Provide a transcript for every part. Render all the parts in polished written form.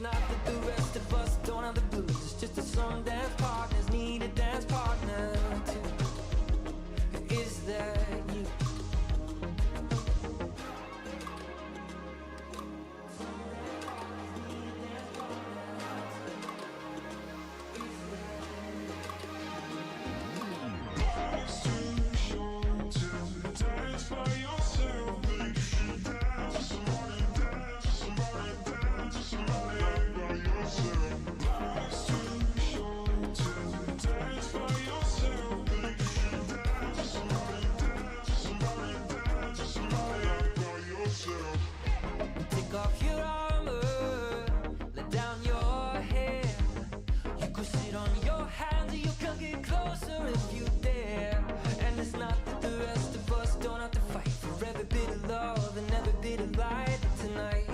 not that the rest of us don't have the blues. It's just that some dance partners need a dance partner too. Is that you? Off your armor, let down your hair. You could sit on your hands or you could get closer if you dare. And it's not that the rest of us don't have to fight for every bit of love and every bit of light. Tonight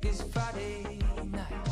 is Friday night.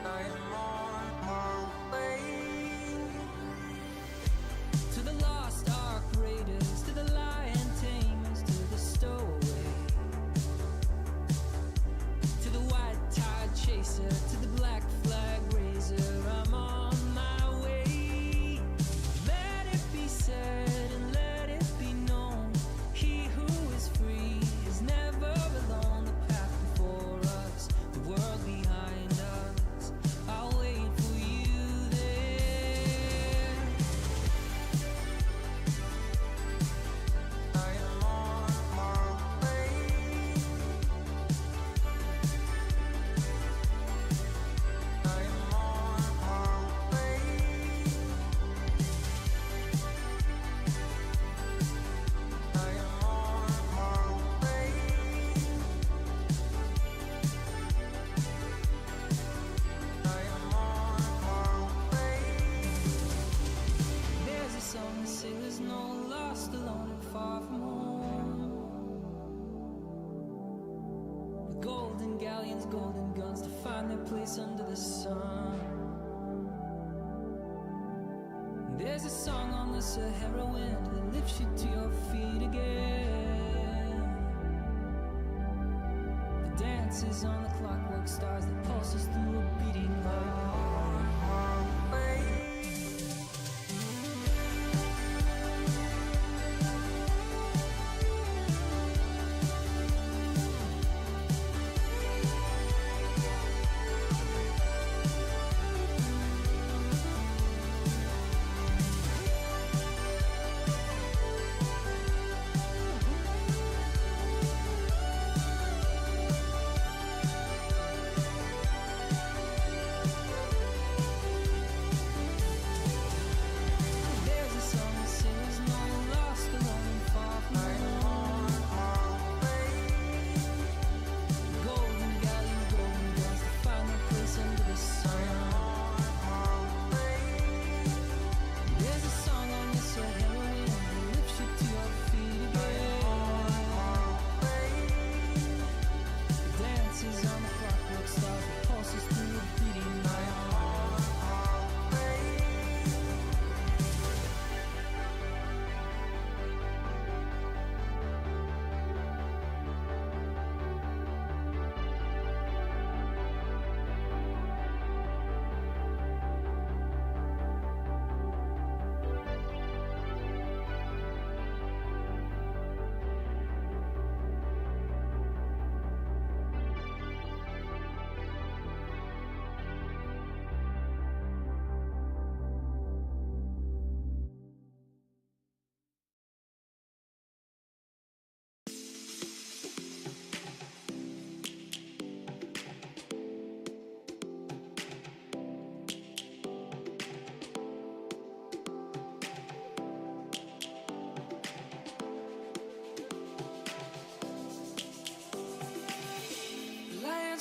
I am on my way to the lost golden guns to find their place under the sun. There's a song on the Sahara wind that lifts you to your feet again. The dance is on the clockwork stars that pulses through a beating heart.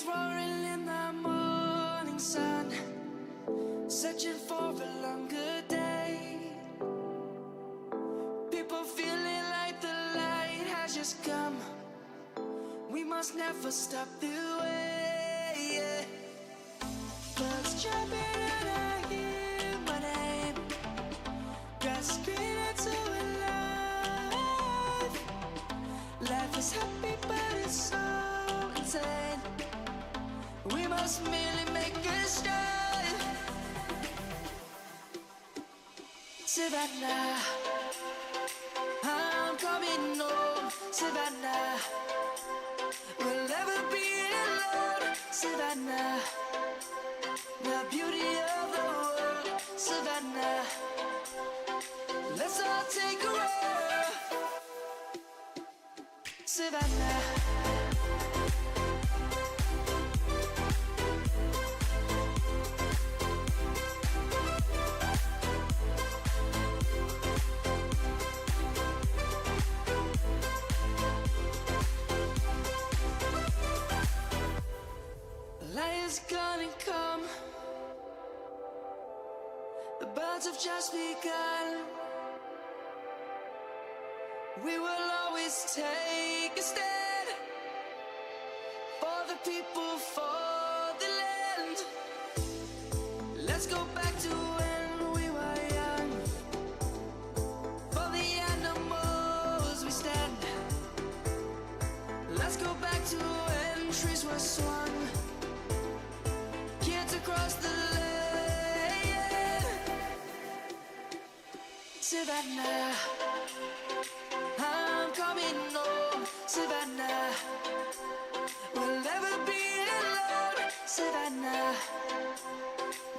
Roaring in the morning sun, searching for a longer day. People feeling like the light has just come. We must never stop the way, yeah. Birds jumping and I hear my name, grasping into a life. Life is happy but it's so insane. We must merely make a start. Savannah, I'm coming home. Savannah, we'll never be alone. Savannah, the beauty of the world. Savannah, let's all take a walk. Savannah. Gonna come. The birds have just begun. We will always take a stand for the people, for the land. Let's go back to when we were young. For the animals we stand. Let's go back to when trees were swung. Across the land. Savannah, I'm coming home. Savannah, we'll never be alone. Savannah,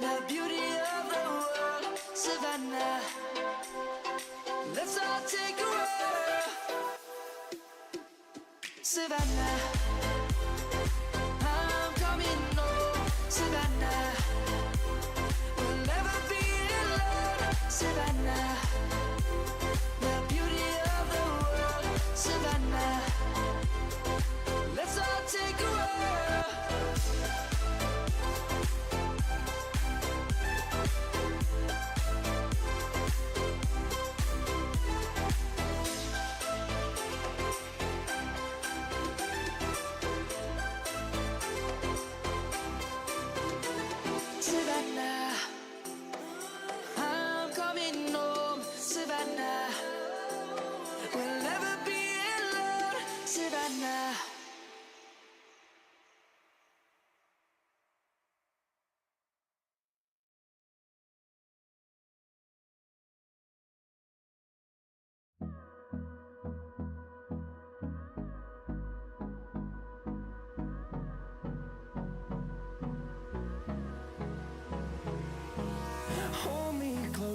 the beauty of the world. Savannah, let's all take a walk. Savannah, I'm coming home. Savannah, we'll never be alone. Savannah, the beauty of the world. Savannah, let's all take a walk.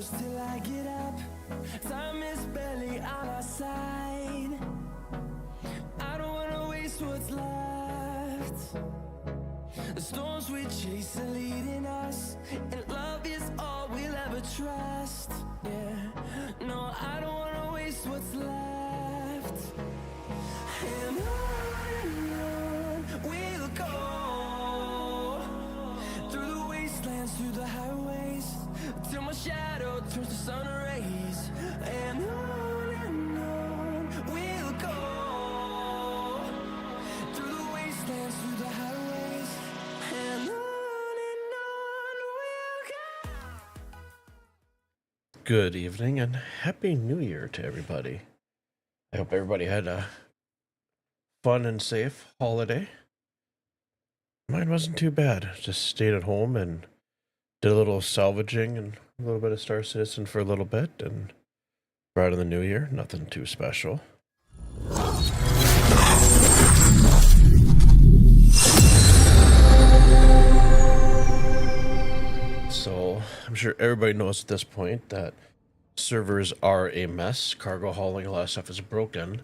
close till I get up. Time is barely on our side. I don't wanna waste what's left. The storms we chase are leading us, and love is all we'll ever trust. Yeah, no, I don't wanna waste what's left. And on we'll go, through the wastelands, through the highways, till my shadow turns to sun rays. And on we'll go, through the wastelands, through the highways, and on we'll go. Good evening and Happy New Year to everybody. I hope everybody had a fun and safe holiday. Mine wasn't too bad. Just stayed at home and did a little salvaging and a little bit of Star Citizen for a little bit, and brought in the new year. Nothing too special. So I'm sure everybody knows at this point that servers are a mess. Cargo hauling, a lot of stuff is broken.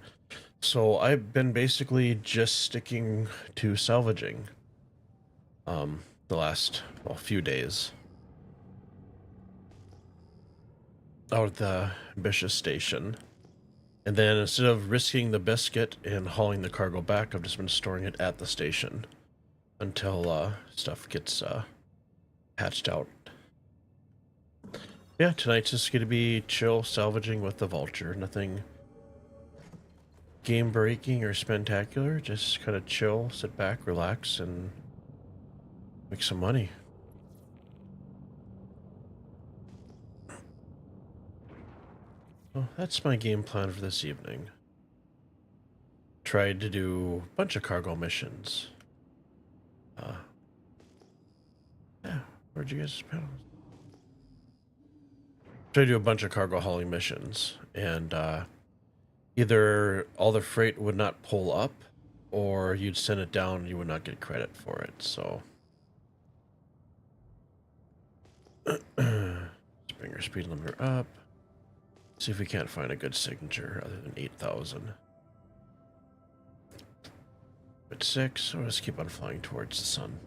So I've been basically just sticking to salvaging the last few days. Out at the ambitious station. And then instead of risking the biscuit and hauling the cargo back, I've just been storing it at the station until stuff gets hatched out. Yeah, tonight's just going to be chill salvaging with the Vulture. Nothing game breaking or spectacular. Just kind of chill, sit back, relax, and make some money. Well, that's my game plan for this evening. Tried to do a bunch of cargo missions. Yeah, where'd you guys panels? Tried to do a bunch of cargo hauling missions, and either all the freight would not pull up, or you'd send it down and you would not get credit for it, so. Let's bring our speed limiter up. See if we can't find a good signature other than 8,000. But 6, so let's keep on flying towards the sun.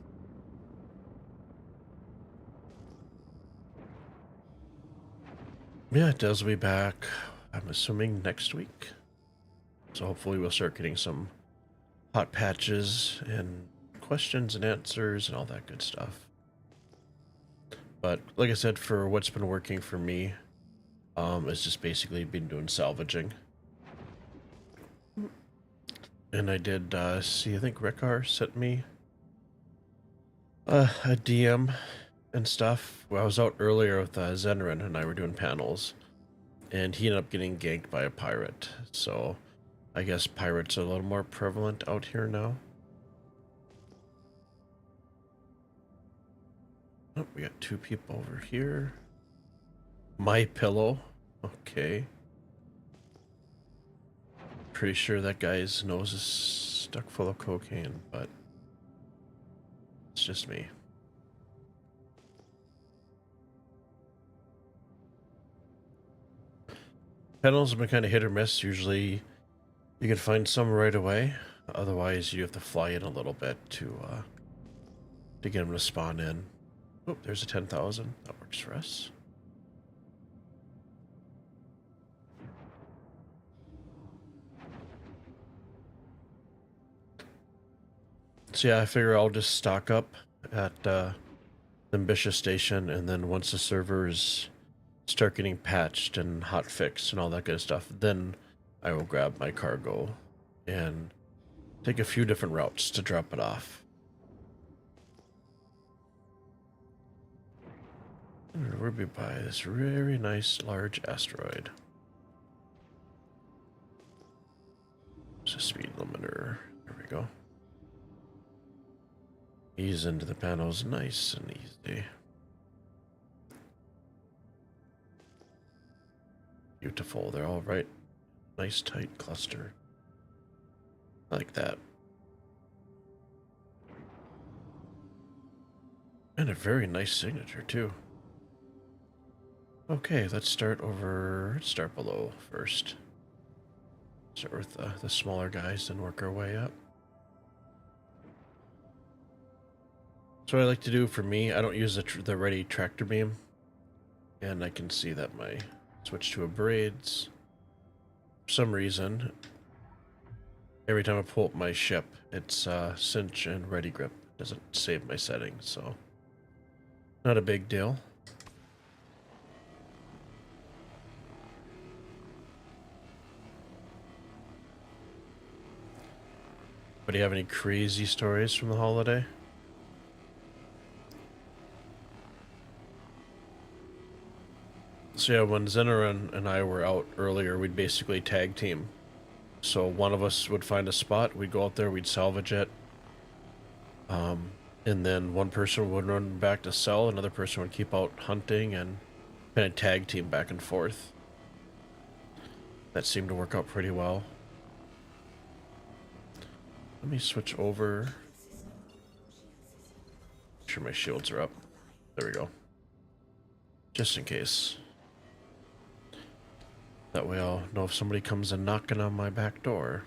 Yeah, Des will be back, I'm assuming, next week. So hopefully we'll start getting some hot patches and questions and answers and all that good stuff. But like I said, for what's been working for me, it's just basically been doing salvaging. And I did see, I think Rekar sent me a DM and stuff. Well, I was out earlier with Zenrin and I were doing panels, and he ended up getting ganked by a pirate. So I guess pirates are a little more prevalent out here now. Oh, we got 2 people over here. My pillow. Okay. Pretty sure that guy's nose is stuck full of cocaine, but it's just me. Panels have been kind of hit or miss. Usually you can find some right away. Otherwise you have to fly in a little bit to get them to spawn in. Oh, there's a 10,000. That works for us. So yeah, I figure I'll just stock up at the ambitious station, and then once the servers start getting patched and hot fixed and all that good stuff, then I will grab my cargo and take a few different routes to drop it off. We'll be by this very nice large asteroid. It's a speed limiter. There we go. Ease into the panels nice and easy. Beautiful. They're all right. Nice tight cluster. I like that. And a very nice signature too. Okay, let's start below first. Start with the smaller guys and work our way up. So what I like to do for me, I don't use the ready tractor beam. And I can see that my switch to a braids. For some reason, every time I pull up my ship, it's cinch and ready grip. It doesn't save my settings, so not a big deal. But do you have any crazy stories from the holiday? So yeah, when Zenner and I were out earlier, we'd basically tag team. So one of us would find a spot, we'd go out there, we'd salvage it. And then one person would run back to sell, another person would keep out hunting, and kind of tag team back and forth. That seemed to work out pretty well. Let me switch over. Make sure my shields are up. There we go. Just in case. That way I'll know if somebody comes in knocking on my back door.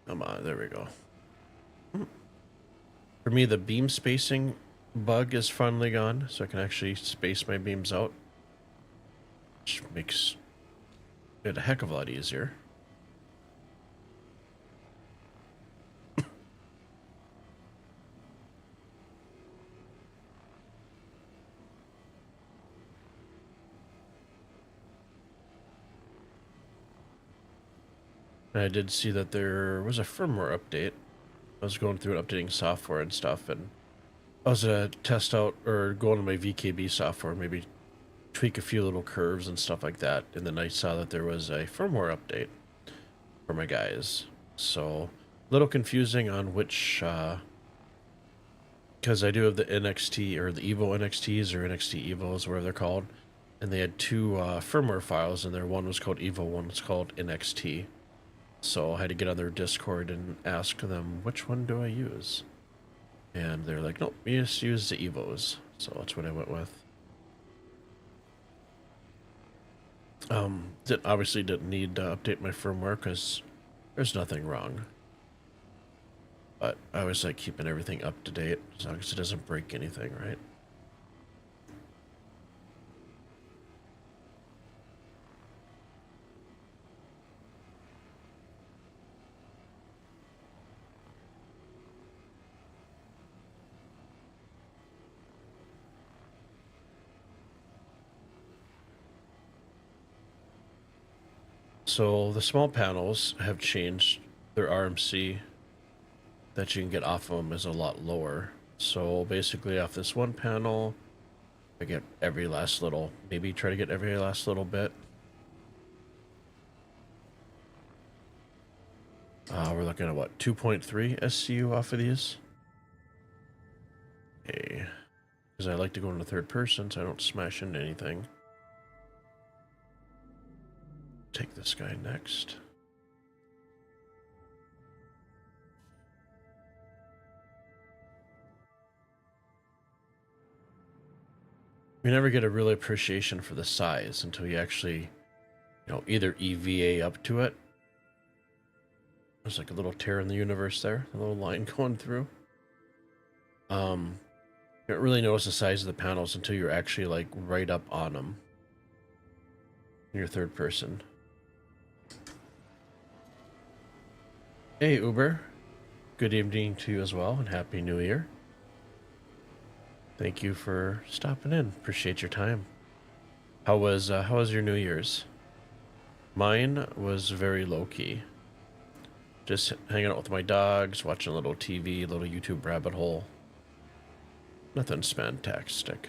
Come on, there we go. For me, the beam spacing bug is finally gone, so I can actually space my beams out. Which makes it a heck of a lot easier. And I did see that there was a firmware update. I was going through and updating software and stuff, and I was gonna test out or go into my VKB software, maybe tweak a few little curves and stuff like that. And then I saw that there was a firmware update for my guys. So a little confusing on which, because I do have the NXT or the Evo NXTs or NXT Evos, whatever they're called, and they had two firmware files in there. One was called Evo, one was called NXT. So I had to get on their Discord and ask them, which one do I use? And they're like, nope, you just use the Evos. So that's what I went with. Obviously didn't need to update my firmware because there's nothing wrong. But I always like keeping everything up to date as long as it doesn't break anything, right? So the small panels have changed. Their RMC that you can get off of them is a lot lower. So basically off this one panel, I get every last little, maybe try to get every last little bit. We're looking at what, 2.3 SCU off of these? Okay. Because I like to go into third person so I don't smash into anything. Take this guy next. You never get a real appreciation for the size until you actually, either EVA up to it. There's like a little tear in the universe there, a little line going through. You don't really notice the size of the panels until you're actually like right up on them. In your third person. Hey Uber, good evening to you as well, and Happy New Year. Thank you for stopping in. Appreciate your time. How was your New Year's? Mine was very low key. Just hanging out with my dogs, watching a little TV, a little YouTube rabbit hole. Nothing fantastic.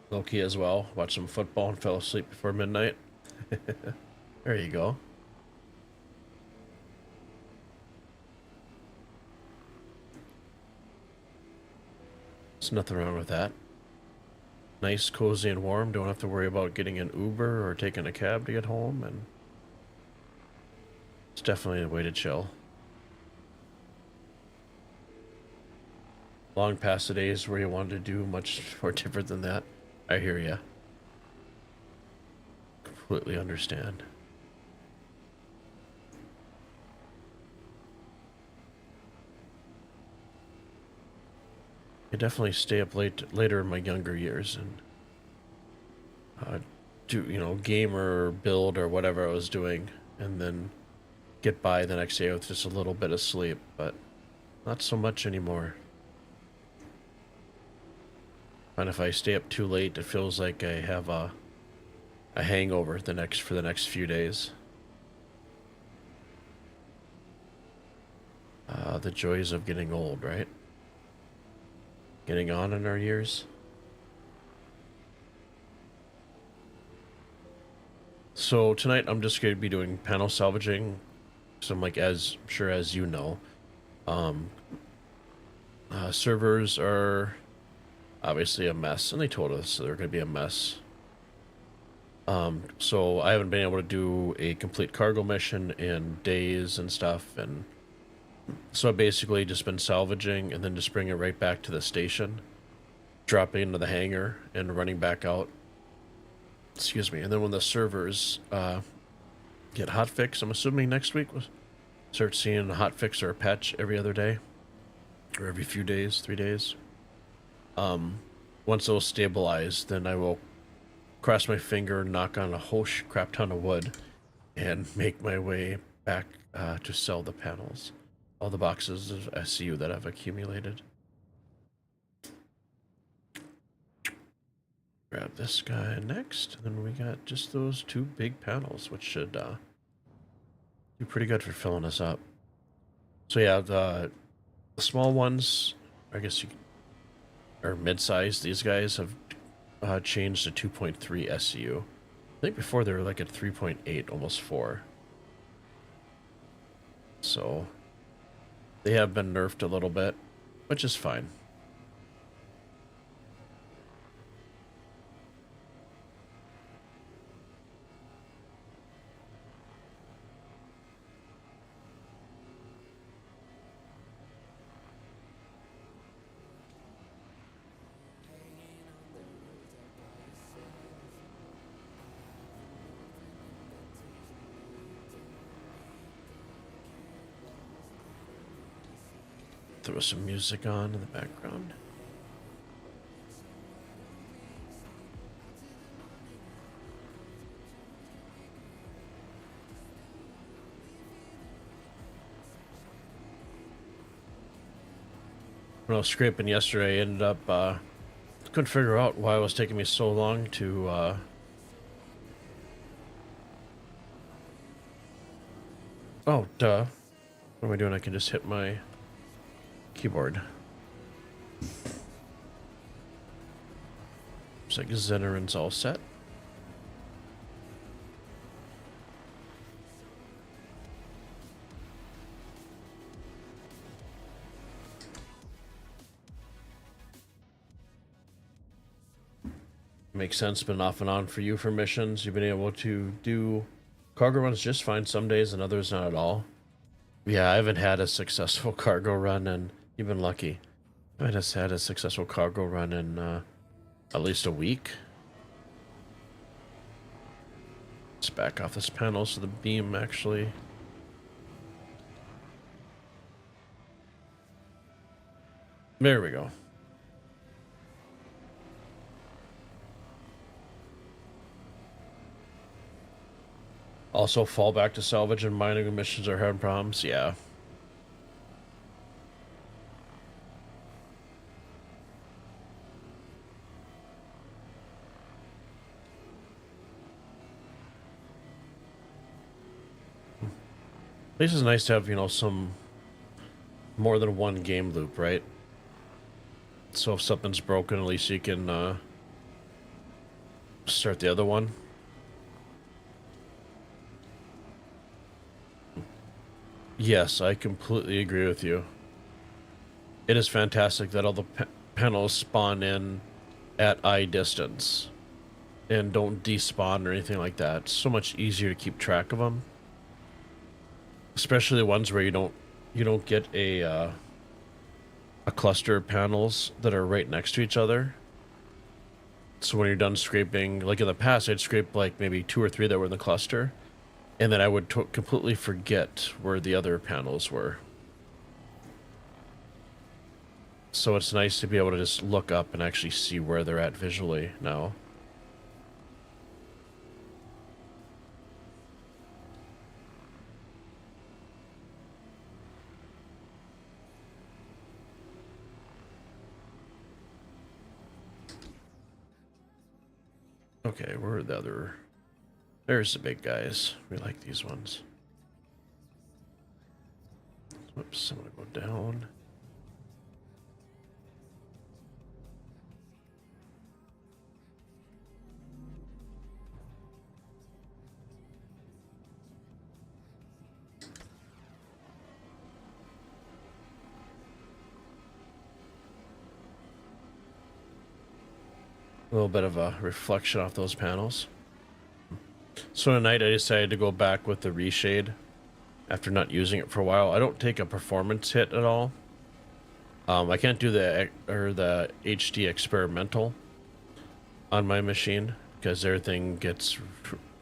low-key as well. Watched some football and fell asleep before midnight. There you go. There's nothing wrong with that. Nice, cozy, and warm. Don't have to worry about getting an Uber or taking a cab to get home, and it's definitely a way to chill. Long past the days where you wanted to do much more different than that. I hear ya. Completely understand. I definitely stay up later in my younger years and do, you know, game or build or whatever I was doing, and then get by the next day with just a little bit of sleep, but not so much anymore. And if I stay up too late, it feels like I have a hangover for the next few days. The joys of getting old, right? Getting on in our years. So tonight I'm just going to be doing panel salvaging. So I'm like, as sure as you know, servers are obviously a mess, and they told us they're going to be a mess. So I haven't been able to do a complete cargo mission in days and stuff, and so I've basically just been salvaging and then just bringing it right back to the station, dropping into the hangar and running back out. Excuse me. And then when the servers get hotfix, I'm assuming next week we'll start seeing a hotfix or a patch every other day, or every few days, 3 days. Once those stabilize, then I will cross my finger, knock on a whole crap ton of wood, and make my way back to sell the panels. All the boxes of SCU that I've accumulated. Grab this guy next, and then we got just those 2 big panels, which should do pretty good for filling us up. So yeah, the small ones, I guess are mid-sized. These guys have changed to 2.3 SCU. I think before they were like at 3.8, almost 4. So they have been nerfed a little bit, which is fine. Throw some music on in the background. When I was scraping yesterday, I ended up couldn't figure out why it was taking me so long to oh duh. What am I doing? I can just hit my keyboard. Looks like Zenerin's all set. Makes sense, been off and on for you for missions. You've been able to do cargo runs just fine some days and others not at all. Yeah, I haven't had a successful cargo run, and you've been lucky. I just had a successful cargo run in at least a week. Let's back off this panel so the beam actually... There we go. Also, fall back to salvage and mining missions are having problems. Yeah. At least it's nice to have, you know, some more than one game loop, right? So if something's broken, at least you can start the other one. Yes, I completely agree with you. It is fantastic that all the panels spawn in at eye distance and don't despawn or anything like that. It's so much easier to keep track of them, especially the ones where you don't get a cluster of panels that are right next to each other. So when you're done scraping, like in the past, I'd scrape like maybe 2 or 3 that were in the cluster, and then I would completely forget where the other panels were. So it's nice to be able to just look up and actually see where they're at visually now. Okay, where are the other... There's the big guys. We like these ones. Whoops, I'm gonna go down. A little bit of a reflection off those panels. So tonight I decided to go back with the reshade after not using it for a while. I don't take a performance hit at all. I can't do the HD experimental on my machine because everything gets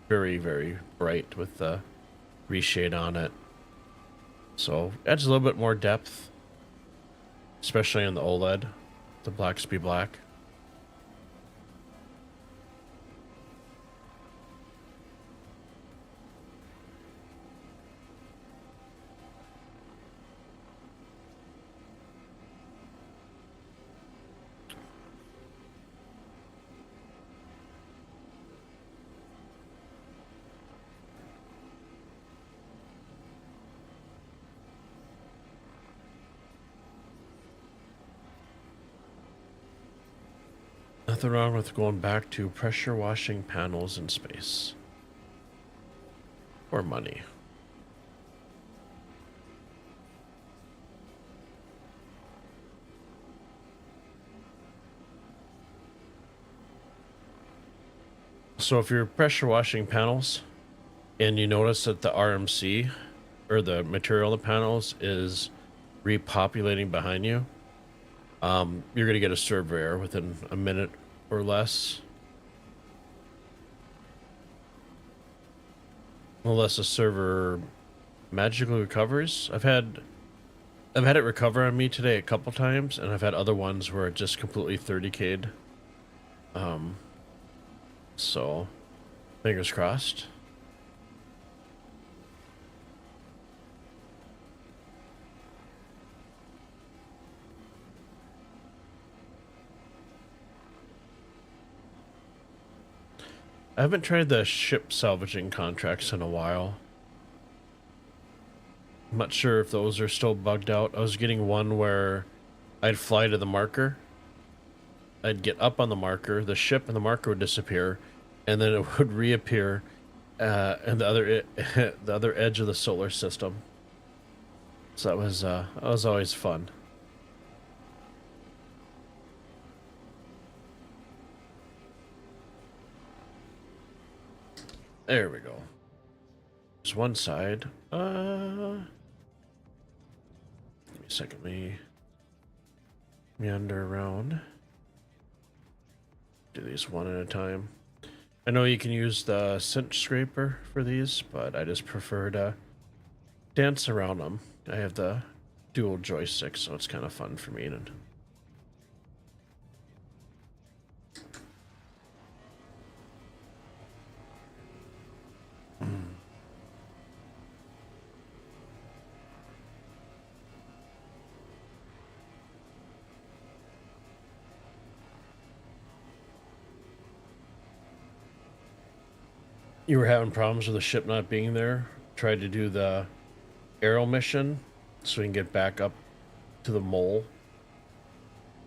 very, very bright with the reshade on it. So adds a little bit more depth, especially in the OLED. The blacks be black. Nothing wrong with going back to pressure washing panels in space. Or money. So if you're pressure washing panels and you notice that the RMC or the material in the panels is repopulating behind you, you're going to get a server error within a minute or less. Unless the server magically recovers. I've had it recover on me today a couple times, and I've had other ones where it just completely 30k'd. So fingers crossed. I haven't tried the ship salvaging contracts in a while. I'm not sure if those are still bugged out. I was getting one where I'd fly to the marker. I'd get up on the marker, the ship and the marker would disappear, and then it would reappear in the other edge of the solar system. So that was always fun. There we go. There's one side. Give me a second. Me meander around. Do these one at a time. I know you can use the cinch scraper for these, but I just prefer to dance around them. I have the dual joystick, so it's kind of fun for me. You were having problems with the ship not being there. Tried to do the aerial mission so we can get back up to the mole.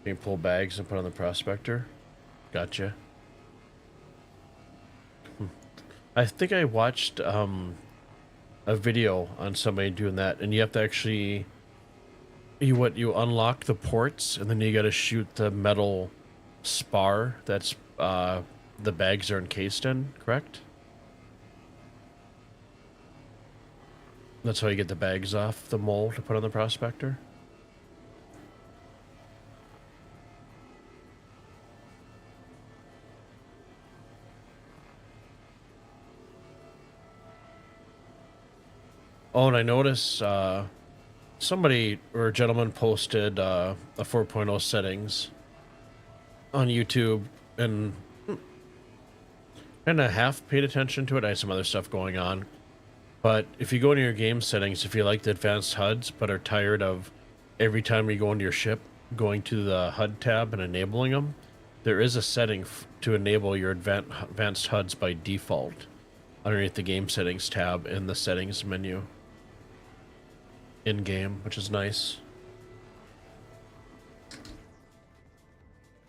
You can pull bags and put on the prospector. Gotcha. I think I watched a video on somebody doing that, and you have to actually you unlock the ports, and then you got to shoot the metal spar that's the bags are encased in. Correct? That's how you get the bags off the mole to put on the prospector. Oh, and I noticed somebody or a gentleman posted a 4.0 settings on YouTube, and kind of half paid attention to it. I had some other stuff going on. But if you go into your game settings, if you like the advanced HUDs but are tired of every time you go into your ship going to the HUD tab and enabling them, there is a setting to enable your advanced HUDs by default underneath the game settings tab in the settings menu in game, which is nice.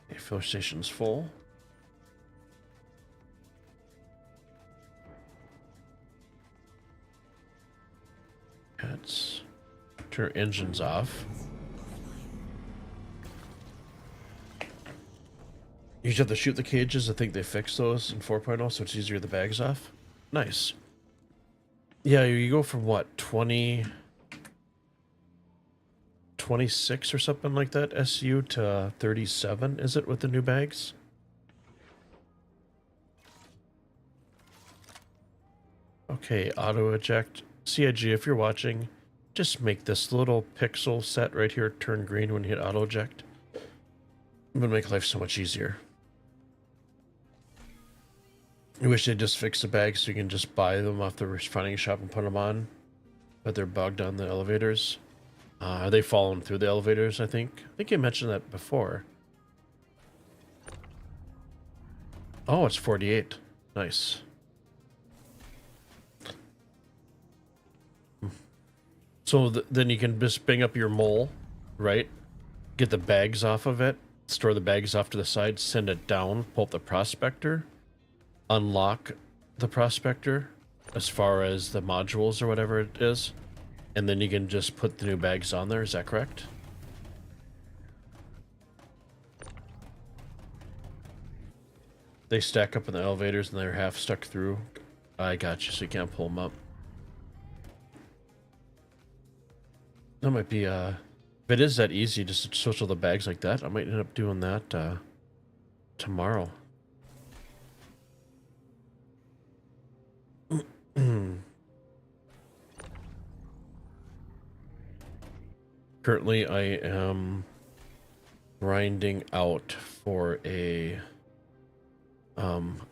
Okay, fuel station's full. Let's turn engines off. You just have to shoot the cages. I think they fixed those in 4.0, so it's easier to get the bags off. Nice. Yeah, you go from what, 26 or something like that SU to 37, is it, with the new bags? Okay, auto eject. CIG, if you're watching, just make this little pixel set right here turn green when you hit auto eject. It would make life so much easier. I wish they'd just fix the bags so you can just buy them off the refining shop and put them on, but they're bugged on the elevators. Are they falling through the elevators, I think? I think you mentioned that before. Oh, it's 48. Nice. So then you can just bring up your mole, right? Get the bags off of it, store the bags off to the side, send it down, pull up the prospector, unlock the prospector as far as the modules or whatever it is, and then you can just put the new bags on there. Is that correct? They stack up in the elevators and they're half stuck through. I got you, so you can't pull them up. That might be, if it is that easy just to switch all the bags like that, I might end up doing that, tomorrow. Currently, I am grinding out for a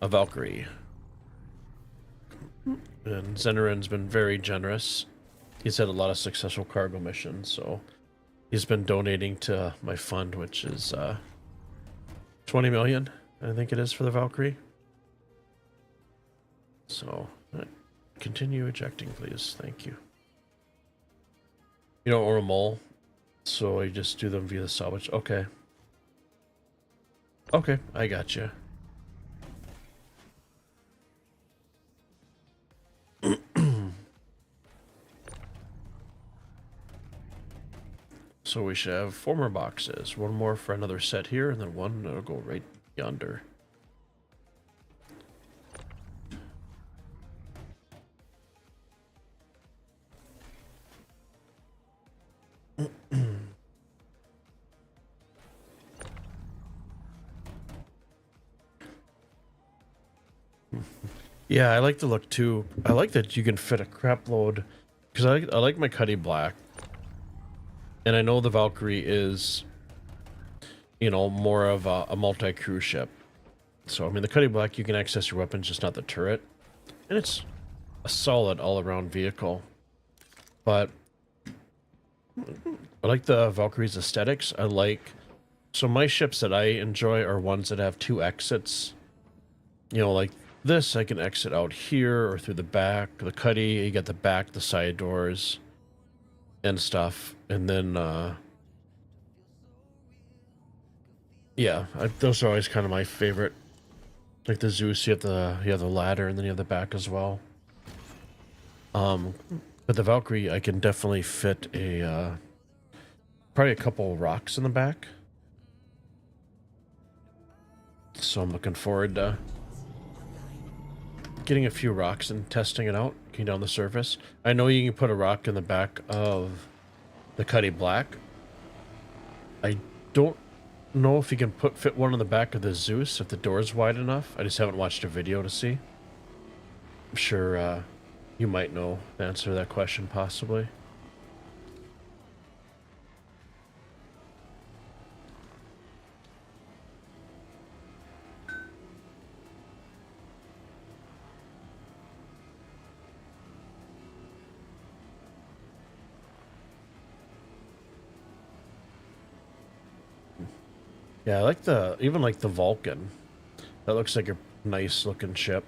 Valkyrie. And Zeneran's been very generous. He's had a lot of successful cargo missions, so he's been donating to my fund, which is 20 million, I think it is, for the Valkyrie. So continue ejecting, please. Thank you. You don't order a mole, so I just do them via the salvage. Okay. Okay, I got you. So we should have 4 more boxes. 1 more for another set here, and then 1 that'll go right yonder. Yeah, I like the look too. I like that you can fit a crap load, because I like my Cuddy Black. And I know the Valkyrie is, you know, more of a multi-crew ship. So, I mean, the Cuddy Black, you can access your weapons, just not the turret. And it's a solid all-around vehicle. But I like the Valkyrie's aesthetics. So my ships that I enjoy are ones that have 2 exits. You know, like this, I can exit out here or through the back. The Cuddy, you got the back, the side doors, and stuff. And then, yeah, those are always kind of my favorite Like the Zeus, you have the ladder, and then you have the back as well. But the Valkyrie, I can definitely fit a probably a couple rocks in the back. So I'm looking forward to getting a few rocks and testing it out, getting down the surface. I know you can put a rock in the back of the Cuddy Black. I don't know if you can fit one in the back of the Zeus if the door's wide enough. I just haven't watched a video to see. I'm sure you might know the answer to that question, possibly. Yeah, I like even like the Vulcan. That looks like a nice looking ship.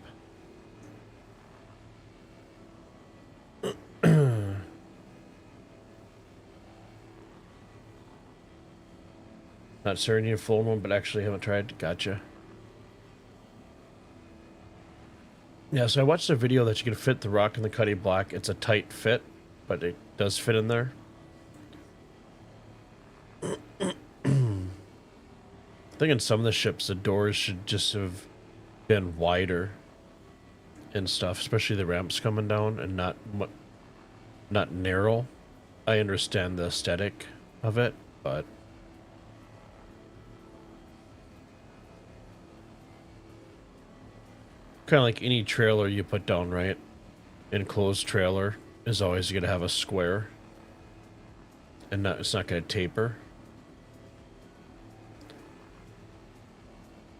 Not certain you've flown one, but actually haven't tried. Gotcha. Yeah, so I watched a video that you can fit the rock in the Cuddy Black. It's a tight fit, but it does fit in there. I think in some of the ships, the doors should just have been wider and stuff, especially the ramps coming down, and not narrow. I understand the aesthetic of it, but kind of like any trailer you put down, right? Enclosed trailer is always going to have a square, and it's not going to taper.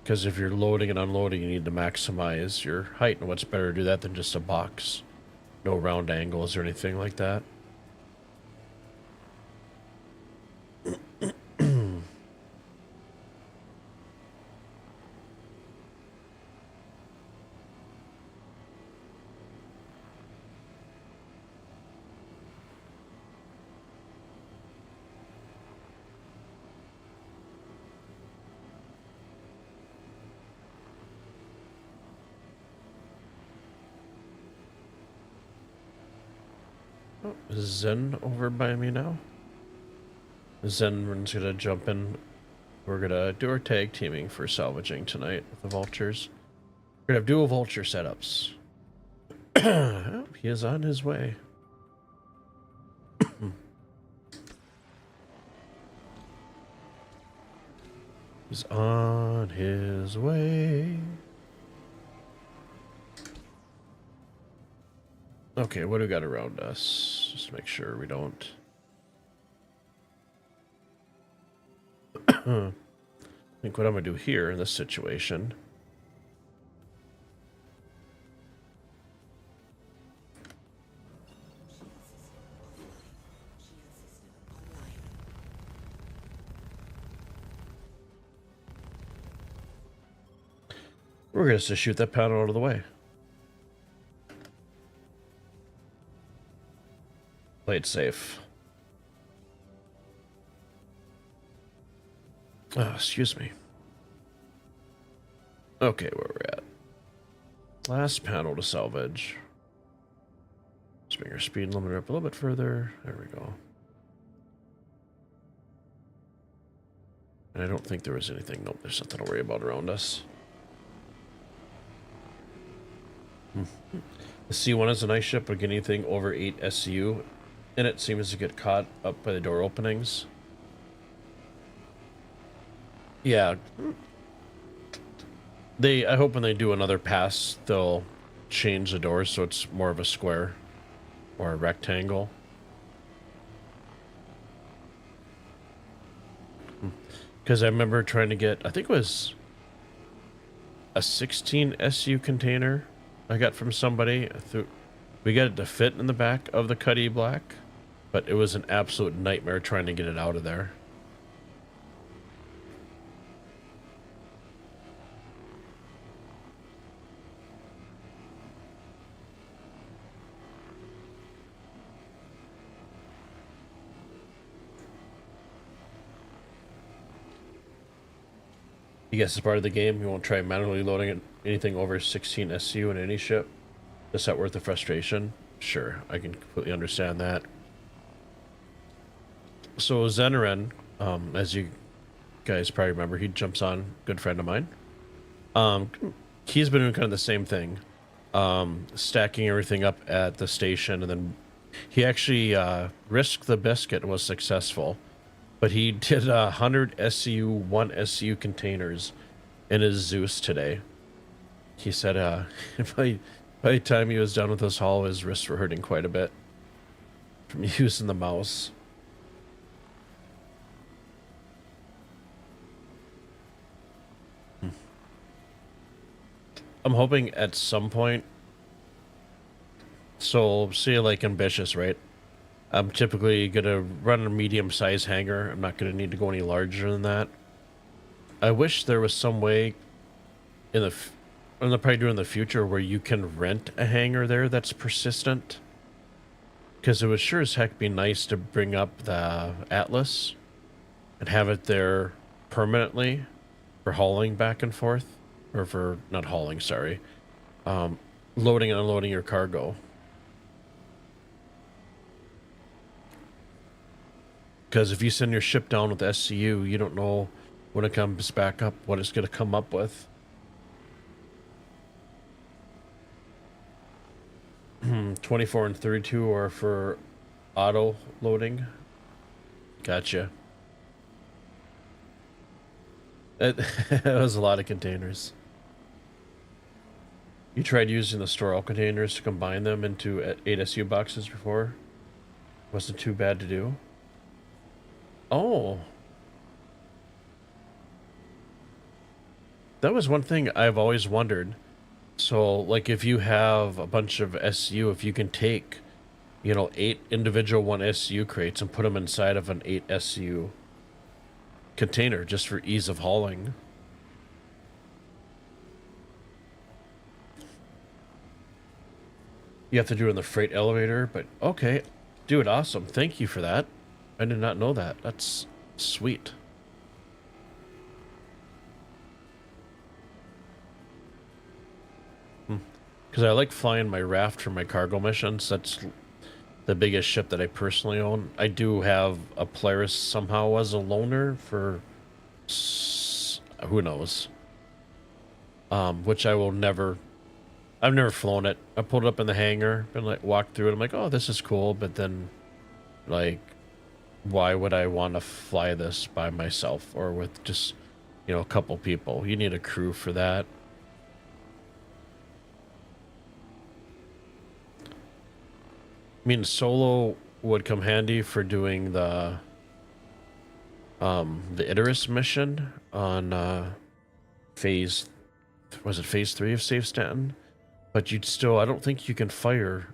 Because if you're loading and unloading, you need to maximize your height, and what's better to do that than just a box? No round angles or anything like that. Oh, is Zen over by me now? Zen's gonna jump in. We're gonna do our tag teaming for salvaging tonight with the vultures. We're gonna have dual vulture setups. Oh, he is on his way. He's on his way. Okay, what do we got around us? Just to make sure we don't. I think what I'm gonna do here in this situation. We're gonna just shoot that panel out of the way. Play it safe. Oh, excuse me. Okay, where we're at. Last panel to salvage. Let's bring our speed limiter up a little bit further. There we go. And I don't think there was anything. Nope, there's nothing to worry about around us. The C1 is a nice ship, but anything over 8 SCU in it seems to get caught up by the door openings. Yeah. I hope when they do another pass, they'll change the doors so it's more of a square or a rectangle. Because I remember trying to get, I think it was a 16 SU container I got from somebody. We got it to fit in the back of the Cuddy Black, but it was an absolute nightmare trying to get it out of there. I guess as part of the game, you won't try manually loading anything over 16 SU in any ship. Is that worth the frustration? Sure, I can completely understand that. So Zenerin, as you guys probably remember, he jumps on, good friend of mine. He's been doing kind of the same thing, stacking everything up at the station, and then he actually risked the biscuit and was successful. But he did 100 SCU, 1 SCU containers in his Zeus today. He said by the time he was done with this haul, his wrists were hurting quite a bit from using the mouse. I'm hoping at some point, so say like ambitious, right? I'm typically gonna run a medium-sized hangar. I'm not gonna need to go any larger than that. I wish there was some way in the, I'm probably do in the future where you can rent a hangar there that's persistent. Because it would sure as heck be nice to bring up the Atlas and have it there permanently for hauling back and forth. Or for, not hauling, sorry. Loading and unloading your cargo. Because if you send your ship down with SCU, you don't know when it comes back up what it's going to come up with. 24 and 32 are for auto loading. Gotcha. It was a lot of containers. You tried using the store containers to combine them into 8 SU boxes before? Wasn't too bad to do. Oh. That was one thing I've always wondered. So, like, if you have a bunch of SU, if you can take, 8 individual 1 SU crates and put them inside of an 8 SU container just for ease of hauling. You have to do it in the freight elevator, but okay. Dude, awesome. Thank you for that. I did not know that. That's sweet. Because I like flying my raft for my cargo missions. That's the biggest ship that I personally own. I do have a Polaris somehow as a loaner for who knows. Which I will never... I've never flown it. I pulled it up in the hangar and like walked through it. I'm like, oh, this is cool. But then, like, why would I want to fly this by myself or with just, a couple people? You need a crew for that. I mean, solo would come handy for doing the Icarus mission on phase 3 of Safe Stanton? But you'd still, I don't think you can fire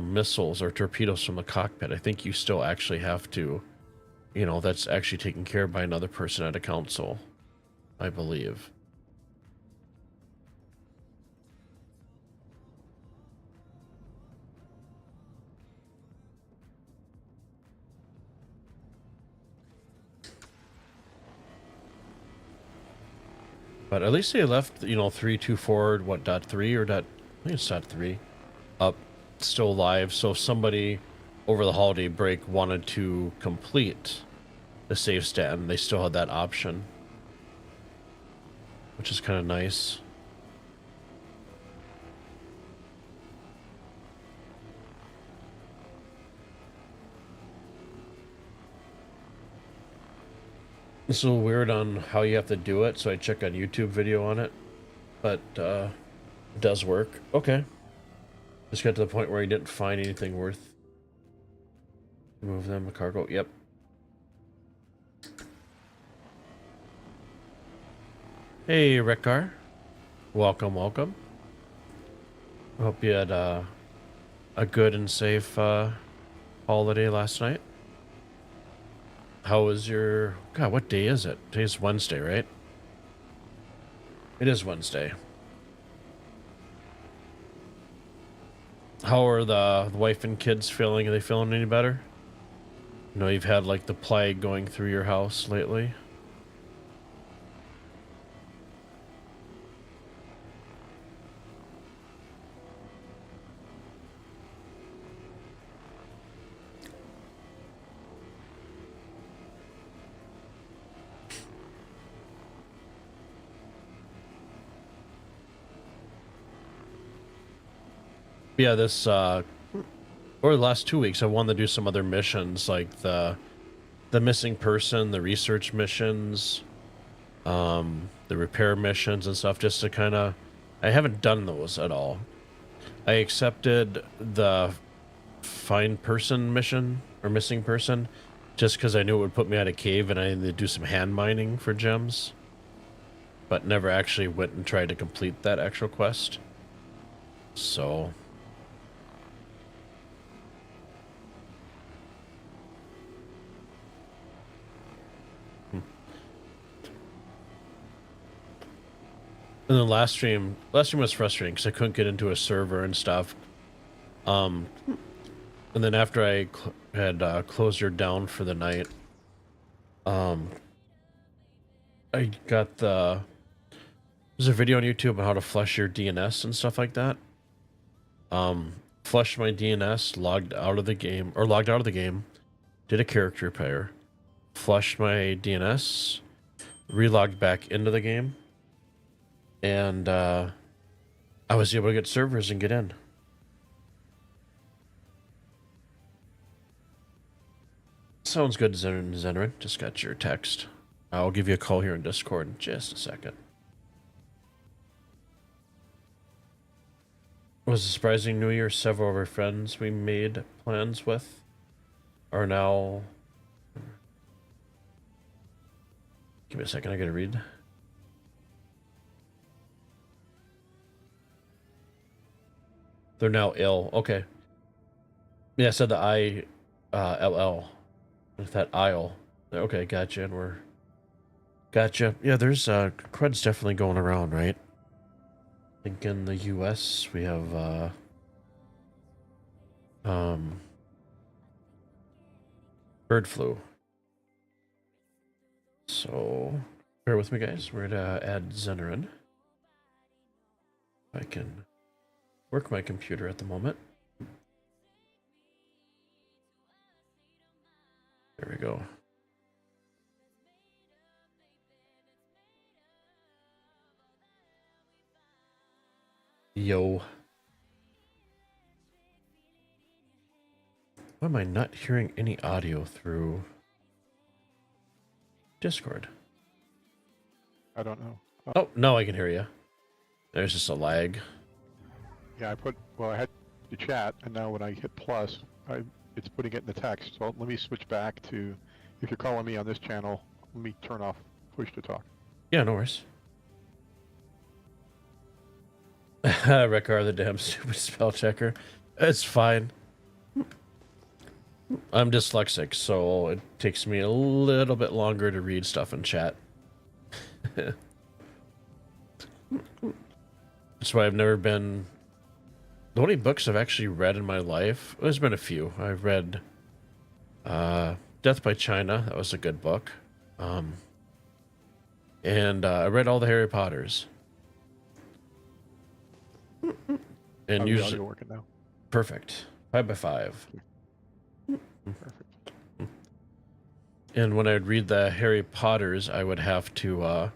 missiles or torpedoes from the cockpit. I think you still actually have to, that's actually taken care of by another person at a council, I believe. But at least they left, 324, what, .3 or I think it's .3 up, still live. So if somebody over the holiday break wanted to complete the safe stand, they still had that option, which is kind of nice. It's a little weird on how you have to do it, so I checked on YouTube video on it, but it does work. Okay. Just got to the point where he didn't find anything worth. Move them a cargo. Yep. Hey, Rekar. Welcome, welcome. I hope you had a good and safe holiday last night. How was your... God, what day is it? Today's Wednesday, right? It is Wednesday. How are the wife and kids feeling? Are they feeling any better? You've had, like, the plague going through your house lately. Yeah, this over the last 2 weeks, I wanted to do some other missions, like the missing person, the research missions, the repair missions and stuff, just to kind of. I haven't done those at all. I accepted the find person mission or missing person just because I knew it would put me at a cave and I needed to do some hand mining for gems, but never actually went and tried to complete that actual quest. So and the last stream was frustrating because I couldn't get into a server and stuff. And then after I had closed her down for the night, I got there's a video on YouTube on how to flush your DNS and stuff like that. Flushed my DNS, logged out of the game, did a character repair, flushed my DNS, relogged back into the game, and I was able to get servers and get in. Sounds good, Zenerin. Just got your text. I'll give you a call here in Discord in just a second. It was a surprising New Year. Several of our friends we made plans with are now... Give me a second, I gotta read. They're now ill. Okay. Yeah, I said the I-L-L. With that aisle. Okay, gotcha, and we're... Gotcha. Yeah, there's crud's definitely going around, right? I think in the US we have bird flu. So bear with me, guys. We're gonna add Zenerin. I can work my computer at the moment. There we go. Yo. Why am I not hearing any audio through Discord? I don't know. Oh, no, I can hear you. There's just a lag. Yeah, I had the chat, and now when I hit plus, it's putting it in the text. So let me switch back to, if you're calling me on this channel, let me turn off push to talk. Yeah, no worries. Rekar, the damn stupid spell checker. It's fine. I'm dyslexic, so it takes me a little bit longer to read stuff in chat. That's why I've never been... The only books I've actually read in my life, there's been a few. I've read Death by China. That was a good book. And I read all the Harry Potters. And How's usually... the audio working now? Perfect. 5x5. Perfect. And when I would read the Harry Potters, I would have to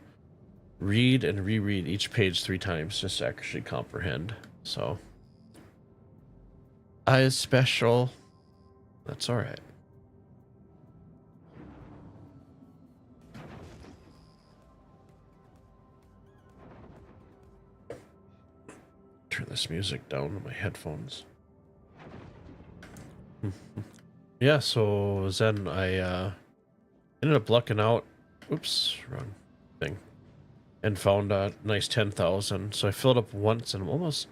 read and reread each page 3 times just to actually comprehend. So, I is special. That's all right. Turn this music down on my headphones. Yeah, so then I ended up lucking out. Oops, wrong thing. And found a nice 10,000. So I filled up once and I'm almost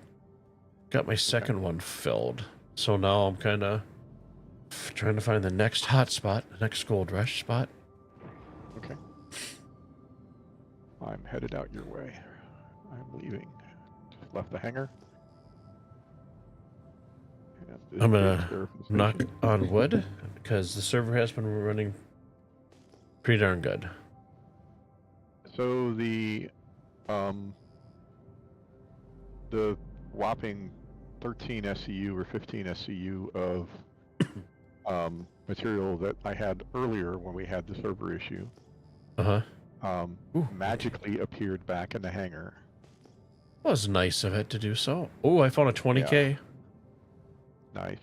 got my second one filled. So now I'm kind of trying to find the next hot spot, the next gold rush spot. Okay. I'm headed out your way. I'm leaving. Just left the hangar. I'm gonna knock on wood because the server has been running pretty darn good. So the whopping 13 SCU or 15 SCU of material that I had earlier when we had the server issue magically appeared back in the hangar. That was nice of it to do so. Oh, I found a 20K. Nice.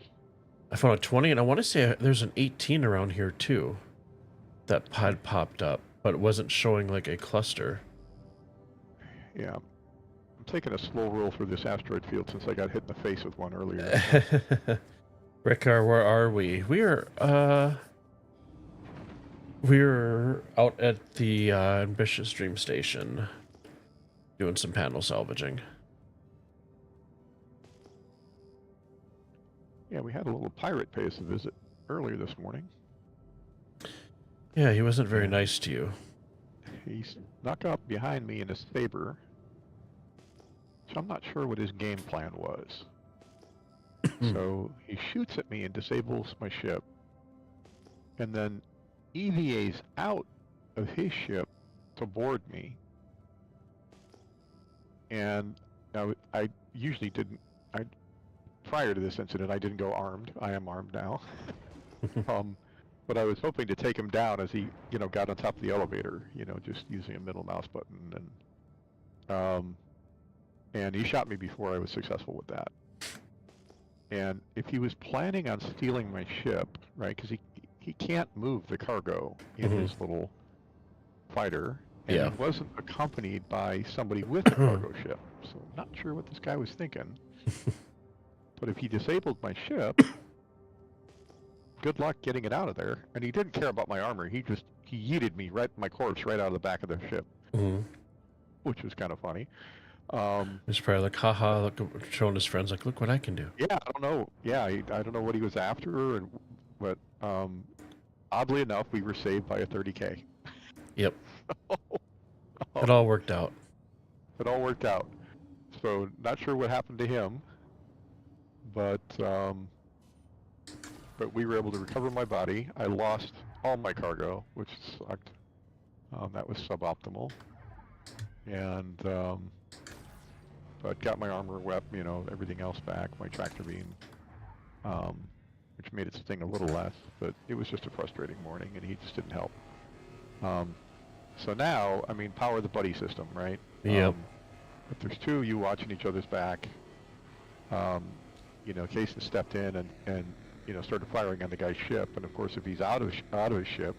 I found a 20, and I want to say there's an 18 around here too. That pod popped up, but it wasn't showing like a cluster. Yeah. I'm taking a slow roll through this asteroid field since I got hit in the face with one earlier. Rickar, where are we? We're out at the Ambitious Dream Station doing some panel salvaging. Yeah, we had a little pirate pay us a visit earlier this morning. Yeah, he wasn't very nice to you. He snuck up behind me in a saber. So I'm not sure what his game plan was. So he shoots at me and disables my ship. And then EVAs out of his ship to board me. And I usually didn't, prior to this incident, I didn't go armed. I am armed now. But I was hoping to take him down as he, got on top of the elevator, just using a middle mouse button. And he shot me before I was successful with that. And if he was planning on stealing my ship, right, because he can't move the cargo in his little fighter, and he wasn't accompanied by somebody with a cargo ship, so I'm not sure what this guy was thinking. But if he disabled my ship, good luck getting it out of there. And he didn't care about my armor. He yeeted me my corpse right out of the back of the ship, which was kind of funny. He's probably like, haha, look, showing his friends, like, look what I can do. Yeah, I don't know. Yeah, I don't know what he was after, but oddly enough, we were saved by a 30K. Yep. It all worked out. It all worked out. So, not sure what happened to him, but we were able to recover my body. I lost all my cargo, which sucked. That was suboptimal. And but got my armor, weapon, everything else back, my tractor beam, which made it sting a little less, but it was just a frustrating morning, and he just didn't help. So now, power the buddy system, right? Yep. If there's two of you watching each other's back, Kason stepped in and started firing on the guy's ship, and of course, if he's out of his ship,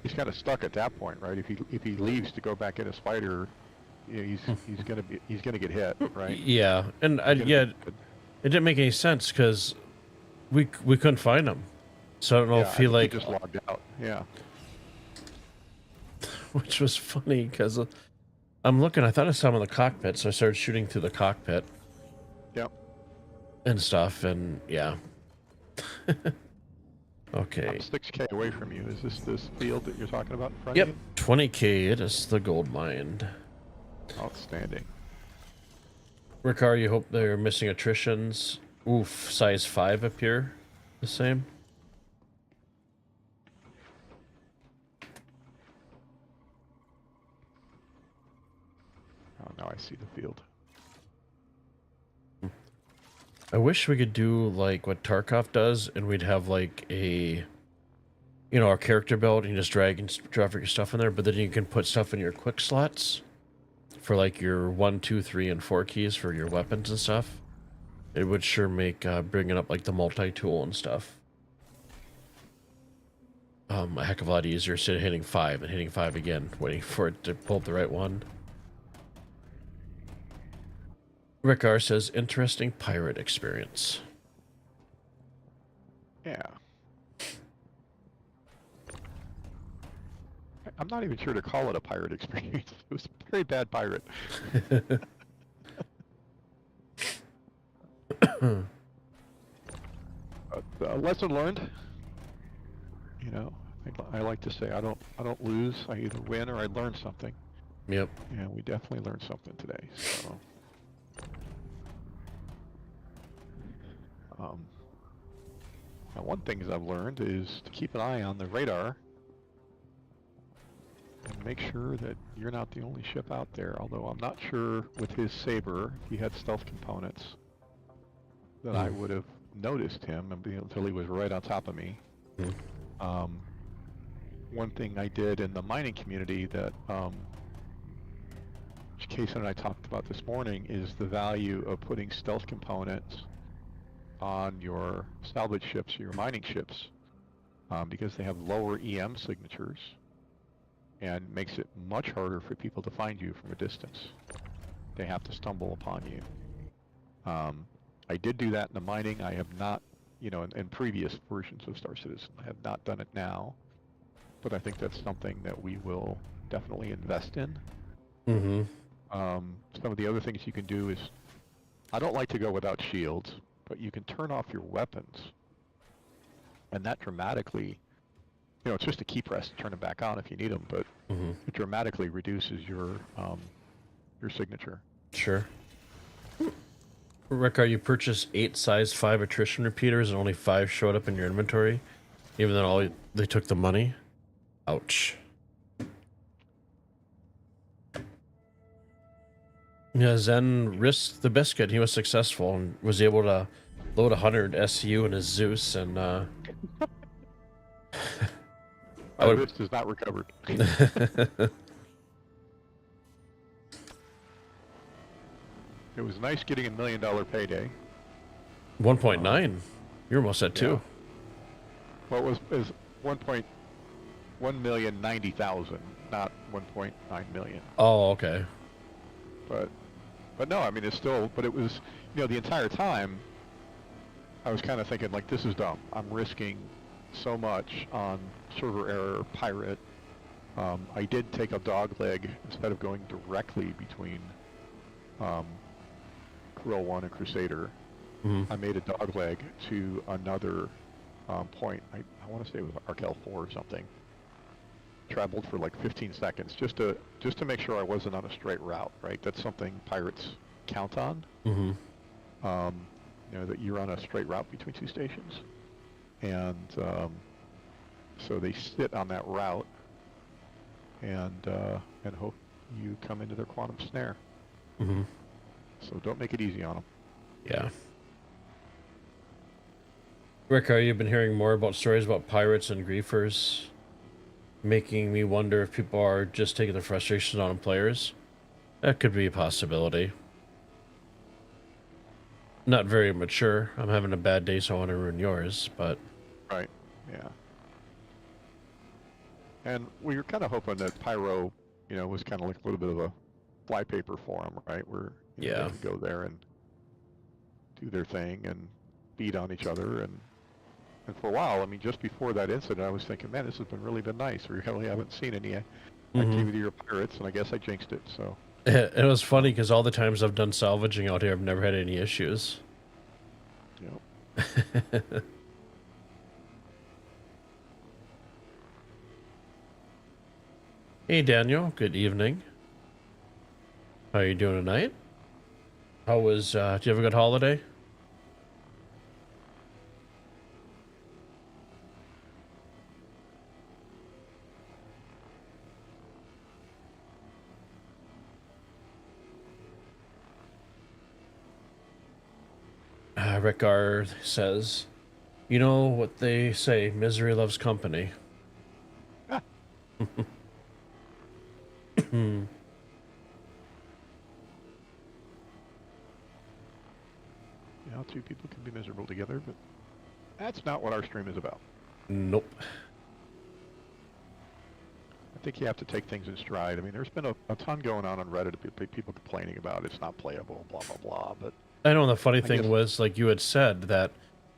he's kind of stuck at that point, right? If he leaves to go back in his fighter, he's gonna get hit, right? Yeah, and it didn't make any sense because we couldn't find him, so I don't know if he like just logged out. Yeah, which was funny because I'm looking. I thought I saw him in the cockpit, so I started shooting through the cockpit. Yep. And stuff, and yeah. Okay. I'm 6K away from you. Is this field that you're talking about in front Yep. of you? 20K. It is the gold mine. Outstanding. Rickar, you hope they're missing attritions. Oof, size 5 appear the same. Oh, now I see the field. I wish we could do like what Tarkov does, and we'd have like a, our character build, and you just drag and drop your stuff in there, but then you can put stuff in your quick slots for like your 1, 2, 3, and 4 keys for your weapons and stuff. It would sure make bringing up like the multi-tool and stuff a heck of a lot easier instead of hitting 5 and hitting 5 again, waiting for it to pull up the right one. Rickar says, interesting pirate experience. Yeah. I'm not even sure to call it a pirate experience. It was a very bad pirate. Lesson learned. I like to say I don't lose. I either win or I learn something. Yep. And we definitely learned something today. So. Now, one thing I've learned is to keep an eye on the radar and make sure that you're not the only ship out there. Although I'm not sure with his saber, if he had stealth components, that I would have noticed him until he was right on top of me. One thing I did in the mining community that which Kason and I talked about this morning is the value of putting stealth components on your salvage ships or your mining ships, because they have lower EM signatures and makes it much harder for people to find you from a distance. They have to stumble upon you. I did do that in the mining. I have not, in previous versions of Star Citizen. I have not done it now, but I think that's something that we will definitely invest in. Mm-hmm. Some of the other things you can do is, I don't like to go without shields, but you can turn off your weapons, and that dramatically, it's just a key press to turn them back on if you need them, but it dramatically reduces your signature. Sure. Rick, you purchased 8 size 5 attrition repeaters and only 5 showed up in your inventory, even though they took the money? Ouch. Yeah, Zen risked the biscuit. He was successful and was able to load 100 SU in his Zeus, and My wrist is not recovered. It was nice getting $1 million payday. 1.9. You're almost at 2. Yeah. Well, it was 1,090,000, not 1.9 million. Oh, okay. But no, I mean, it's still, but it was, the entire time I was kind of thinking, like, this is dumb. I'm risking so much on server error, pirate. I did take a dog leg instead of going directly between Krill 1 and Crusader. I made a dog leg to another point. I want to say it was Arkel 4 or something. Traveled for like 15 seconds just to make sure I wasn't on a straight route, right? That's something pirates count on. That you're on a straight route between 2 stations, and so they sit on that route and hope you come into their quantum snare. So don't make it easy on them. Yeah. Rick, you've been hearing more about stories about pirates and griefers, making me wonder if people are just taking their frustrations on players. That could be a possibility. Not very mature. I'm having a bad day, so I want to ruin yours, but... Right, yeah. And we were kind of hoping that Pyro, was kind of like a little bit of a flypaper for them, right? Where they could go there and do their thing and beat on each other. And for a while, I mean, just before that incident, I was thinking, man, this has really been nice. We really haven't seen any activity or pirates, and I guess I jinxed it, so... It was funny because all the times I've done salvaging out here, I've never had any issues. Yep. Hey, Daniel. Good evening. How are you doing tonight? How was, do you have a good holiday? Rick R. says, you know what they say, misery loves company. Two people can be miserable together, but that's not what our stream is about. Nope. I think you have to take things in stride. I mean, there's been a ton going on Reddit, people complaining about it's not playable, blah, blah, blah, but... I know, the funny thing was, like you had said, that,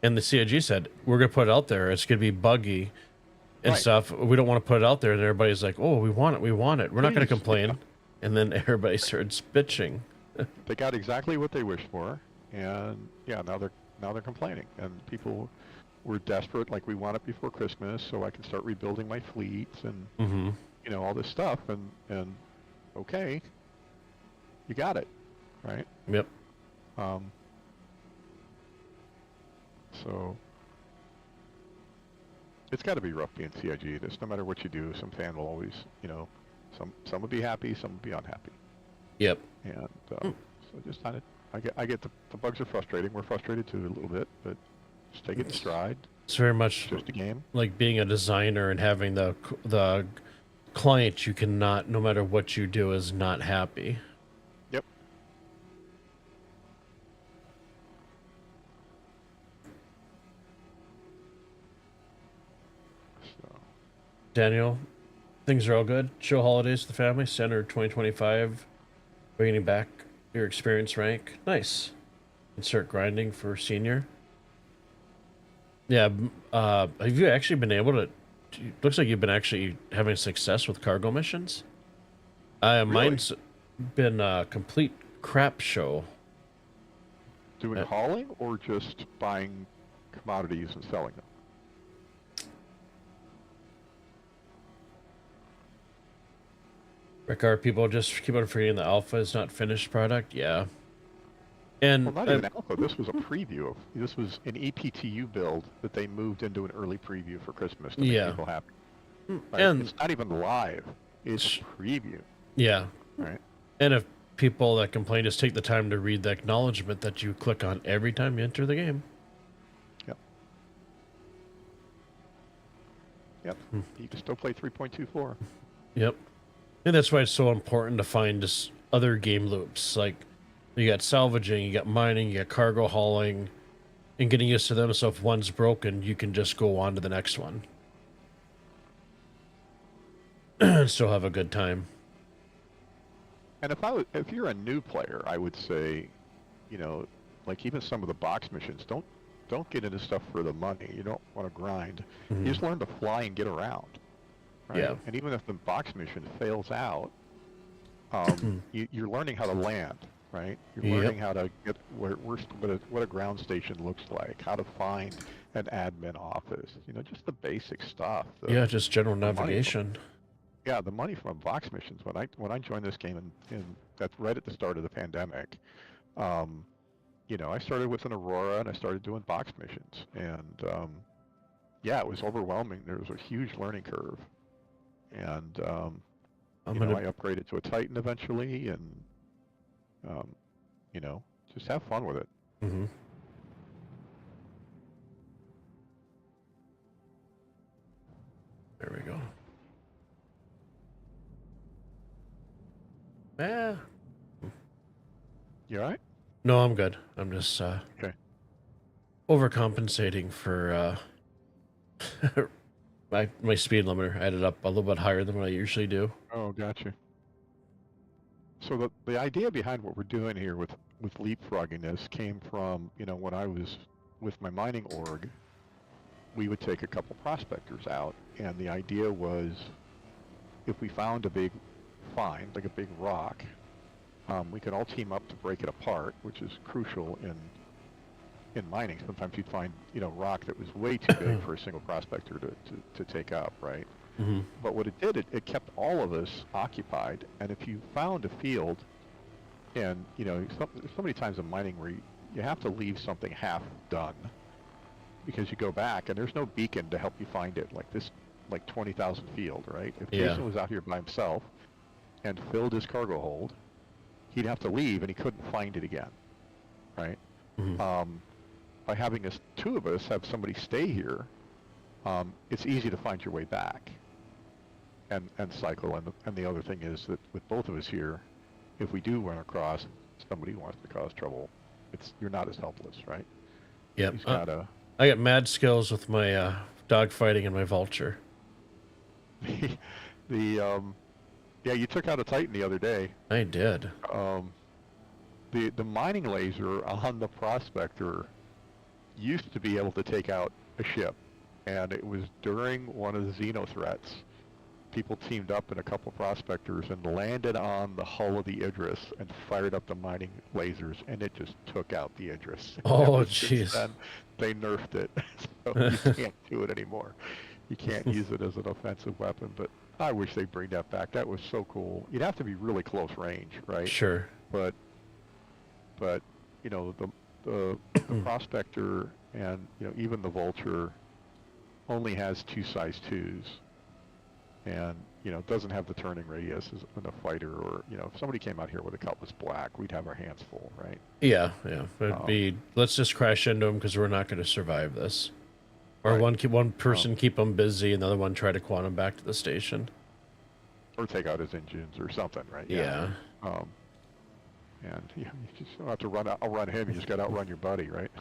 and the CIG said, we're going to put it out there, it's going to be buggy and stuff, we don't want to put it out there, and everybody's like, oh, we want it, we're not going to complain, and then everybody starts bitching. They got exactly what they wished for, and yeah, now they're complaining, and people were desperate, like, we want it before Christmas, so I can start rebuilding my fleets, and, all this stuff, and okay, you got it, right? Yep. So it's got to be rough being CIG. Just no matter what you do, some fan will always, some will be happy, some will be unhappy. Yep. And so just kind of, I get the bugs are frustrating. We're frustrated too a little bit, but just take it in stride. It's very much just a game. Like being a designer and having the client you cannot, no matter what you do, is not happy. Daniel, things are all good. Chill holidays with the family. Center 2025. Bringing back your experience rank. Nice. Insert grinding for senior. Yeah. Have you actually been able to? Looks like you've been actually having success with cargo missions. Really? Mine's been a complete crap show. Doing hauling or just buying commodities and selling them? Rick, are people just keep on forgetting the alpha is not finished product? Yeah. And Well, not even alpha. This was a preview of. This was an EPTU build that they moved into an early preview for Christmas to make people happy. Right? And it's not even live. It's a preview. Yeah. Right. And if people that complain just take the time to read the acknowledgement that you click on every time you enter the game. Yep. Yep. You can still play 3.24. Yep. And that's why it's so important to find just other game loops. Like, you got salvaging, you got mining, you got cargo hauling, and getting used to them. So if one's broken, you can just go on to the next one. And still have a good time. And if you're a new player, I would say, you know, like even some of the box missions, don't get into stuff for the money. You don't want to grind. You just learn to fly and get around. Right? Yeah. And even if the box mission fails out, you're learning how to land, right? You're learning how to get what a ground station looks like, how to find an admin office, you know, just the basic stuff. Just general navigation. The money from box missions. When I joined this game in that's right at the start of the pandemic, you know, I started with an Aurora and I started doing box missions, and it was overwhelming. There was a huge learning curve. And I upgraded to a Titan eventually, and you know, just have fun with it. There we go. Yeah. You all right? No, I'm good. I'm just Okay. overcompensating for my speed limiter. I ended up a little bit higher than what I usually do. Oh, gotcha. So the idea behind what we're doing here with leapfrogging this came from, you know, when I was with my mining org, we would take a couple prospectors out, and the idea was if we found a big find, like a big rock, we could all team up to break it apart, which is crucial in mining. Sometimes you'd find, you know, rock that was way too big for a single prospector to take up, right? But what it did, it kept all of us occupied. And if you found a field, and, you know, so many times in mining where you have to leave something half done because you go back and there's no beacon to help you find it, like this, like 20,000 field, right? If Jason was out here by himself and filled his cargo hold, he'd have to leave and he couldn't find it again, right? By having two of us have somebody stay here, it's easy to find your way back and cycle. And the other thing is that with both of us here, if we do run across somebody who wants to cause trouble, you're not as helpless, right? Yep. He's got I got mad skills with my dog fighting and my vulture. You took out a Titan the other day. I did. The mining laser on the prospector used to be able to take out a ship, and it was during one of the Xeno threats. People teamed up in a couple prospectors and landed on the hull of the Idris and fired up the mining lasers, and it just took out the Idris. Oh, jeez. Then they nerfed it, so you can't do it anymore. You can't use it as an offensive weapon, but I wish they'd bring that back. That was so cool. You'd have to be really close range, right? Sure. But you know, the prospector and, you know, even the vulture only has 2 size 2s, and, you know, doesn't have the turning radius as in a fighter. Or, you know, if somebody came out here with a Cutlass Black, we'd have our hands full, right? Yeah. It'd be, let's just crash into them because we're not going to survive this. Or Right. one person keep them busy, and the other one try to quantum back to the station. Or take out his engines or something, right? Yeah. And you just don't have to outrun him. You just got to outrun your buddy, right?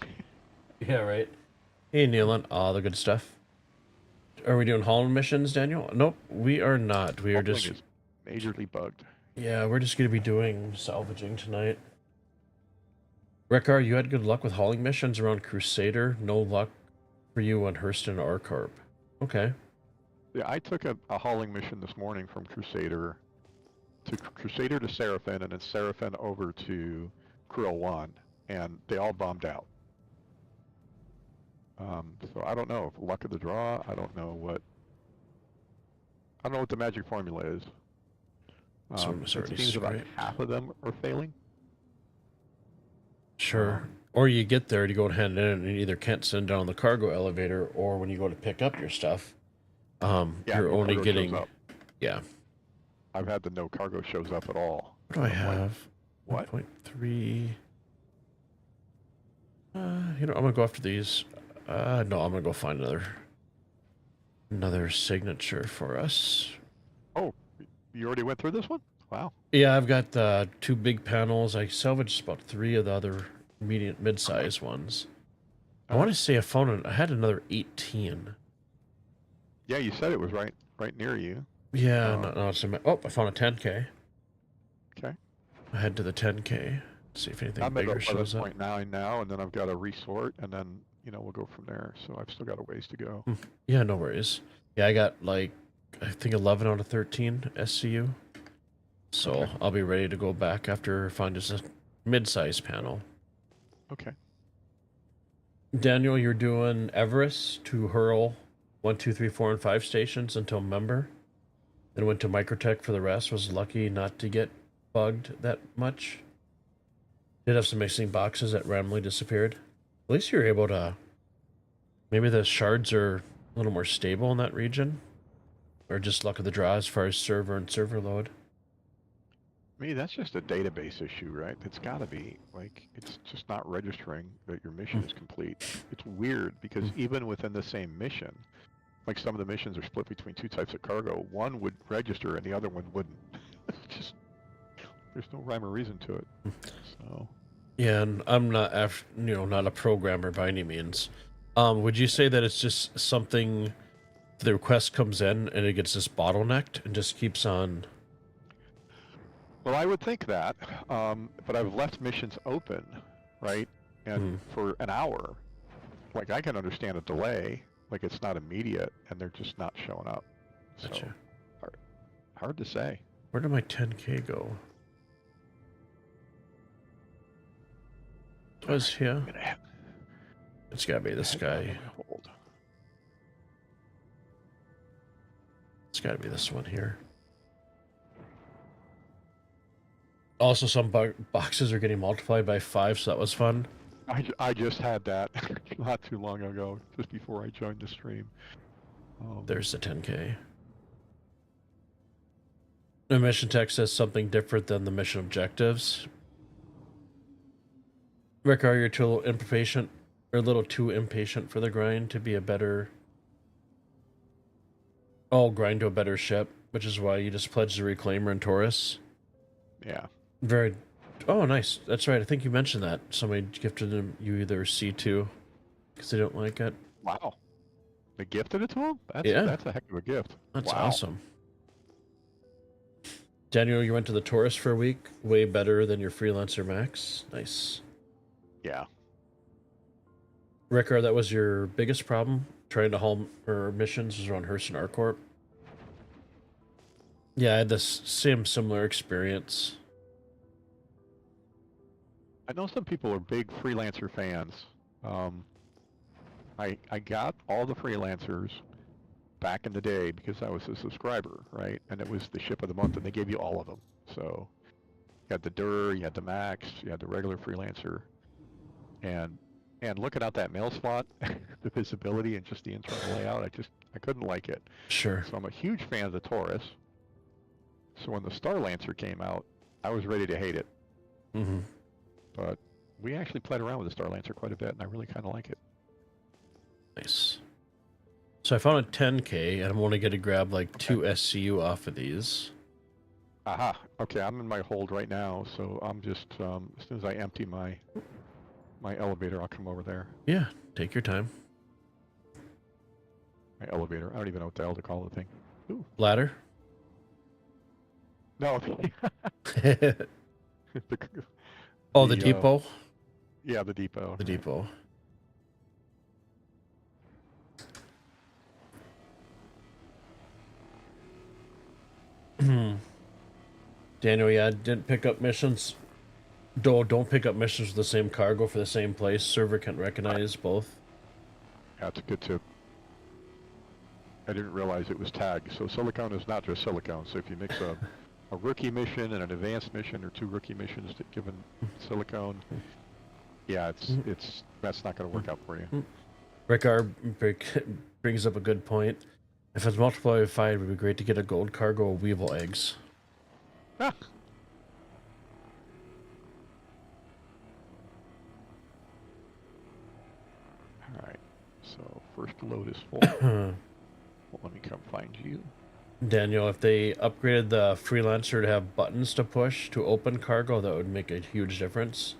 Yeah, right. Hey, Nealon. All the good stuff. Are we doing hauling missions, Daniel? Nope, we are not. We are Hauling just is majorly bugged. yeah, we're just gonna be doing salvaging tonight. Rekar, you had good luck with hauling missions around Crusader. No luck for you on Hurston or Corp. Okay. Yeah, I took a hauling mission this morning from Crusader to Seraphin, and then Seraphin over to Krill 1, and they all bombed out. So I don't know if luck of the draw. I don't know what the magic formula is. It seems about half of them are failing. Sure. Or you get there to go and hand it in, and you either can't send down the cargo elevator, or when you go to pick up your stuff, you're only getting. Yeah. I've had the no cargo shows up at all. What do I have? What? 1.3. I'm gonna go after these. No, I'm gonna go find another signature for us. Oh, you already went through this one? Wow. Yeah, I've got the 2 big panels. I salvaged about 3 of the other mid-size ones. I want to say I had another 18. Yeah, you said it was right near you. Yeah, no, it's in my, I found a 10K. Okay. I head to the 10K. See if anything bigger shows up. I'm at 11.9 now, and then I've got to resort, and then we'll go from there. So I've still got a ways to go. Yeah, no worries. Yeah, I got I think 11 out of 13 SCU. So okay. I'll be ready to go back after finding a mid-size panel. Okay. Daniel, you're doing Everest to hurl 1, 2, 3, 4, and 5 stations until member. Then went to Microtech for the rest. Was lucky not to get bugged that much. Did have some missing boxes that randomly disappeared. At least you're able to... Maybe the shards are a little more stable in that region. Or just luck of the draw as far as server and server load. I mean, that's just a database issue, right? It's got to be. It's just not registering that your mission is complete. It's weird because even within the same mission, some of the missions are split between 2 types of cargo. One would register and the other one wouldn't. Just there's no rhyme or reason to it. So. Yeah, and I'm not not a programmer by any means. Would you say that it's just something the request comes in and it gets just bottlenecked and just keeps on? Well, I would think that, but I've left missions open, right? And for an hour, I can understand a delay, it's not immediate, and they're just not showing up. Gotcha. So, hard to say. Where did my 10K go? It was here. It's gotta be this guy. It's gotta be this one here. Also, some boxes are getting multiplied by 5, so that was fun. I just had that not too long ago, just before I joined the stream. There's the 10K. The mission text says something different than the mission objectives. Rick, are you a little too impatient for the grind to be a better... grind to a better ship, which is why you just pledged the Reclaimer and Taurus? Yeah. Very... Oh, nice. That's right. I think you mentioned that. Somebody gifted them you either C2 because they don't like it. Wow. They gifted it to him? That's a heck of a gift. That's awesome. Daniel, you went to the Taurus for a week. Way better than your Freelancer Max. Nice. Yeah. Rickard, that was your biggest problem? Trying to haul missions was around Hurston Arcorp? Yeah, I had this similar experience. I know some people are big Freelancer fans. I got all the Freelancers back in the day because I was a subscriber, right? And it was the ship of the month, and they gave you all of them. So you had the Dur, you had the Max, you had the regular Freelancer, and looking out that mail slot, the visibility and just the internal layout, I couldn't like it. Sure. So I'm a huge fan of the Taurus. So when the Starlancer came out, I was ready to hate it. Mm-hmm. But we actually played around with the Starlancer quite a bit, and I really kind of like it. Nice. So I found a 10K, and I'm only going to grab 2 SCU off of these. Aha. Okay, I'm in my hold right now, so I'm just, as soon as I empty my elevator, I'll come over there. Yeah, take your time. My elevator. I don't even know what the hell to call the thing. Ooh. Ladder? No. Oh, the depot? Yeah, the depot. The depot. Daniel, yeah, didn't pick up missions. Don't pick up missions with the same cargo for the same place. Server can't recognize both. That's a good tip. I didn't realize it was tagged. So silicone is not just silicone. So if you mix a rookie mission and an advanced mission, or 2 rookie missions given silicone, yeah, that's not going to work out for you. Rickard brings up a good point. If it's multiplied by 5, it would be great to get a gold cargo of weevil eggs. Ah. Alright, so first load is full. Well, let me come find you. Daniel, if they upgraded the freelancer to have buttons to push to open cargo, that would make a huge difference.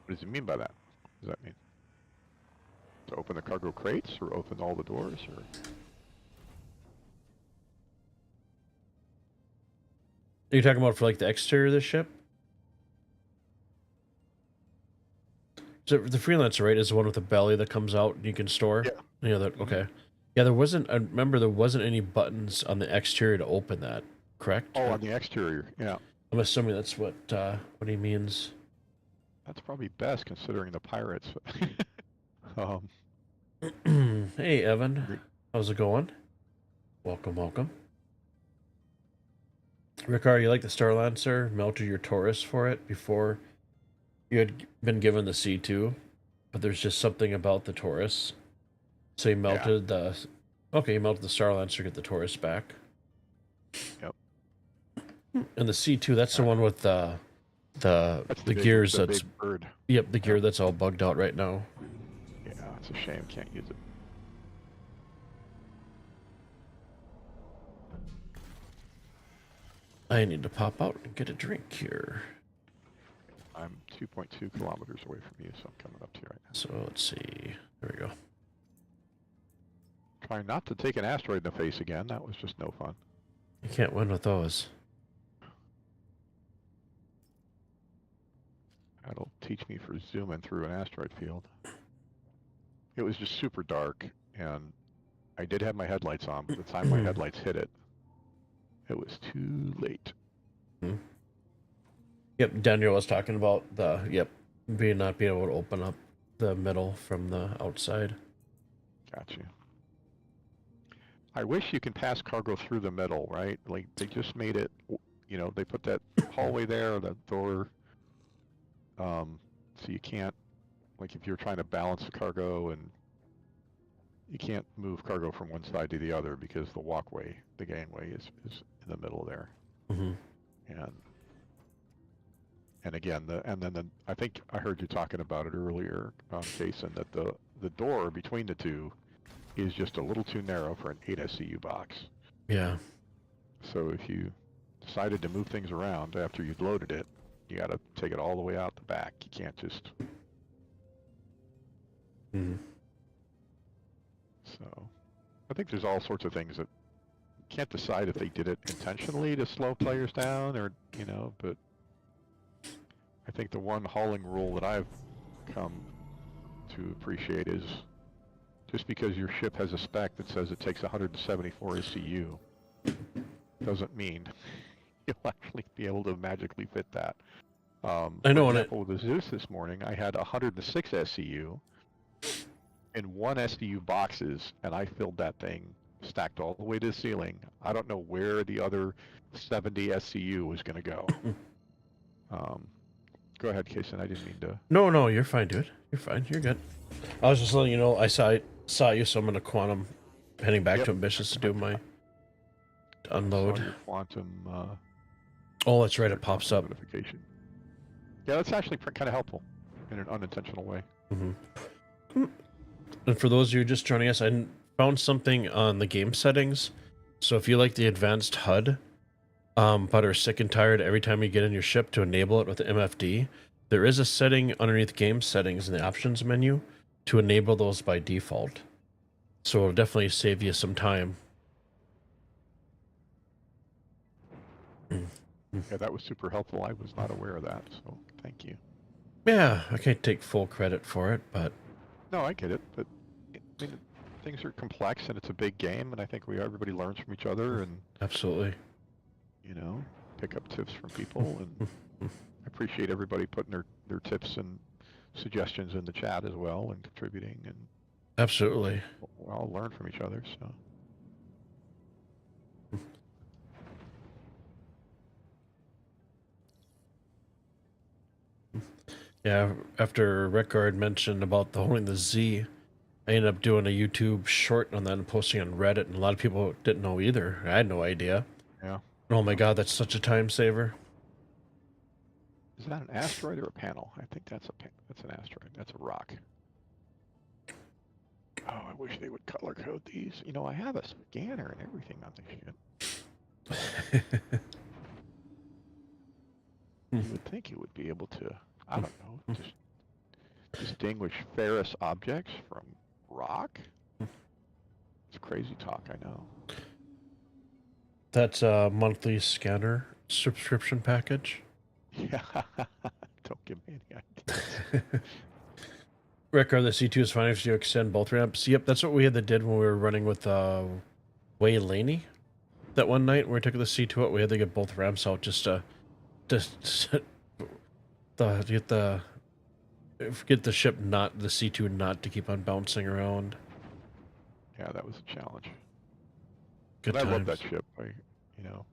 What does it mean by that? What does that mean? To open the cargo crates, or open all the doors, or? Are you talking about for like the exterior of the ship? So the freelancer, right, is the one with the belly that comes out and you can store? Yeah. Yeah, that, okay. Yeah, there wasn't, I remember there wasn't any buttons on the exterior to open that, correct? Oh, on the exterior, yeah. I'm assuming that's what he means. That's probably best considering the pirates. Hey, Evan. How's it going? Welcome, welcome. Rickard, you like the Starlancer? Melted your Taurus for it before you had been given the C2, but there's just something about the Taurus. So you melted the... Okay, you melted the Starlancer to get the Taurus back. Yep. And the C2, that's the one with the gears that's... big bird. Yep, the gear that's all bugged out right now. Yeah, it's a shame. Can't use it. I need to pop out and get a drink here. I'm 2.2 kilometers away from you, so I'm coming up to you right now. So let's see. There we go. Trying not to take an asteroid in the face again. That was just no fun. You can't win with those. That'll teach me for zooming through an asteroid field. It was just super dark, and I did have my headlights on, but by the time my headlights hit it, it was too late. Yep, Daniel was talking about the not being able to open up the middle from the outside. Gotcha. I wish you can pass cargo through the middle, right? Like they just made it, you know, they put that hallway there, or that door, so you can't, like if you're trying to balance the cargo, and you can't move cargo from one side to the other because the walkway, the gangway is in the middle there. Mm-hmm. And again, I think I heard you talking about it earlier, Jason, that the door between the two is just a little too narrow for an 8 SCU box. Yeah. So if you decided to move things around after you'd loaded it, you got to take it all the way out the back. You can't just... Mm-hmm. So I think there's all sorts of things that you can't decide if they did it intentionally to slow players down, or, you know, but I think the one hauling rule that I've come to appreciate is just because your ship has a spec that says it takes 174 SCU doesn't mean you'll actually be able to magically fit that. I know. For example, with the Zeus this morning, I had 106 SCU in 1 SDU boxes, and I filled that thing stacked all the way to the ceiling. I don't know where the other 70 SCU was going to go. Go ahead, Kason. I didn't mean to... No, you're fine, dude. You're fine. You're good. I was just letting you know I saw you, so I'm going to quantum heading back to Ambitious to do my unload. Your quantum... oh, that's right. It pops up. Notification. Yeah, that's actually kind of helpful in an unintentional way. Mm-hmm. And for those of you just joining us, I found something on the game settings. So if you like the advanced HUD, but are sick and tired every time you get in your ship, to enable it with the MFD, there is a setting underneath game settings in the options menu to enable those by default. So it'll definitely save you some time. Yeah, that was super helpful. I was not aware of that, so thank you. Yeah, I can't take full credit for it, but No, I get it, but I mean, things are complex and it's a big game, and I think everybody learns from each other, and absolutely. you know, pick up tips from people, and I appreciate everybody putting their tips and suggestions in the chat as well and contributing, and Absolutely. we'll all learn from each other. So Yeah, after Rickard mentioned about the holding the Z, I ended up doing a YouTube short on that and posting on Reddit, and a lot of people didn't know either. I had no idea. yeah, Oh my god, that's such a time saver. is that an asteroid or a panel? I think that's that's an asteroid. That's a rock. Oh, I wish they would color code these. You know, I have a scanner and everything on this shit. You would think it would be able to, I don't know, just distinguish ferrous objects from rock. It's crazy talk, I know. That's a monthly scanner subscription package. Yeah, don't give me any ideas. Rickard, the C2 is fine if you extend both ramps. Yep, that's what we had that did when we were running with Way Laney. That one night when we took the C2 out, we had to get both ramps out just to get the ship not the C2 not to keep on bouncing around. Yeah, that was a challenge. Good But times. I love that ship. You know.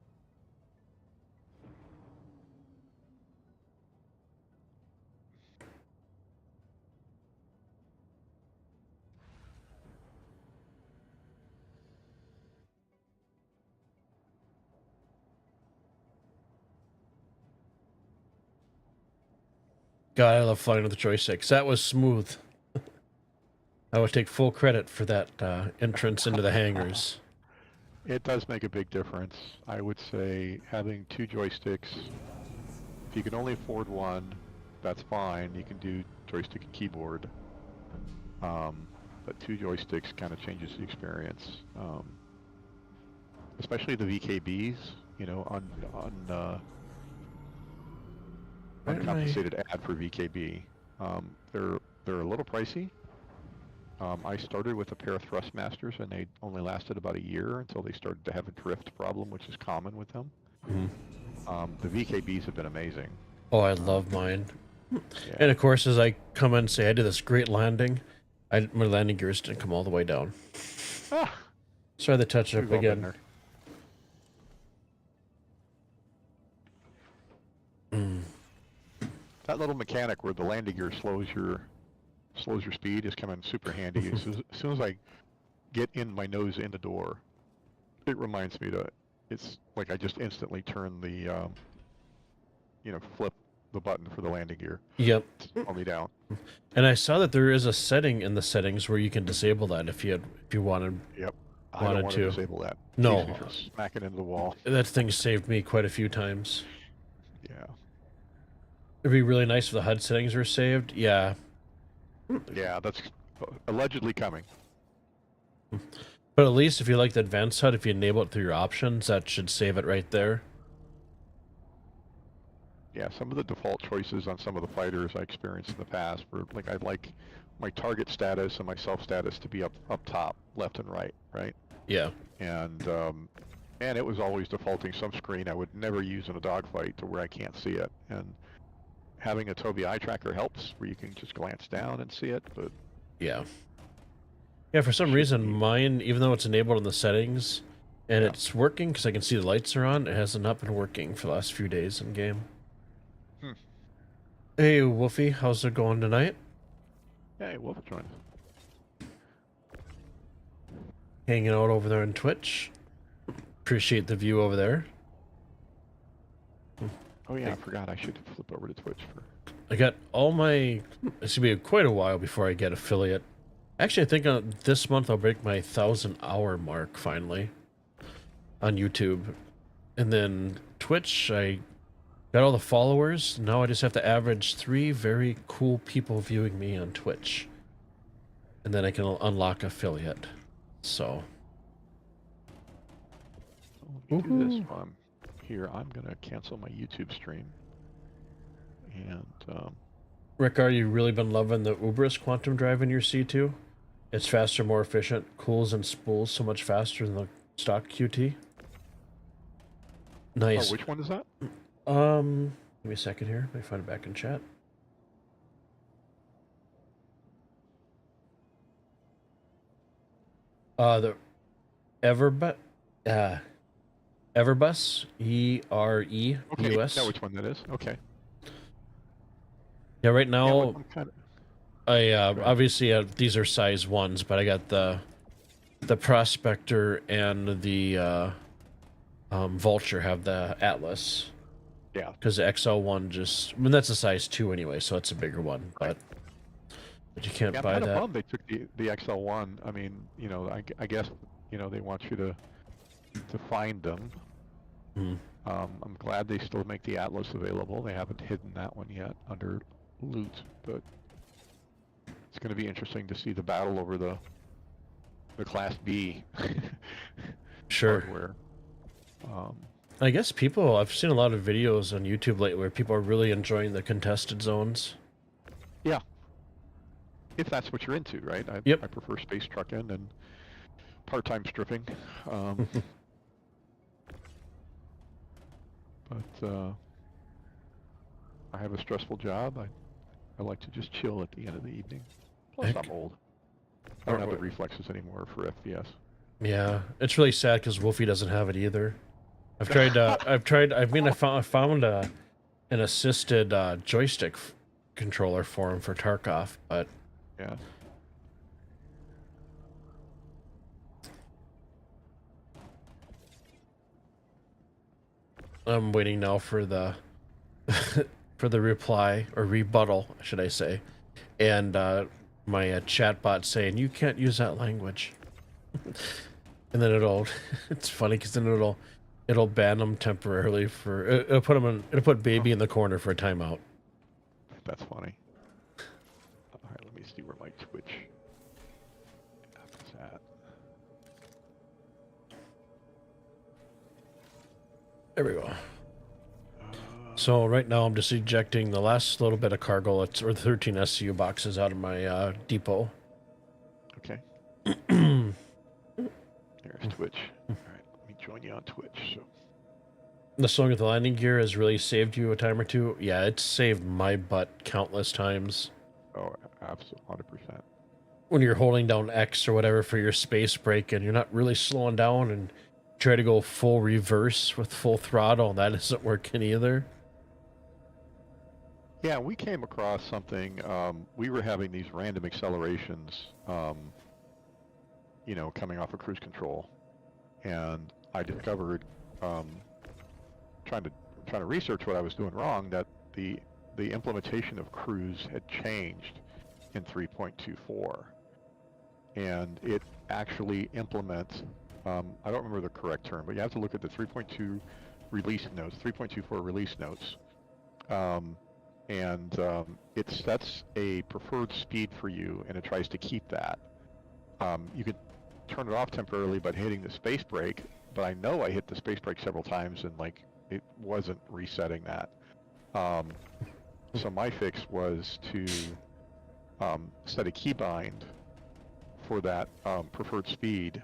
God, I love flying with the joysticks. That was smooth. I would take full credit for that entrance into the hangars. It does make a big difference. I would say having two joysticks, if you can only afford one, that's fine. You can do joystick and keyboard. But two joysticks kind of changes the experience. Especially the VKBs, you know, on uncompensated ad for VKB. They're a little pricey. I started with a pair of Thrustmasters, and they only lasted about a year until they started to have a drift problem, which is common with them. The VKBs have been amazing. Oh, I love mine. Yeah. And of course, as I come in and say I did this great landing, my landing gears didn't come all the way down. Ah, So I had to touch it we've up all been again. there. That little mechanic where the landing gear slows your speed is coming super handy. As soon as I get in my nose in the door, it reminds me it's like I just instantly turn the, flip the button for the landing gear. Yep. Slow me down. And I saw that there is a setting in the settings where you can disable that if you wanted. Yep. I Wanted don't want to to. disable that. No. Keeps me from smacking into the wall. That thing saved me quite a few times. Yeah. It'd be really nice if the HUD settings were saved. Yeah. Yeah, that's allegedly coming. But at least if you like the advanced HUD, if you enable it through your options, that should save it right there. Yeah, some of the default choices on some of the fighters I experienced in the past were like I'd like my target status and my self status to be up top, left and right, right? Yeah. And it was always defaulting some screen I would never use in a dogfight to where I can't see it. And having a Tobii eye tracker helps, where you can just glance down and see it. But Yeah. Yeah, for some reason, mine, even though it's enabled in the settings, and it's working because I can see the lights are on, it has not been working for the last few days in game. Hey, Wolfie, how's it going tonight? hey, Wolf joined. Hanging out over there on Twitch. Appreciate the view over there. Oh yeah, I forgot I should flip over to Twitch for. I got all my... It's going to be quite a while before I get affiliate. Actually, I think this month I'll break my 1,000-hour mark, finally, on YouTube. And then Twitch, I Got all the followers. Now I just have to average 3 very cool people viewing me on Twitch. And then I can unlock affiliate. So. Let me do this while I'm here. I'm going to cancel my YouTube stream. And, Rick, are you really been loving the Uber's quantum drive in your C2? It's faster, more efficient, cools and spools so much faster than the stock QT. Nice. oh, which one is that? Give me a second here. Let me find it back in chat. The Everbus, Everbus, E-R-E-B-U-S. Okay, I know which one that is. Okay. Yeah, right Yeah, now, I'm kind of... I obviously these are size 1s, but I got the Prospector and the Vulture have the Atlas. Yeah. Because the XL1 just, I mean, that's a size 2 anyway, so it's a bigger one, but you can't Yeah, buy I'm kind that. of bummed they took the XL1. I mean, you know, I guess, you know, they want you to find them. Mm. I'm glad they still make the Atlas available. They haven't hidden that one yet under loot, but it's going to be interesting to see the battle over the Class B Sure. hardware. I guess I've seen a lot of videos on YouTube lately where people are really enjoying the contested zones. Yeah. If that's what you're into, right? Yep. I prefer space trucking and part-time stripping. But I have a stressful job. I like to just chill at the end of the evening. Plus, I'm old. I don't have the reflexes anymore for FPS. Yeah, it's really sad because Wolfie doesn't have it either. I've tried. I mean, I found an assisted joystick controller for him for Tarkov, but yeah. I'm waiting now for the for the reply or rebuttal, should I say, and my chatbot saying you can't use that language, and then it's funny because then it'll ban them temporarily for it'll put baby in the corner for a timeout. That's funny. All right, let me see where my Twitch app is at. There we go. So right now I'm just ejecting the last little bit of cargo, or the 13 SCU boxes out of my depot. Okay. There's Twitch. All right, let me join you on Twitch. So. The song with the landing gear has really saved you a time or two. Yeah, it's saved my butt countless times. Oh, absolutely, 100%. When you're holding down X or whatever for your space brake and you're not really slowing down and try to go full reverse with full throttle, that isn't working either. Yeah, we came across something. We were having these random accelerations, you know, coming off of cruise control, and I discovered, trying to research what I was doing wrong, that the implementation of cruise had changed in 3.24, and it actually implements. I don't remember the correct term, but you have to look at the 3.2 release notes, 3.24 release notes. It sets a preferred speed for you, and it tries to keep that. You could turn it off temporarily by hitting the space brake, but I know I hit the space brake several times and like it wasn't resetting that. So my fix was to set a keybind for that preferred speed.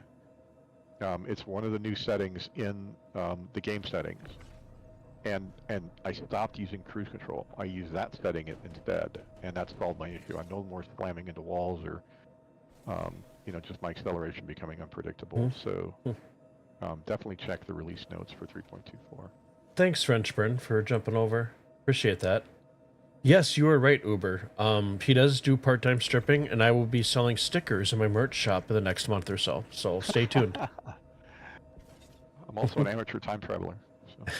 It's one of the new settings in the game settings. And I stopped using cruise control. I use that setting instead, and that's solved my issue. I'm no more slamming into walls or, you know, just my acceleration becoming unpredictable. So definitely check the release notes for 3.24. Thanks, Frenchburn, for jumping over. Appreciate that. Yes, you are right, Uber. He does do part-time stripping, and I will be selling stickers in my merch shop in the next month or so. So stay tuned. I'm also an amateur time traveler. So. All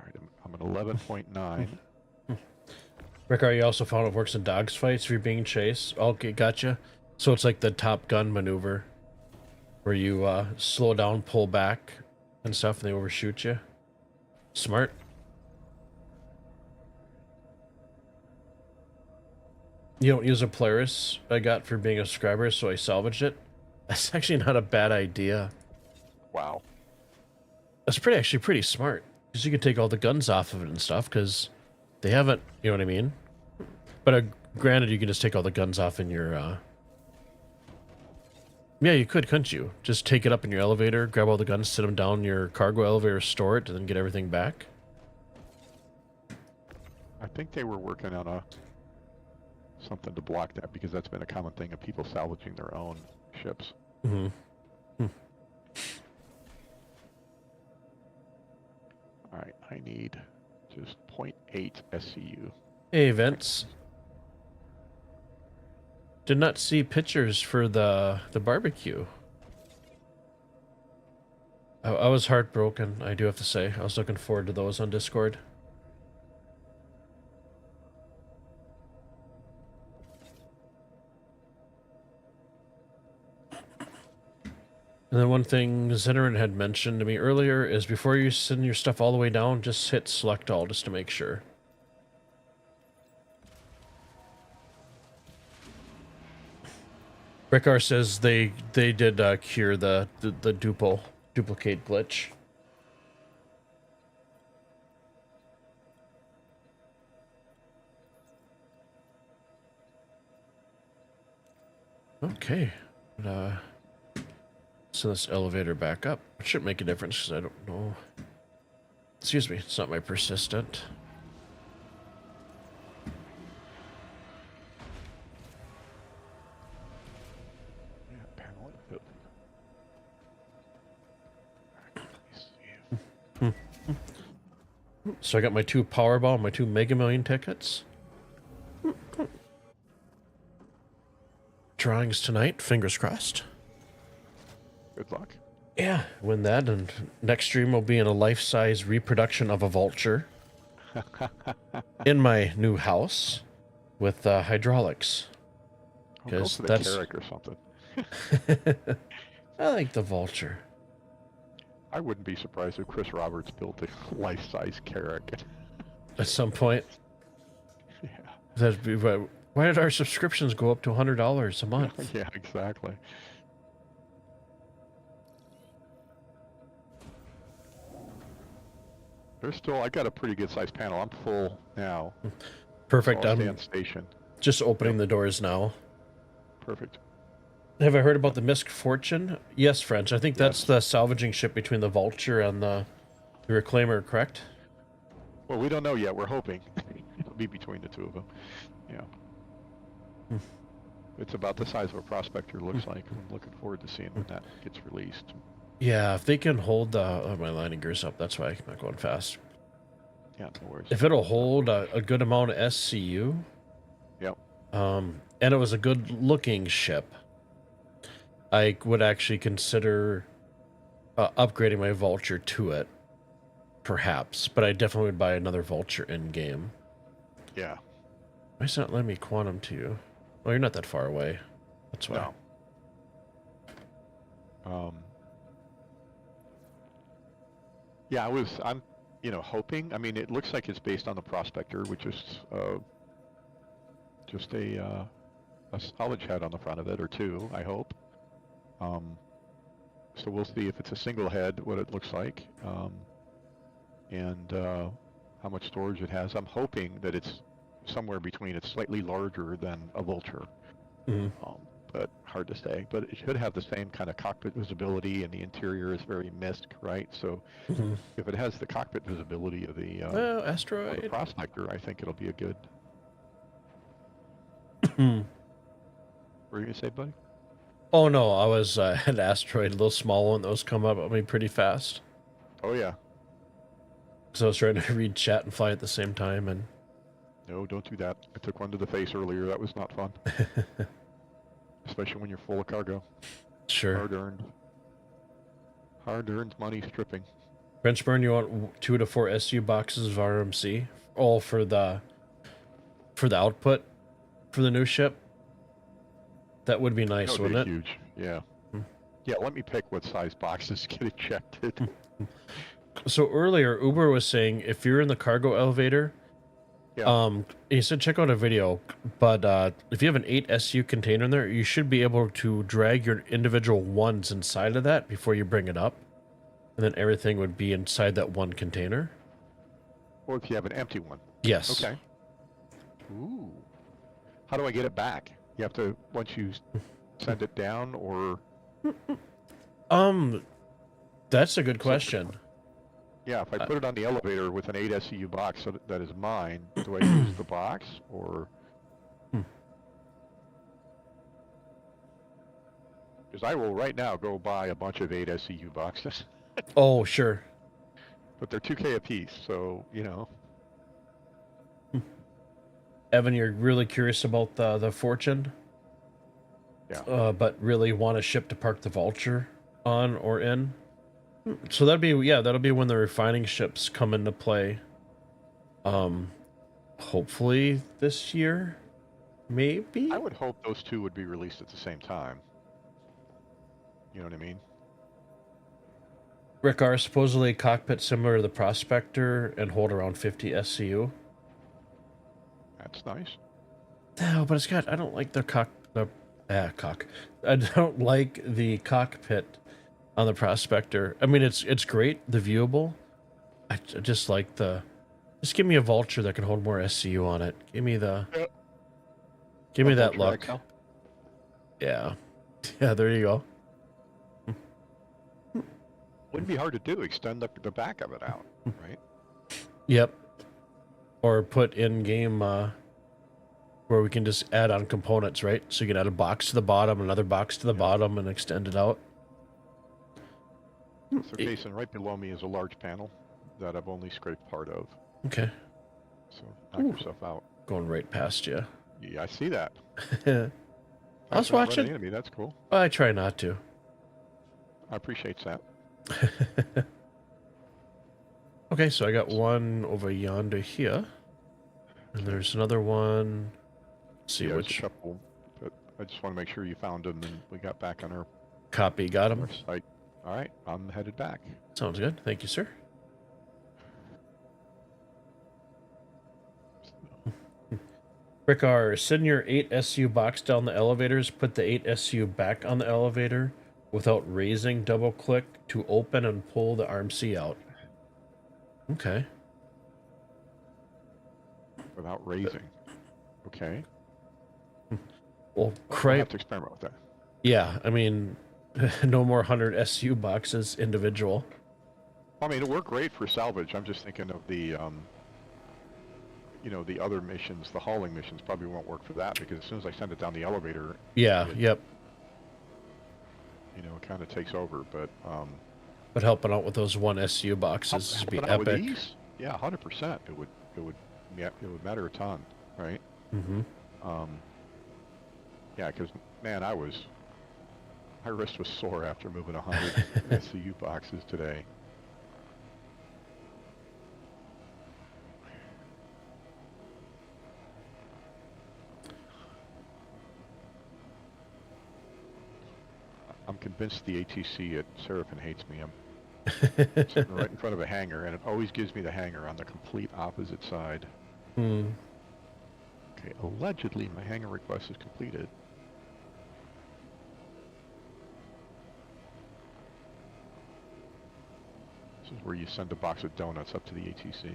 right, I'm at 11.9. Rick, you also found it works in dogs fights if you're being chased. Okay, gotcha. So it's like the Top Gun maneuver, where you slow down, pull back, and stuff, and they overshoot you. Smart. You don't use a Polaris I got for being a subscriber, so I salvaged it. That's actually not a bad idea. Wow. That's actually pretty smart, because you can take all the guns off of it and stuff, because they haven't, you know what I mean? But granted, you can just take all the guns off in your, yeah, you couldn't you? Just take it up in your elevator, grab all the guns, sit them down in your cargo elevator, store it, and then get everything back? I think they were working on something to block that, because that's been a common thing of people salvaging their own ships. Mm-hmm. All right, I need just 0.8 SCU. Hey, Vince. Did not see pictures for the barbecue. I was heartbroken, I do have to say. I was looking forward to those on Discord. And then one thing Zennerin had mentioned to me earlier is before you send your stuff all the way down, just hit select all just to make sure. Rickar says they did cure the duplicate glitch. Okay. So this elevator back up. It shouldn't make a difference because I don't know. Excuse me, it's not my persistent. Yeah, panel it. So I got my 2 Powerball, my 2 Mega Million tickets. Drawings tonight, fingers crossed. Good luck. Yeah, win that, and next stream will be in a life-size reproduction of a vulture in my new house with hydraulics. Because that's Carrick or something. I like the vulture. I wouldn't be surprised if Chris Roberts built a life-size Carrick. At some point. Yeah. That'd be, why did our subscriptions go up to $100 a month? Yeah, exactly. I got a pretty good sized panel. I'm full now. Perfect. So I'll stay I'm on station. just opening the doors now. Perfect. Have I heard about the Misk Fortune? Yes, French. I think that's the salvaging ship between the Vulture and the Reclaimer, correct? Well, we don't know yet. We're hoping it'll be between the two of them. Yeah. It's about the size of a prospector, looks like. I'm looking forward to seeing when that gets released. Yeah, if they can hold my landing gear's up, that's why I'm not going fast. Yeah, no worries. If it'll hold a good amount of SCU, Yep. and it was a good-looking ship, I would actually consider upgrading my Vulture to it, perhaps. But I definitely would buy another Vulture in-game. Yeah. Why is it not letting me quantum to you? Well, you're not that far away. That's why. No. Yeah, I'm hoping. I mean, it looks like it's based on the Prospector, which is just a Salvage head on the front of it, or 2, I hope. So we'll see if it's a single head, what it looks like, and how much storage it has. I'm hoping that it's somewhere between. It's slightly larger than a Vulture, but hard to say. But it should have the same kind of cockpit visibility, and the interior is very MISC, right? So if it has the cockpit visibility of the asteroid, of the Prospector, I think it'll be a good. What were you gonna say, buddy? Oh no, I was an asteroid, a little small one that was coming up at me pretty fast. Oh yeah. So I was trying to read chat and fly at the same time, and no, don't do that. I took one to the face earlier. That was not fun. Especially when you're full of cargo. Sure. Hard-earned money stripping. Frenchburn, you want 2 to 4 SU boxes of RMC, all for the output for the new ship. That would be nice, That would wouldn't be it? huge. Yeah. Yeah, let me pick what size boxes get ejected. So earlier, Uber was saying if you're in the cargo elevator, Yeah. he said check out a video, but if you have an 8 SU container in there, you should be able to drag your individual ones inside of that before you bring it up, and then everything would be inside that one container. Or if you have an empty one. Yes. Okay. Ooh. How do I get it back? You have to, once you send it down, or... That's a good question. Yeah, if I put it on the elevator with an 8 SEU box that is mine, do I use the box, or... Because I will right now go buy a bunch of 8 SEU boxes. Oh, sure. But they're $2K a piece, so, you know. Evan, you're really curious about the Fortune? Yeah. But really want to ship to park the Vulture on or in? So that'll be when the refining ships come into play. Hopefully this year, maybe. I would hope those two would be released at the same time. You know what I mean? Rick R, supposedly a cockpit similar to the Prospector and hold around 50 SCU. That's nice. No, but I don't like I don't like the cockpit on the Prospector. I mean, it's great, the viewable. I just like just give me a Vulture that can hold more SCU on it. Give me that look. XL? Yeah. Yeah, there you go. Wouldn't be hard to do. Extend the back of it out, right? Yep. Or put in-game where we can just add on components, right? So you can add a box to the bottom, another box to the bottom, and extend it out. So, Jason, right below me is a large panel that I've only scraped part of. Okay. So knock yourself out. Going right past you. Yeah, I see that. I was watching. Into me. That's cool. I try not to. I appreciate that. Okay, so I got one over yonder here. And there's another one. Let's see which. A couple, but I just want to make sure you found them and we got back on our Copy, got him. site. All right, I'm headed back. Sounds good. Thank you, sir. Rick R, send your 8 SU box down the elevators, put the 8 SU back on the elevator without raising, double click to open and pull the RMC out. Okay. Without raising. Okay. Well, I have to experiment with that. Yeah, I mean, no more 100 SU boxes individual. I mean, it worked great for salvage. I'm just thinking of the, you know, the other missions, the hauling missions probably won't work for that because as soon as I send it down the elevator, yeah, yep. You know, it kind of takes over, but helping out with those 1 SU boxes would be epic. With these? Yeah, 100%. It would matter a ton, right? Mm-hmm. Yeah, because man, my wrist was sore after moving 100 SCU boxes today. I'm convinced the ATC at Seraphin hates me. I'm sitting right in front of a hangar, and it always gives me the hangar on the complete opposite side. Hmm. Okay, allegedly my hangar request is completed. This is where you send a box of donuts up to the ATC.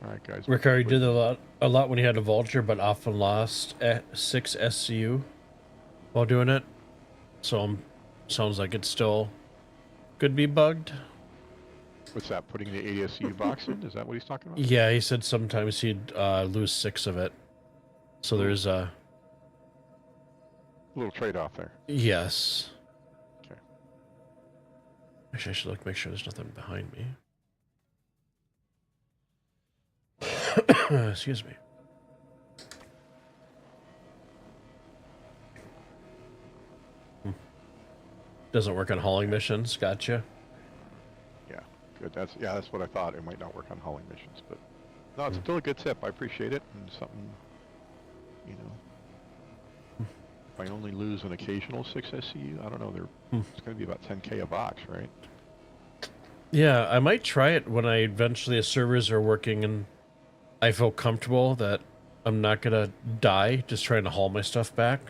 All right, guys. Rickard, you did a lot when you had a Vulture, but often lost 6 SCU while doing it. So sounds like it still could be bugged. What's that? Putting the ASCU box in? Is that what he's talking about? Yeah, he said sometimes he'd lose 6 of it. So there's a little trade-off there. Yes. Okay. Actually, I should make sure there's nothing behind me. Excuse me. Doesn't work on hauling missions. Gotcha. Yeah, good. That's what I thought. It might not work on hauling missions, but no, it's still a good tip. I appreciate it, and something, you know. I only lose an occasional 6 SCU. I don't know. It's going to be about 10K a box, right? Yeah, I might try it when eventually the servers are working and I feel comfortable that I'm not gonna die just trying to haul my stuff back.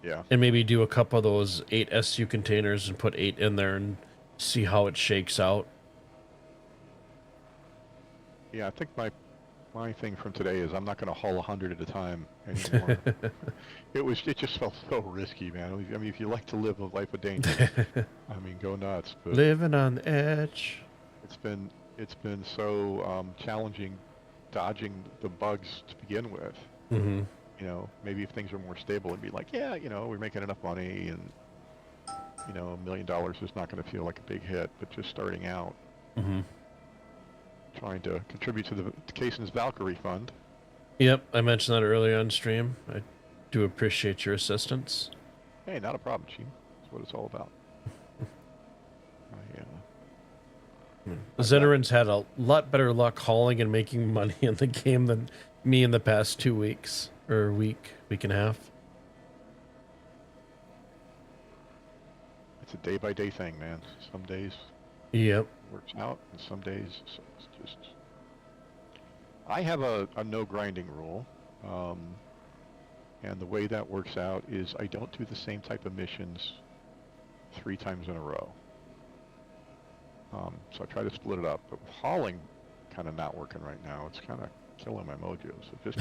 Yeah. And maybe do a couple of those 8 SU containers and put 8 in there and see how it shakes out. Yeah, I think my thing from today is I'm not going to haul 100 at a time anymore. It just felt so risky, man. I mean, if you like to live a life of danger, I mean, go nuts. But Living on the edge. it's been so challenging dodging the bugs to begin with. Mm-hmm. You know, maybe if things are more stable, it'd be like, yeah, you know, we're making enough money, and you know, $1 million is not going to feel like a big hit. But just starting out, Mm-hmm. trying to contribute to the Kaysen's Valkyrie fund. Yep, I mentioned that earlier on stream. I do appreciate your assistance. Hey, not a problem, Gene. That's what it's all about. Zenerans had a lot better luck hauling and making money in the game than me in the past 2 weeks. Or week and a half. It's a day-by-day thing, man. Some days Yep. it works out, and some days it's just... I have a no grinding rule, and the way that works out is I don't do the same type of missions 3 times in a row. So I try to split it up, but with hauling kind of not working right now. It's kind of killing my mojo. So just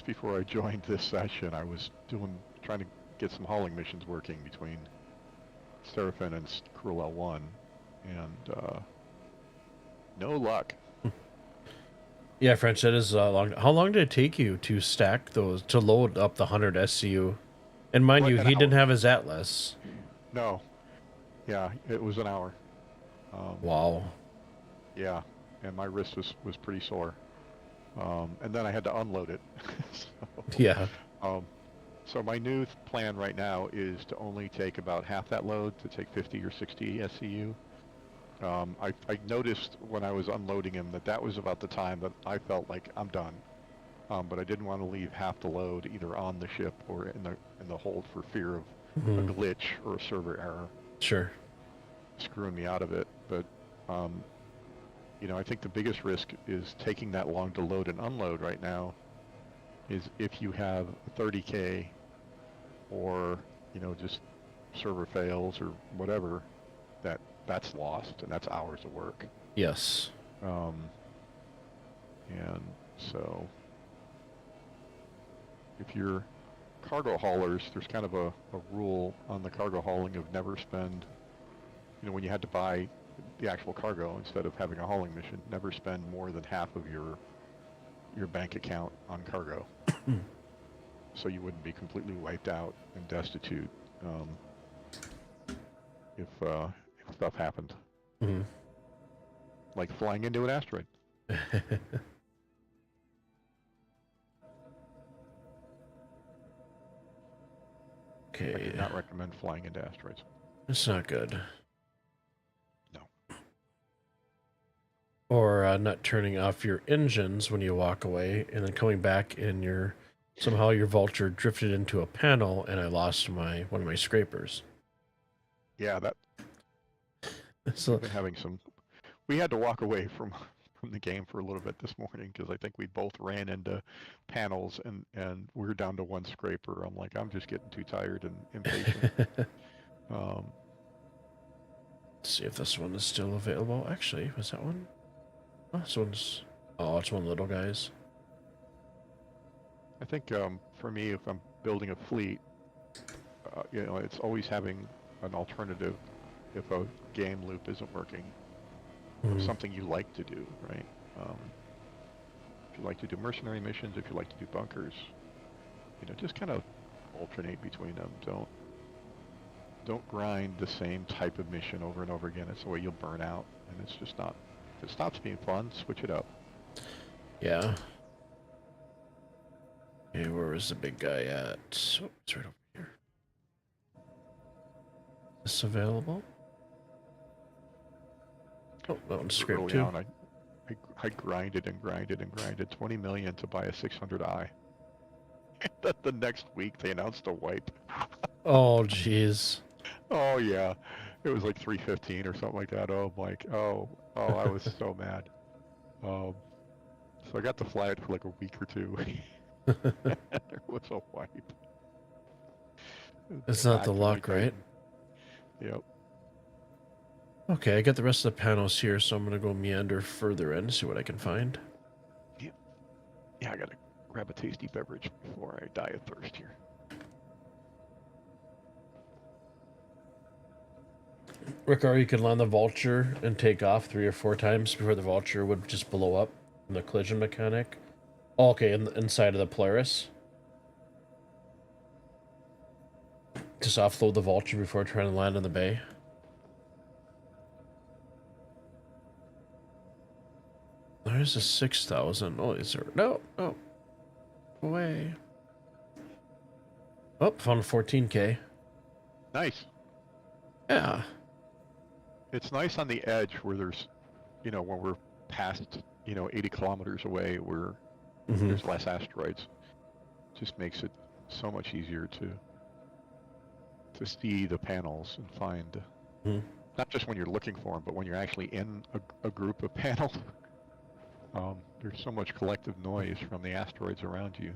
before I joined this session, I was trying to get some hauling missions working between Seraphim and Cruel L1, and no luck. Yeah, French, that is long. How long did it take you to stack those, to load up the 100 SCU? And mind you, he didn't have his Atlas. No. Yeah, it was an hour. Wow. Yeah, and my wrist was pretty sore. And then I had to unload it. Yeah. So my new plan right now is to only take about half that load, to take 50 or 60 SCU. I noticed when I was unloading him that was about the time that I felt like I'm done. But I didn't want to leave half the load either on the ship or in the hold for fear of a glitch or a server error. Sure. Screwing me out of it. But you know, I think the biggest risk is taking that long to load and unload right now is if you have 30K or, you know, just server fails or whatever, that's lost, and that's hours of work. Yes. And so if you're cargo haulers, there's kind of a rule on the cargo hauling of never spend, you know, when you had to buy the actual cargo instead of having a hauling mission, never spend more than half of your bank account on cargo. So you wouldn't be completely wiped out and destitute if stuff happened. Mm-hmm. Like flying into an asteroid. Okay. I do not recommend flying into asteroids. It's not good. No. Or not turning off your engines when you walk away and then coming back and somehow your vulture drifted into a panel and I lost one of my scrapers. Yeah, So we've been having we had to walk away from the game for a little bit this morning because I think we both ran into panels and we were down to one scraper. I'm like, I'm just getting too tired and impatient. Let's see if this one is still available. Actually, was that one? Oh, this one's... Oh, it's one of the little guys. I think for me, if I'm building a fleet, you know, it's always having an alternative if a game loop isn't working. Something you like to do, right? If you like to do mercenary missions, if you like to do bunkers, you know, just kind of alternate between them. Don't grind the same type of mission over and over again. It's the way you'll burn out, and it's just not. If it stops being fun, switch it up. Yeah. Okay, where is the big guy at? Oh, it's right over here. Is this available? Oh, that one's scraped Early too. on, I grinded and grinded and grinded 20 million to buy a 600i, Then the next week they announced a wipe. Oh, jeez. Oh yeah, it was like 3:15 or something like that. Oh, Mike. Oh, I was so mad. Um, so I got to fly it for like a week or two. There was a wipe. It's not Back the to my luck, right? Titan. Yep. Okay, I got the rest of the panels here, so I'm gonna go meander further in, see what I can find. Yep. Yeah, I gotta grab a tasty beverage before I die of thirst here. Rickar, you could land the vulture and take off 3 or 4 times before the vulture would just blow up in the collision mechanic. Oh, okay, inside of the Polaris. Just offload the vulture before trying to land in the bay. There's a 6,000. Oh, is there? No, no. Away. Oh, found 14K. Nice. Yeah. It's nice on the edge where there's, when we're past, 80 kilometers away where there's less asteroids. Just makes it so much easier to see the panels and find, not just when you're looking for them, but when you're actually in a group of panels. There's so much collective noise from the asteroids around you.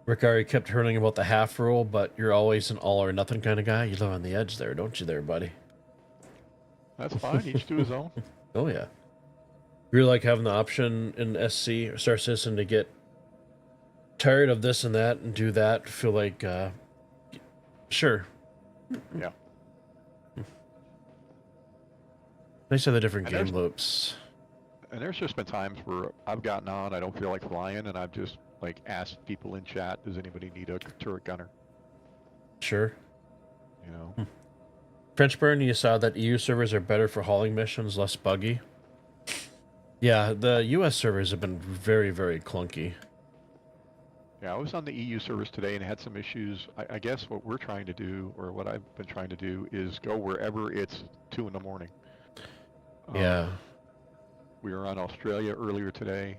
Rickari kept hurling about the half rule, but you're always an all or nothing kind of guy. You live on the edge there, don't you there, buddy? That's fine. Each to his own. Oh, yeah. You like having the option in SC or Star Citizen to get tired of this and that and do that, feel like, sure. Yeah. Nice to have the different And game loops. And there's just been times where I've gotten on, I don't feel like flying, and I've just asked people in chat, does anybody need a turret gunner? Sure. You know. Frenchburn, you saw that EU servers are better for hauling missions, less buggy. Yeah, the US servers have been very, very clunky. Yeah, I was on the EU servers today and had some issues. I guess what we're trying to do, or what I've been trying to do, is go wherever it's 2 in the morning. Yeah. We were on Australia earlier today,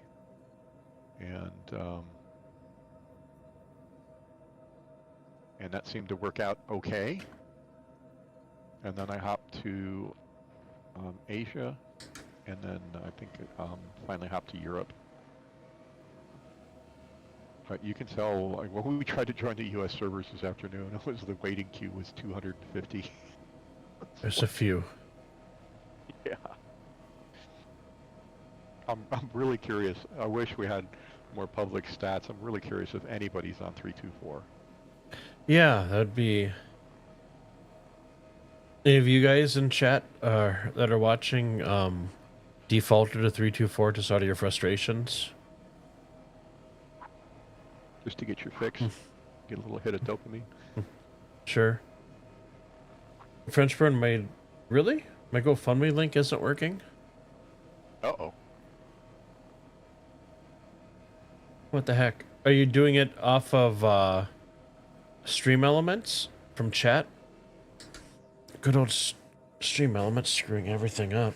and that seemed to work out okay. And then I hopped to Asia, and then I think finally hopped to Europe. But you can tell, when we tried to join the U.S. servers this afternoon, the waiting queue was 250. There's a few. Yeah. I'm really curious. I wish we had more public stats. I'm really curious if anybody's on 324. Yeah, that'd be... Any of you guys in chat that are watching defaulted to 324 just out of your frustrations? Just to get your fix. Get a little hit of dopamine. Sure. Frenchburn, really? My GoFundMe link isn't working? Uh-oh. What the heck? Are you doing it off of Stream Elements from chat? Good old Stream Elements screwing everything up.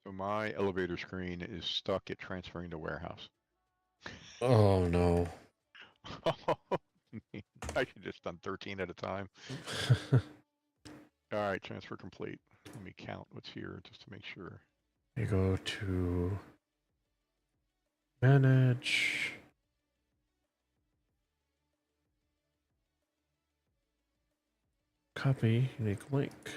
So my elevator screen is stuck at transferring to warehouse. Oh no. I should just done 13 at a time. All right, transfer complete. Let me count what's here just to make sure. You go to manage. Copy unique link.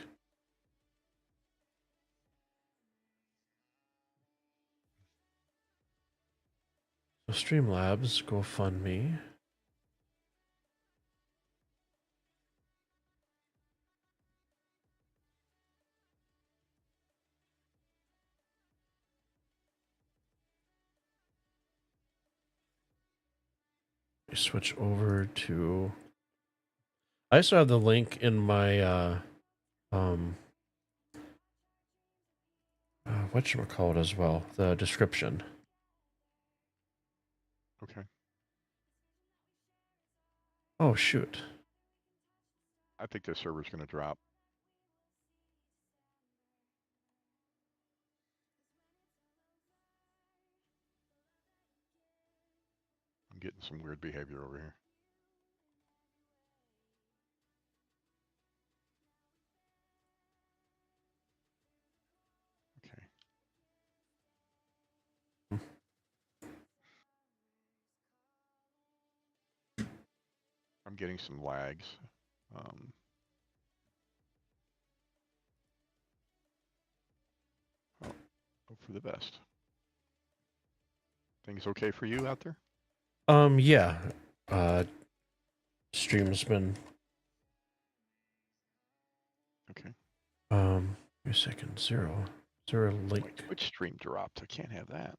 So Streamlabs, GoFundMe. Switch over to... I also have the link in my whatchamacallit as well, the description. Okay. Oh shoot. I think this server's going to drop. getting some weird behavior over here. Okay. I'm getting some lags. Well, hope for the best. Things okay for you out there? Yeah. Stream's been Okay. wait a second, zero. Is there a link? My Twitch stream dropped. I can't have that.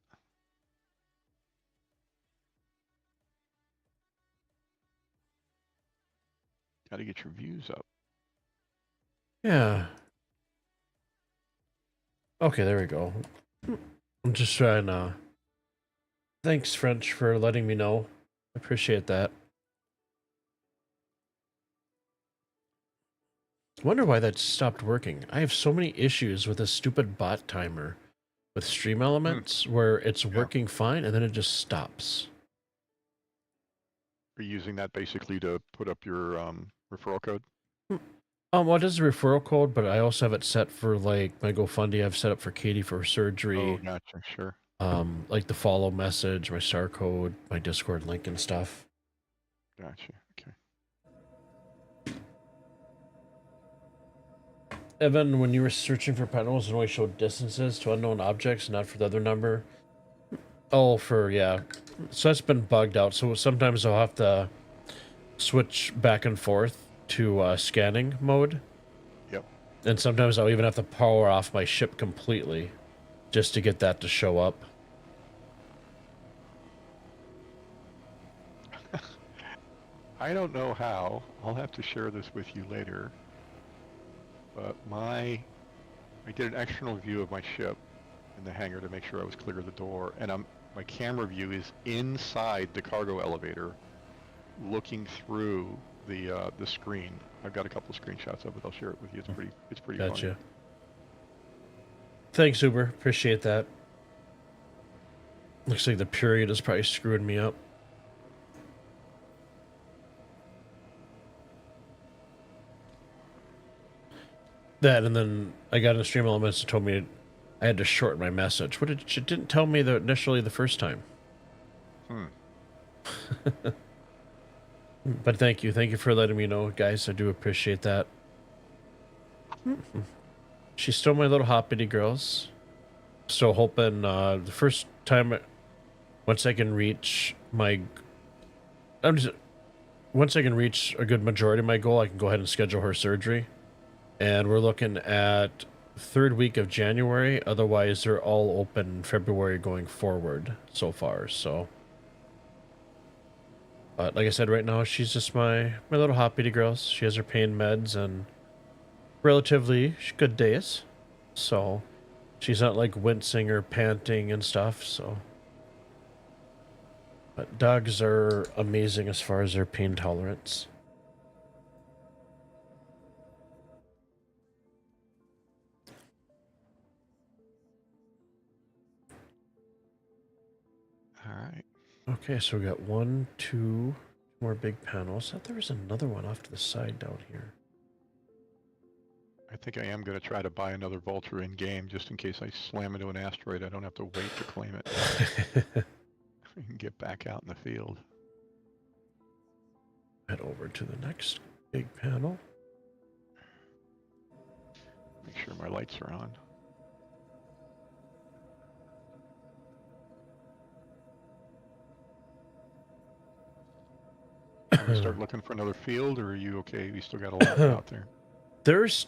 Got to get your views up. Yeah. Okay, there we go. I'm just trying. Thanks, French, for letting me know. Appreciate that. I wonder why that stopped working. I have so many issues with this stupid bot timer with Stream Elements where it's working fine and then it just stops. Are you using that basically to put up your referral code? Well, it is a referral code, but I also have it set for like my GoFundMe. I've set up for Katie for her surgery. Oh, gotcha. Sure. Like the follow message, my star code, my Discord link and stuff. Gotcha. Okay. Evan, when you were searching for panels, it only showed distances to unknown objects, not for the other number. Oh, yeah. So that's been bugged out. So sometimes I'll have to switch back and forth to scanning mode. Yep. And sometimes I'll even have to power off my ship completely just to get that to show up. I don't know how. I'll have to share this with you later. But I did an external view of my ship in the hangar to make sure I was clear of the door, and my camera view is inside the cargo elevator, looking through the screen. I've got a couple of screenshots of it. I'll share it with you. It's pretty Gotcha. funny. Thanks, Uber. Appreciate that. Looks like the period is probably screwing me up. That, and then I got in Stream Elements and told me I had to shorten my message. It didn't tell me that initially the first time. But thank you for letting me know, guys. I do appreciate that. She's still my little hoppity girls. So hoping the first time, once I can reach a good majority of my goal, I can go ahead and schedule her surgery. And we're looking at third week of January. Otherwise, they're all open February going forward so far. So, but like I said, right now she's just my little hoppity girls. She has her pain meds and relatively good days. So she's not like wincing or panting and stuff. So, but dogs are amazing as far as their pain tolerance. All right. Okay, so we got 1, 2 more big panels. I thought there was another one off to the side down here. I think I am going to try to buy another Vulture in game just in case I slam into an asteroid. I don't have to wait to claim it. I can get back out in the field. Head over to the next big panel. Make sure my lights are on. Start looking for another field, or are you okay? We still got a lot out there. There's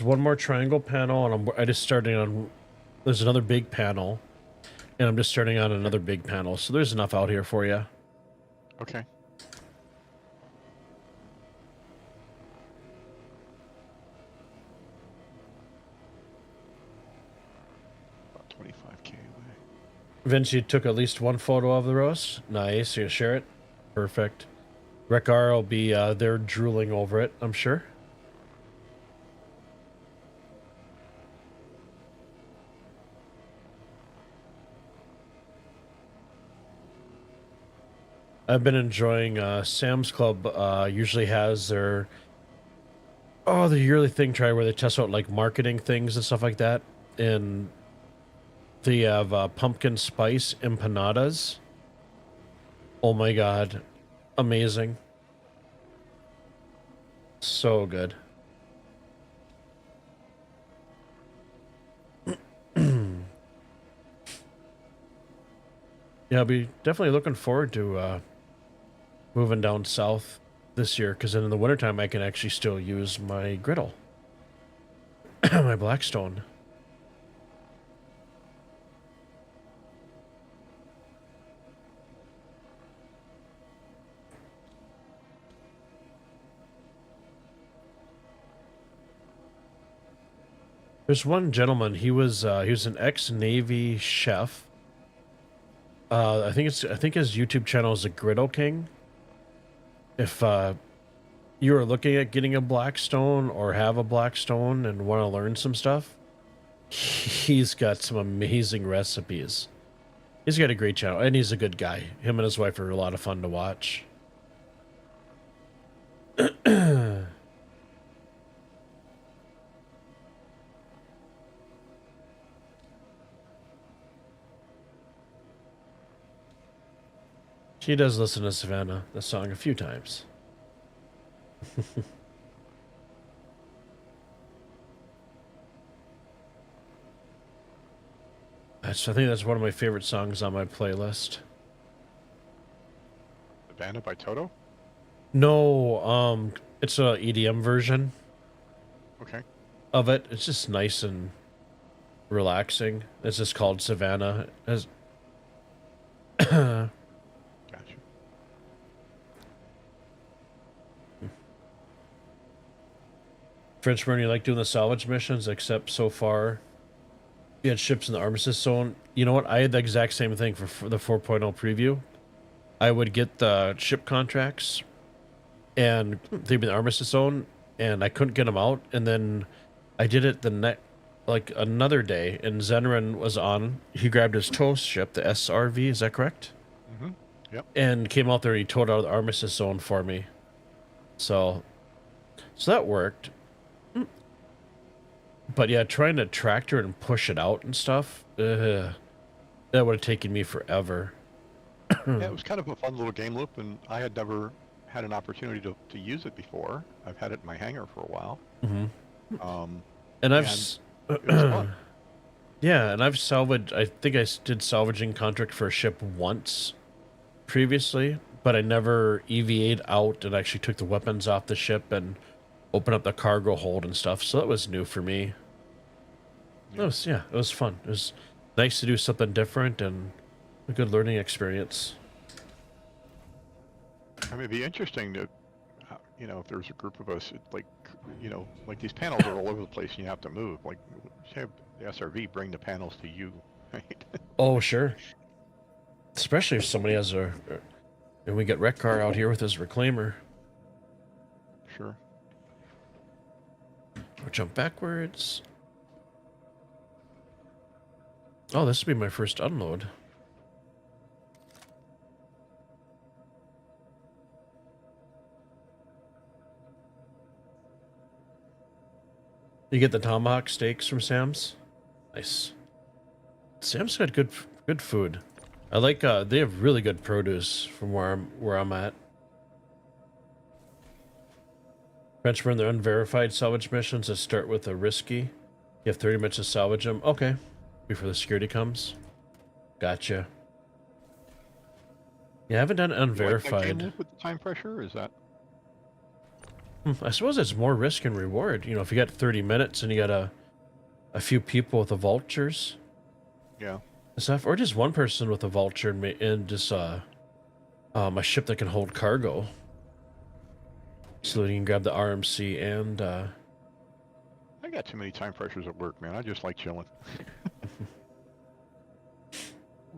one more triangle panel, and I just starting on. There's another big panel, and I'm just starting on another big panel. So there's enough out here for you. Okay. About 25K away. Vince, you took at least one photo of the roast. Nice. You share it. Perfect. Rekar will be there drooling over it, I'm sure. I've been enjoying Sam's Club usually has their the yearly thing try where they test out like marketing things and stuff like that. And they have pumpkin spice empanadas. Oh my god. Amazing. So good. Yeah, I'll be definitely looking forward to moving down south this year, because then in the wintertime I can actually still use my griddle. My Blackstone. There's one gentleman, he was an ex-Navy chef. I think his YouTube channel is the Griddle King. If you are looking at getting a Blackstone or have a Blackstone and want to learn some stuff, he's got some amazing recipes. He's got a great channel, and he's a good guy. Him and his wife are a lot of fun to watch. She does listen to Savannah, the song, a few times. I think that's one of my favorite songs on my playlist. Savannah by Toto? No, it's a EDM version Okay. of it. It's just nice and relaxing. It's just called Savannah. Gotcha. Frenchburn, you like doing the salvage missions, except so far you had ships in the armistice zone. You know what? I had the exact same thing for the 4.0 preview. I would get the ship contracts and they'd be in the armistice zone, and I couldn't get them out. And then I did it like another day, and Zenran was on. He grabbed his toast ship, the SRV, is that correct? Mm-hmm. Yep. And came out there and he towed out of the armistice zone for me. So that worked. But yeah, trying to tractor and push it out and stuff, that would have taken me forever. Yeah, it was kind of a fun little game loop, and I had never had an opportunity to use it before. I've had it in my hangar for a while. Mm-hmm. And I've... it was fun. Yeah, and I've salvaged... I think I did salvaging contract for a ship once previously, but I never EVA'd out and actually took the weapons off the ship and opened up the cargo hold and stuff, so that was new for me. Yeah. It was fun. It was nice to do something different and a good learning experience. I mean, it'd be interesting to, if there's a group of us, like these panels are all over the place and you have to move. Like, have the SRV bring the panels to you, right? Oh, sure. Especially if somebody has and we get Rekar out here with his reclaimer. Sure. Or jump backwards. Oh, this would be my first unload. You get the tomahawk steaks from Sam's? Nice. Sam's got good food. I like they have really good produce from where I'm at. Frenchburn, they're unverified salvage missions that start with a risky. You have 30 minutes to salvage them. Okay. Before the security comes. Gotcha. Yeah, I haven't done unverified. You like that game with the time pressure? Is that... I suppose it's more risk and reward. You know, if you got 30 minutes and you got a few people with the vultures. Yeah. Stuff, or just one person with a vulture and just a ship that can hold cargo. So that you can grab the RMC and I got too many time pressures at work, man. I just like chilling.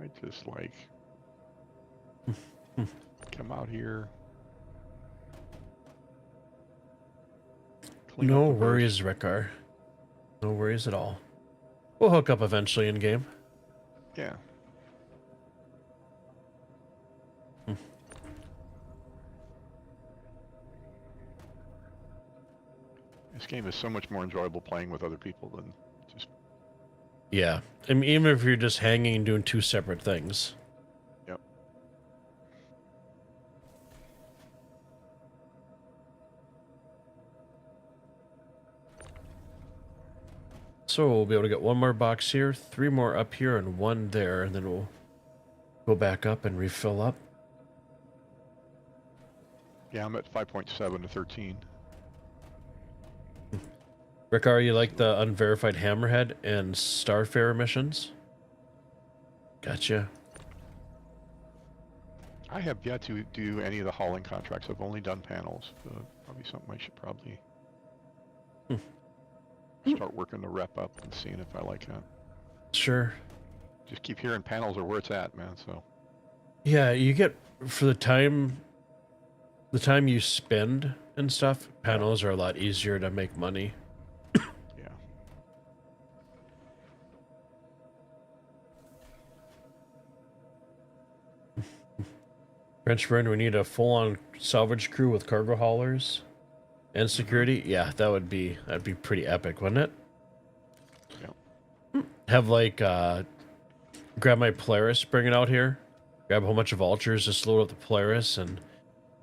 I just like come out here. No worries, Rekar. No worries at all. We'll hook up eventually in game. Yeah. This game is so much more enjoyable playing with other people than just... Yeah. I mean, even if you're just hanging and doing two separate things. Yep. So we'll be able to get one more box here, 3 more up here, and 1 there, and then we'll go back up and refill up. Yeah, I'm at 5.7 to 13. Rickar, you like the unverified Hammerhead and Starfarer missions? Gotcha. I have yet to do any of the hauling contracts. I've only done panels. Probably something I should probably start working the rep up and seeing if I like that. Sure. Just keep hearing panels are where it's at, man. So Yeah, you get, for the time you spend and stuff, panels are a lot easier to make money. yeah. Frenchburn, we need a full-on salvage crew with cargo haulers and security. Yeah, that'd be pretty epic, wouldn't it? Yep. Have like grab my Polaris, bring it out here, grab a whole bunch of vultures, just load up the Polaris, and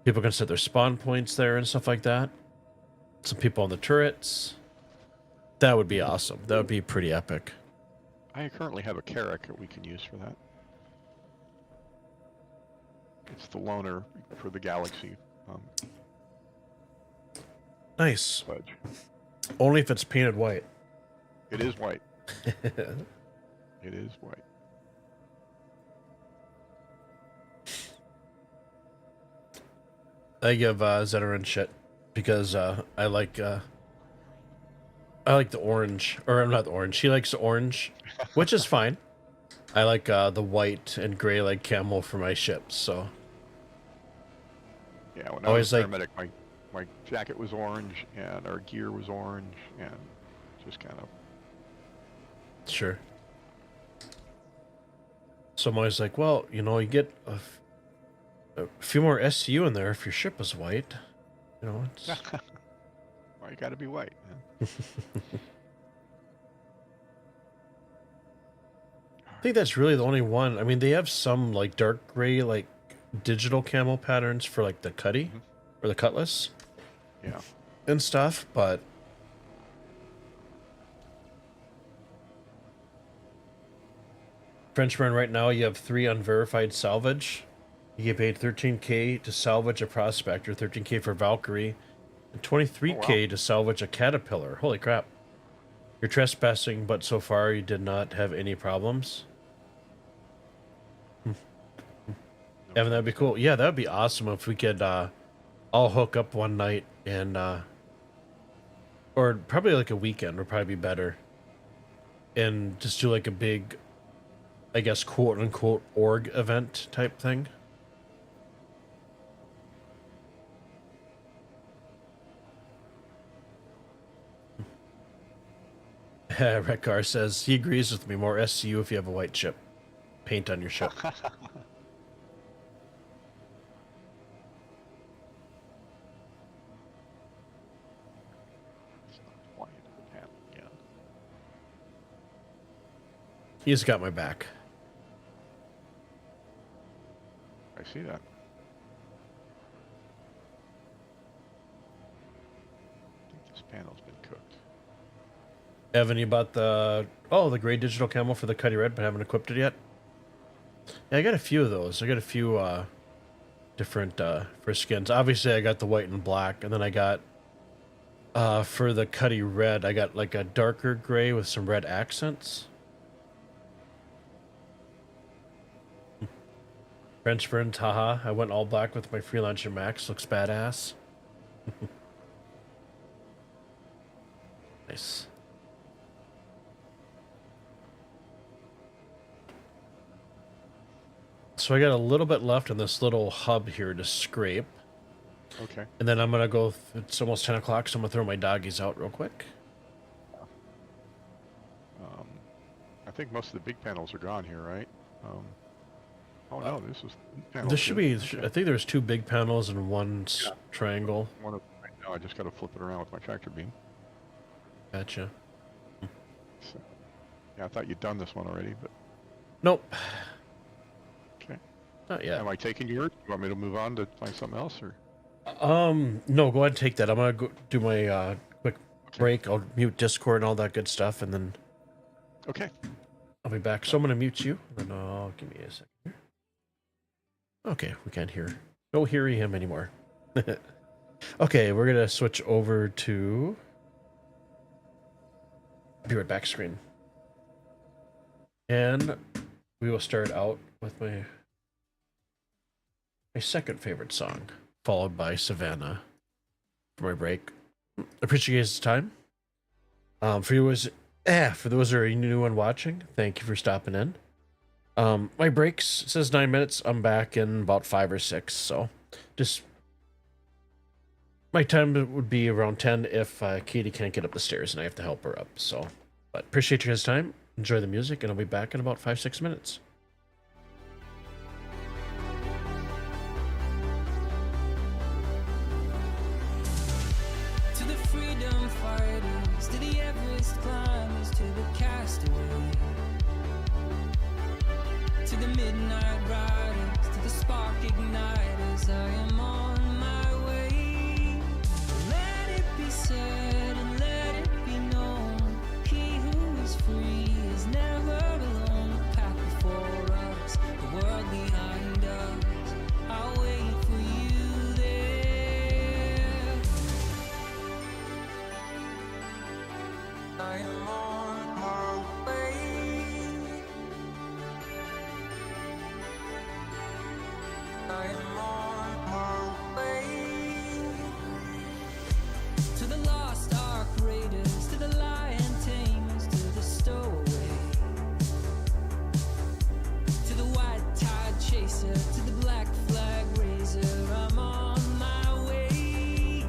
people can set their spawn points there and stuff like that. Some people on the turrets. That would be awesome. That would be pretty epic. I currently have a Carrack that we can use for that. It's the loaner for the Galaxy. Nice. Salvage. Only if it's painted white. It is white. It is white. I give Zeteran shit because I like the orange, or not the orange. He likes the orange, which is fine. I like the white and gray like camel for my ships. So Yeah, when I always was a like paramedic, my jacket was orange and our gear was orange and just kind of... sure. So I'm always like, well, you know, you get a few more SCU in there if your ship is white. You know, it's... Well, you gotta be white, man. I think that's really the only one. I mean, they have some like dark gray, like digital camo patterns for like the cutty or the cutlass, Yeah. and stuff, but Frenchman, right now you have 3 unverified salvage. You get paid 13k to salvage a prospector, 13k for Valkyrie, and 23k to salvage a caterpillar. Holy crap. You're trespassing, but so far you did not have any problems. Evan, that'd be cool. Yeah, that'd be awesome if we could all hook up one night and or probably like a weekend would probably be better. And just do like a big, I guess, quote unquote org event type thing. Rekar says he agrees with me. More SCU if you have a white ship. Paint on your ship. He's got my back. I see that. I think this panel's been cooked. Evan, you bought the gray digital camo for the Cuddy Red, but haven't equipped it yet? Yeah, I got a few of those. I got a few different for skins. Obviously, I got the white and black, and then I got for the Cuddy Red, I got like a darker gray with some red accents. French burns, haha. I went all black with my Freelancer Max. Looks badass. Nice. So I got a little bit left in this little hub here to scrape. Okay. And then I'm going to go, it's almost 10 o'clock, so I'm going to throw my doggies out real quick. I think most of the big panels are gone here, right? Oh no, this is... There should be, okay. I think there's 2 big panels and 1 triangle. One of, right now I just got to flip it around with my tractor beam. Gotcha. So, yeah, I thought you'd done this one already, but Nope. okay. Not yet. Am I taking yours? You want me to move on to find something else, or? No, go ahead and take that. I'm gonna go do my quick break. I'll mute Discord and all that good stuff, and then Okay. I'll be back. So I'm gonna mute you, and then give me a second here. Okay, we can't hear. No hearing him anymore. Okay, we're gonna switch over to. Be right back screen. And we will start out with my second favorite song, followed by Savannah for my break. Appreciate you guys' time. For those who are new and watching, thank you for stopping in. My breaks says 9 minutes. I'm back in about 5 or 6, so just my time would be around 10 if Katie can't get up the stairs and I have to help her up. So, but appreciate you guys' time. Enjoy the music, and I'll be back in about 5-6 minutes. To the freedom fighters, to the Everest climbers, to the castaway, to the midnight riders, to the spark igniters, I am on my way. Let it be said and let it be known, he who is free is never alone. The path before us, the world behind us, I'll wait for you there. I am on my way. I am on my way. To the lost ark raiders, to the lion tamers, to the stowaway, to the white tide chaser, to the black flag raiser, I'm on my way.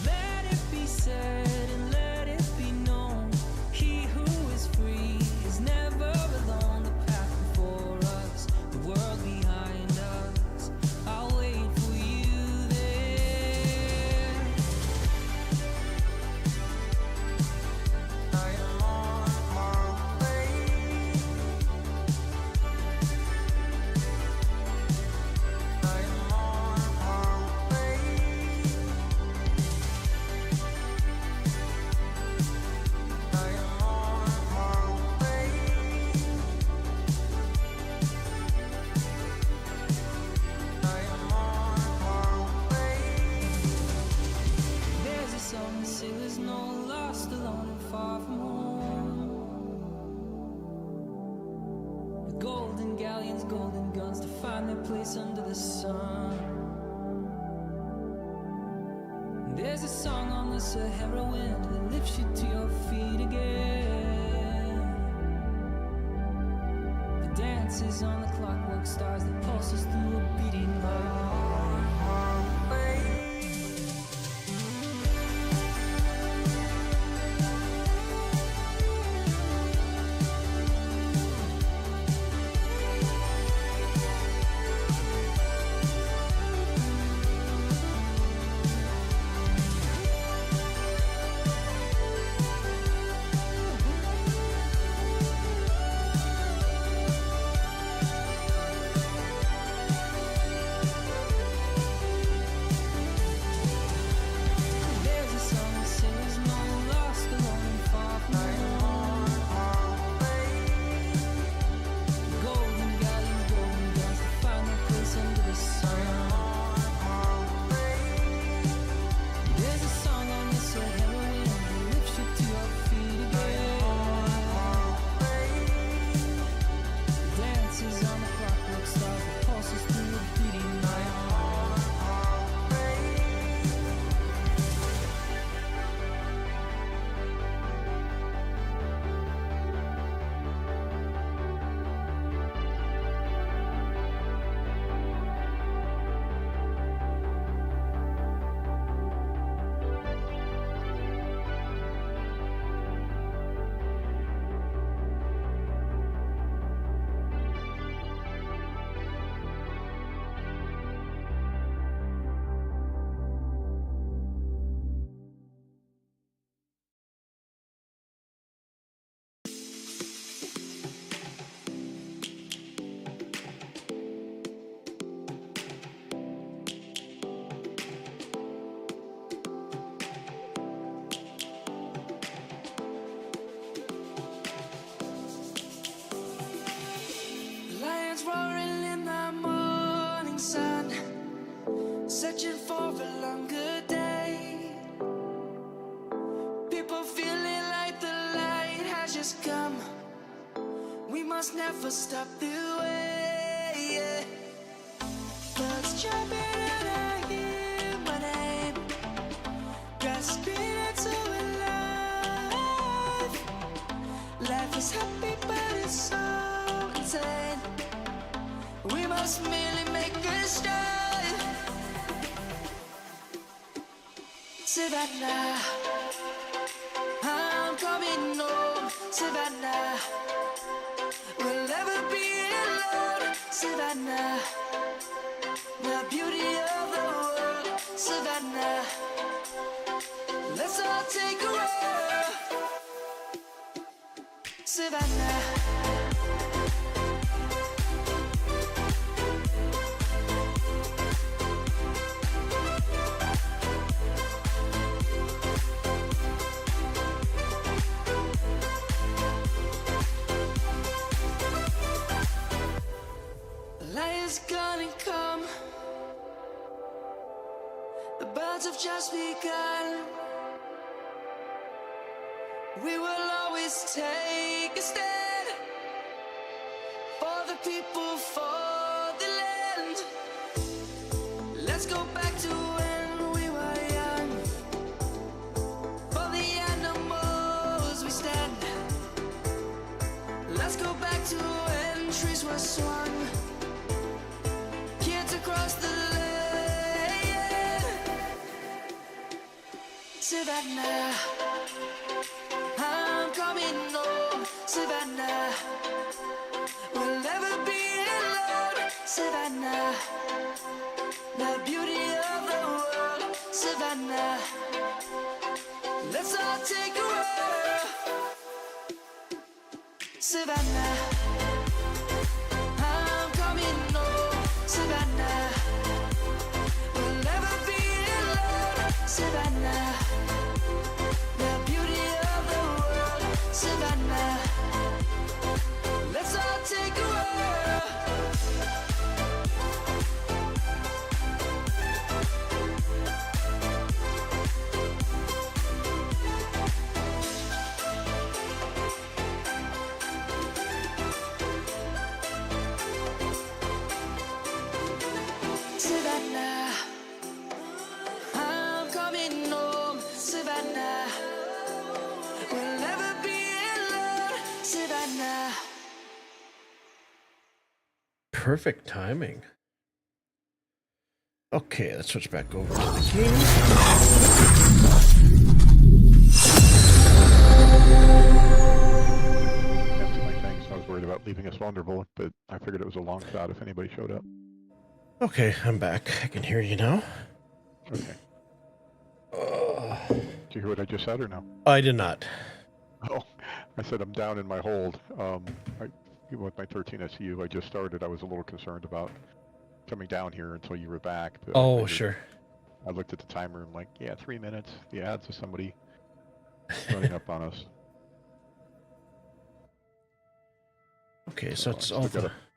Let it be said and let it be known, he who is free is never alone. The path before us, the world behind us, I'll wait for you there. I am on my way. I am on my way. I am on my way. I am on my way. There's a song that sailors know, lost, alone, and far from home. With golden galleons, golden guns to find their place under the sun. There's a song on the Sahara wind that lifts you to your feet again. The dances on the clockwork stars that pulses through a beating heart. searching for a longer day. People feeling like the light has just come. We must never stop the way. Yeah. Birds jumping and I hear my name, grasping into life. Life is happy but it's so insane. We must merely make a start. Savannah, I'm coming home. Savannah, we'll never be alone. Savannah, the beauty of the world. Savannah, let's all take a walk. Savannah, light is gonna come. The birds have just begun. We will always take a stand for the people, for the land. Let's go back to when we were young. For the animals we stand. Let's go back to when trees were swung. Kids across the land. Savannah, I'm coming home. Savannah, we'll never be alone. Savannah, the beauty of the world. Savannah, let's all take a walk. Savannah, I'm coming home. Savannah, we'll never be alone. Savannah, the beauty of the world. Savannah, let's all take a walk. Savannah, I'm coming home. Savannah, we'll never be alone. Savannah. Perfect timing. Okay, let's switch back over to the game. Answer my thanks. I was worried about leaving us vulnerable, but I figured it was a long shot if anybody showed up. Okay, I'm back. I can hear you now. Okay. Did you hear what I just said or no? I did not. Oh, I said I'm down in my hold. Even with my 13 SCU I just started, I was a little concerned about coming down here until you were back. But I Oh, figured- sure. I looked at the timer and like, yeah, 3 minutes. The odds of somebody running up on us. Okay, so it's all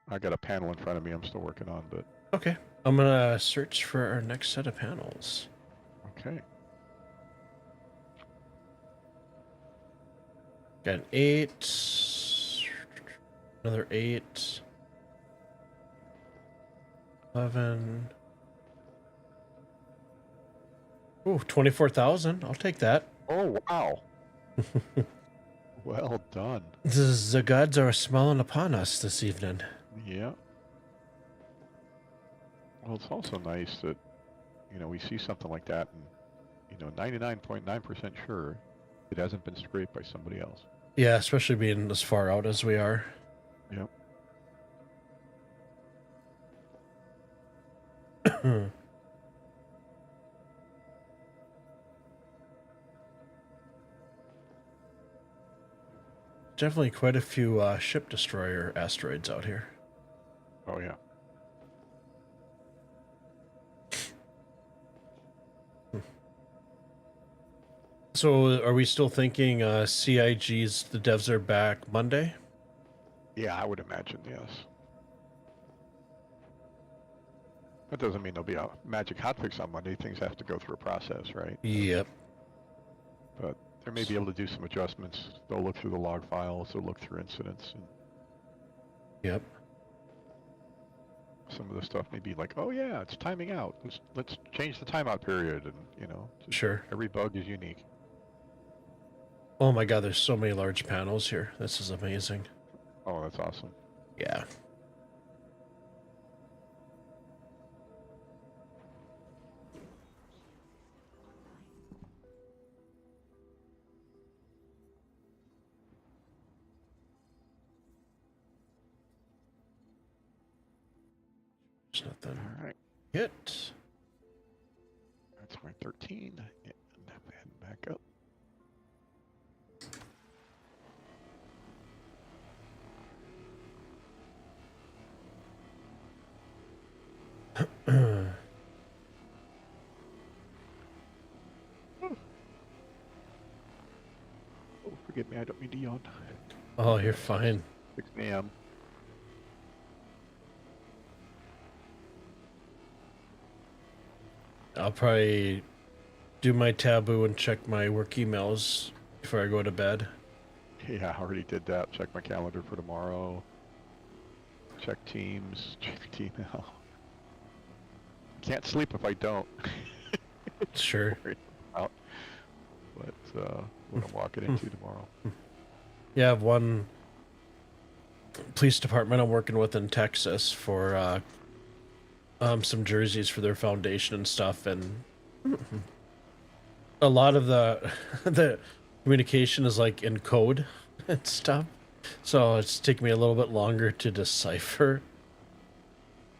I got a panel in front of me I'm still working on, but okay. I'm gonna search for our next set of panels. okay. Got an 8, another 8, 11. Ooh, 24,000. I'll take that. Oh, wow. Well done. The gods are smiling upon us this evening. Yeah. Well, it's also nice that, we see something like that and, 99.9% sure it hasn't been scraped by somebody else. Yeah, especially being as far out as we are. Yep. Definitely quite a few ship destroyer asteroids out here. Oh, yeah. So are we still thinking CIG's, the devs are back Monday? Yeah, I would imagine, yes. That doesn't mean there'll be a magic hotfix on Monday. Things have to go through a process, right? Yep. But they may be able to do some adjustments. They'll look through the log files. They'll look through incidents. And Yep. some of the stuff may be like, oh yeah, it's timing out. Let's change the timeout period. And, you know, Sure. every bug is unique. Oh my god, there's so many large panels here. This is amazing. Oh, that's awesome. Yeah. There's nothing. All right. Hit. That's my 13. And I'm heading back up. Oh, forgive me. I don't mean to yawn. Oh, you're fine. 6 a.m. I'll probably do my taboo and check my work emails before I go to bed. Yeah, I already did that. Check my calendar for tomorrow. Check Teams. Check email. Can't sleep if I don't. Sure. Out. But what I'm walking into tomorrow. Yeah, I have one police department I'm working with in Texas for some jerseys for their foundation and stuff, and a lot of the the communication is like in code and stuff, so it's taking me a little bit longer to decipher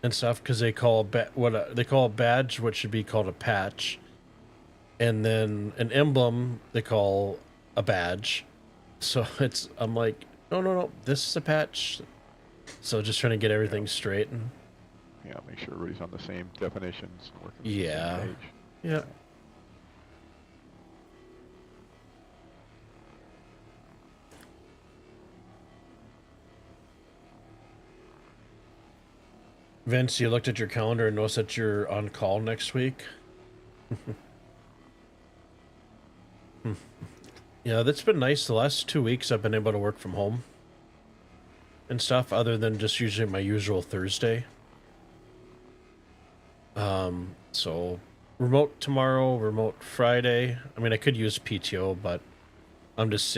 and stuff because they call they call a badge what should be called a patch, and then an emblem they call a badge. So I'm like, no, this is a patch. So just trying to get everything straight and. Yeah, make sure everybody's on the same definitions and working on Yeah. the same page. Yeah. Vince, you looked at your calendar and noticed that you're on call next week. Yeah, that's been nice. The last 2 weeks I've been able to work from home and stuff, other than just usually my usual Thursday. So remote tomorrow, remote Friday. I mean, I could use PTO, but I'm just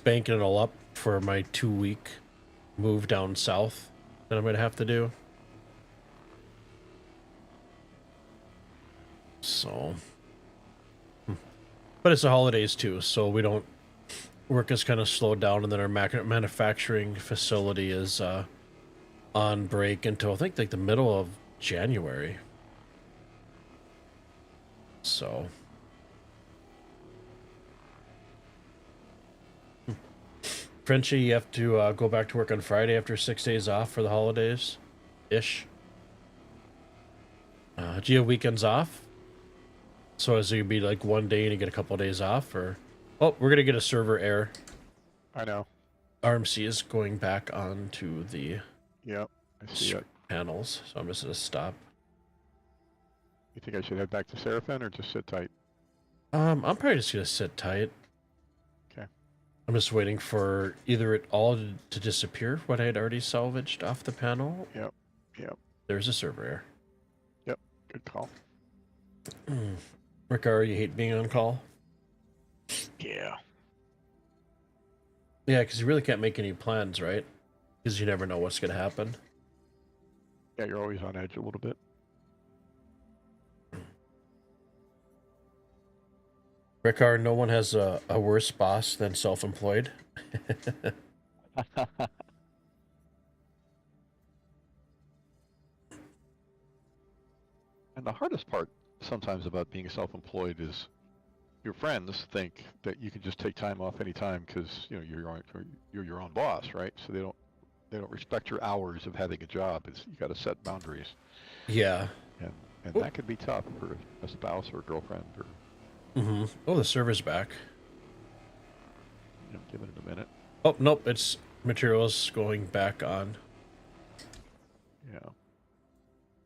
banking it all up for my 2-week move down south that I'm going to have to do. So, but it's the holidays too, so we don't, work is kind of slowed down, and then our manufacturing facility is, on break until I think like the middle of January. So Frenchie, you have to go back to work on Friday after 6 days off for the holidays ish. Do you have weekends off? So is it be like one day and you get a couple of days off, or oh, we're gonna get a server error. I know. RMC is going back onto the Yep, I see it. panels, so I'm just gonna stop. You think I should head back to Seraphin or just sit tight? I'm probably just gonna sit tight. Okay. I'm just waiting for either it all to disappear, what I had already salvaged off the panel. Yep. There's a server error. Yep, good call. Rickar, you hate being on call? Yeah. Yeah, because you really can't make any plans, right? Because you never know what's gonna happen. Yeah, you're always on edge a little bit. Rickar, no one has a worse boss than self-employed. And the hardest part sometimes about being self-employed is your friends think that you can just take time off anytime because you're your own boss, right? So they don't respect your hours of having a job. You got to set boundaries. Yeah. And that could be tough for a spouse or a girlfriend or. Mm-hmm. Oh, the server's back. Give it a minute. Oh, nope, it's materials going back on. Yeah.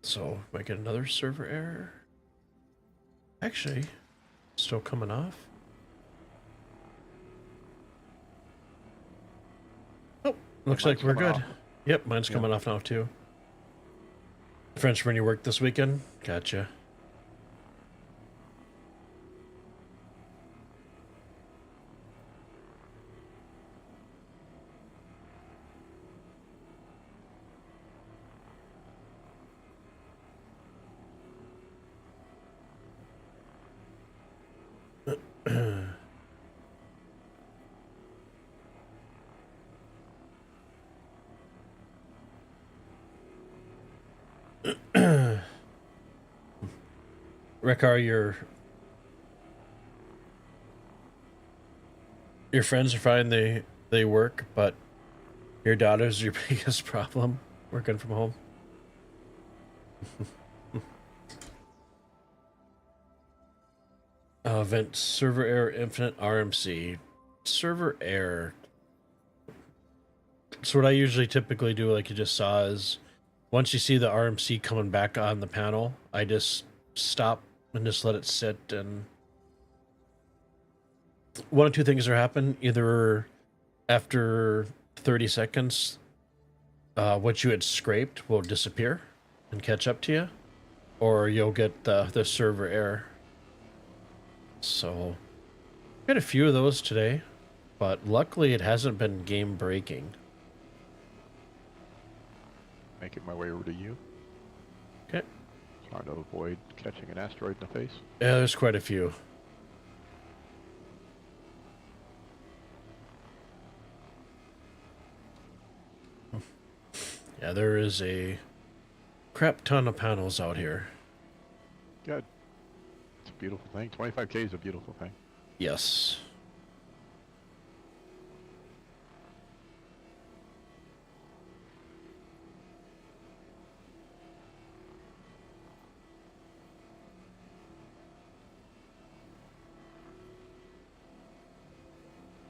So, might get another server error. Actually, still coming off. Oh, looks like we're good. Yep, mine's coming off now too. Frenchman, you worked this weekend? Gotcha. Rekar, your friends are fine. They work, but your daughter's your biggest problem working from home. Event server error infinite RMC server error. So what I usually typically do, like you just saw, is once you see the RMC coming back on the panel, I just stop and just let it sit, and one of two things are happen. Either after 30 seconds, what you had scraped will disappear and catch up to you, or you'll get the server error. So, got a few of those today, but luckily it hasn't been game breaking. Making my way over to you. Okay. Trying to avoid catching an asteroid in the face. Yeah, there's quite a few. Yeah, there is a crap ton of panels out here. Good. It's a beautiful thing. 25K is a beautiful thing. Yes.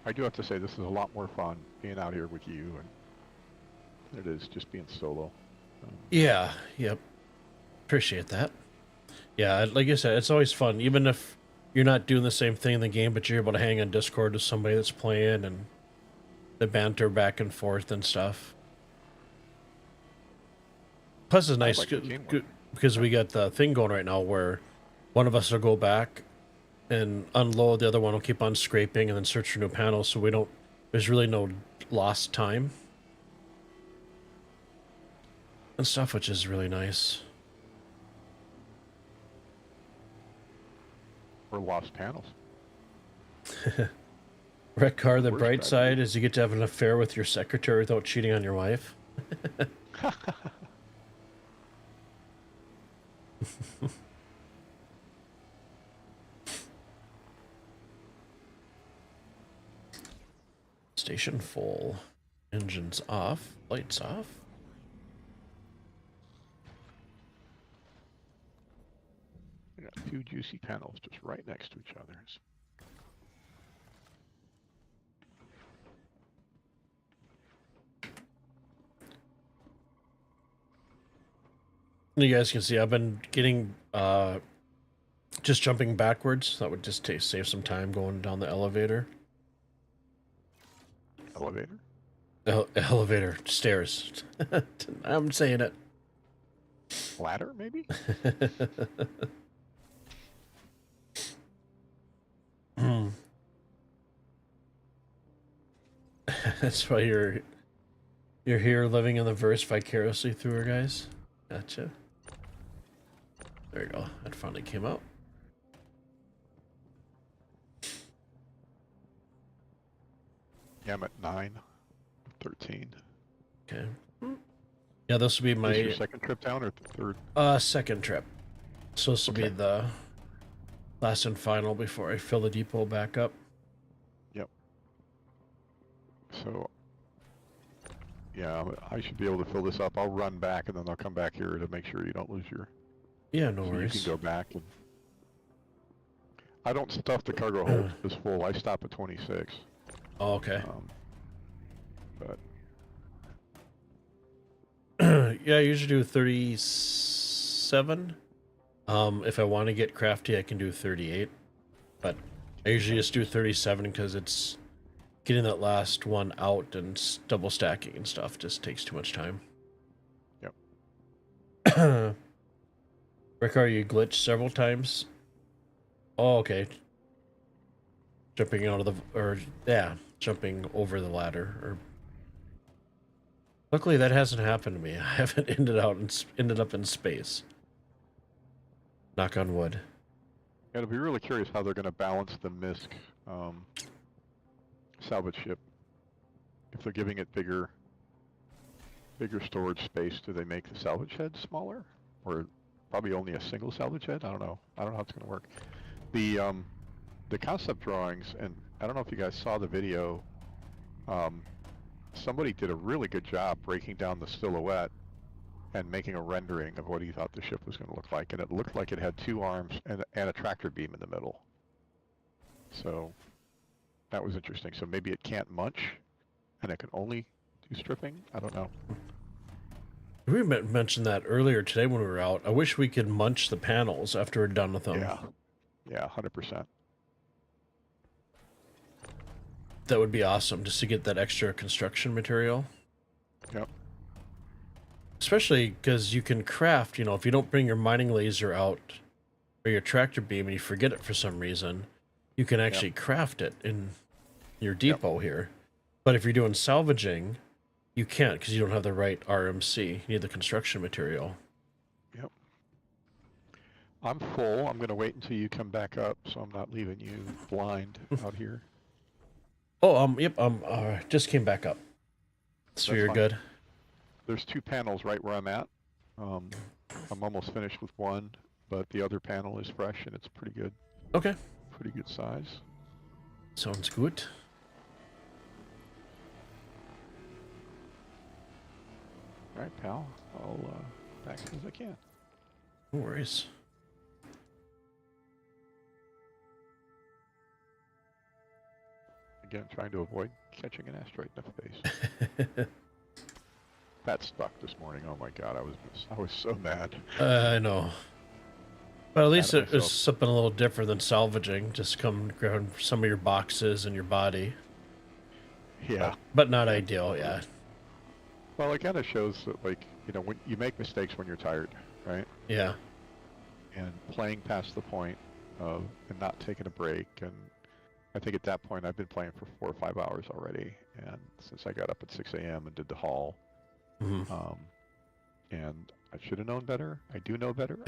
I do have to say this is a lot more fun being out here with you and it is just being solo. Yeah, yep. Appreciate that. Yeah, like I said, it's always fun, even if you're not doing the same thing in the game, but you're able to hang on Discord with somebody that's playing and the banter back and forth and stuff. Plus, it's nice because we got the thing going right now where one of us will go back and unload, the other one will keep on scraping and then search for new panels, so we don't, there's really no lost time and stuff, which is really nice. Or lost panels. Rekar, the bright side is you get to have an affair with your secretary without cheating on your wife. Station full. Engines off. Lights off. We got two juicy panels just right next to each other. You guys can see I've been getting just jumping backwards. That would just save some time going down the elevator. Elevator? Elevator. Stairs. I'm saying it. Ladder, maybe? That's why you're here living in the verse vicariously through her, guys. Gotcha. There you go. That finally came out. Yeah, I'm at 9, 13. Okay. Yeah, this will be my... Is your second trip down or third? Second trip. Supposed to be the last and final before I fill the depot back up. Yep. So, yeah, I should be able to fill this up. I'll run back and then I'll come back here to make sure you don't lose your... Yeah, no worries. You can go back and... I don't stuff the cargo hold this full. I stop at 26. Oh, okay. But yeah, I usually do 36 37. If I want to get crafty, I can do 38. But I usually just do 37 because it's getting that last one out and double stacking and stuff just takes too much time. Yep. Rickar, you glitched several times. Oh, okay. Jumping out of jumping over the ladder. Or luckily, that hasn't happened to me. I haven't ended up in space. Knock on wood. Yeah, it'll be really curious how they're going to balance the MISC salvage ship. If they're giving it bigger storage space, do they make the salvage head smaller, or probably only a single salvage head? I don't know. I don't know how it's going to work. The concept drawings, and I don't know if you guys saw the video. Somebody did a really good job breaking down the silhouette and making a rendering of what he thought the ship was going to look like, and it looked like it had 2 arms and a tractor beam in the middle. So that was interesting. So maybe it can't munch, and it can only do stripping. I don't know. We mentioned that earlier today when we were out. I wish we could munch the panels after we're done with them. Yeah, 100%. That would be awesome, just to get that extra construction material. Yep. Especially because you can craft, if you don't bring your mining laser out or your tractor beam and you forget it for some reason, you can actually craft it in your depot here. But if you're doing salvaging, you can't because you don't have the right RMC. You need the construction material. Yep. I'm full. I'm going to wait until you come back up so I'm not leaving you blind out here. Oh, yep, just came back up. So you're good. There's 2 panels right where I'm at. I'm almost finished with one, but the other panel is fresh and it's pretty good. Okay. Pretty good size. Sounds good. All right, pal. I'll back as soon as I can. No worries. Again, trying to avoid catching an asteroid in the face. That stuck this morning. Oh my god, I was so mad. I know. But at least it was something a little different than salvaging. Just come grab some of your boxes and your body. Yeah. But not ideal, yeah. Well, it kind of shows that, when you make mistakes when you're tired, right? Yeah. And playing past the point of and not taking a break, and I think at that point I've been playing for 4 or 5 hours already, and since I got up at 6 a.m. and did the haul, and I should have known better. I do know better.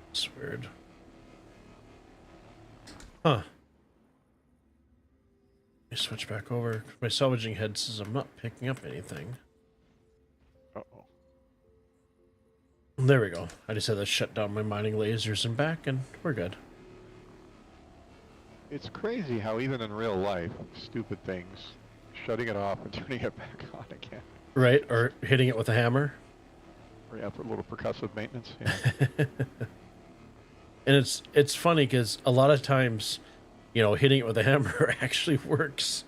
It's weird. Huh. Let me switch back over. My salvaging head says I'm not picking up anything. Uh-oh. There we go. I just had to shut down my mining lasers and back, and we're good. It's crazy how even in real life, stupid things, shutting it off and turning it back on again. Right, or hitting it with a hammer. Yeah, for a little percussive maintenance. Yeah. And it's funny because a lot of times, hitting it with a hammer actually works.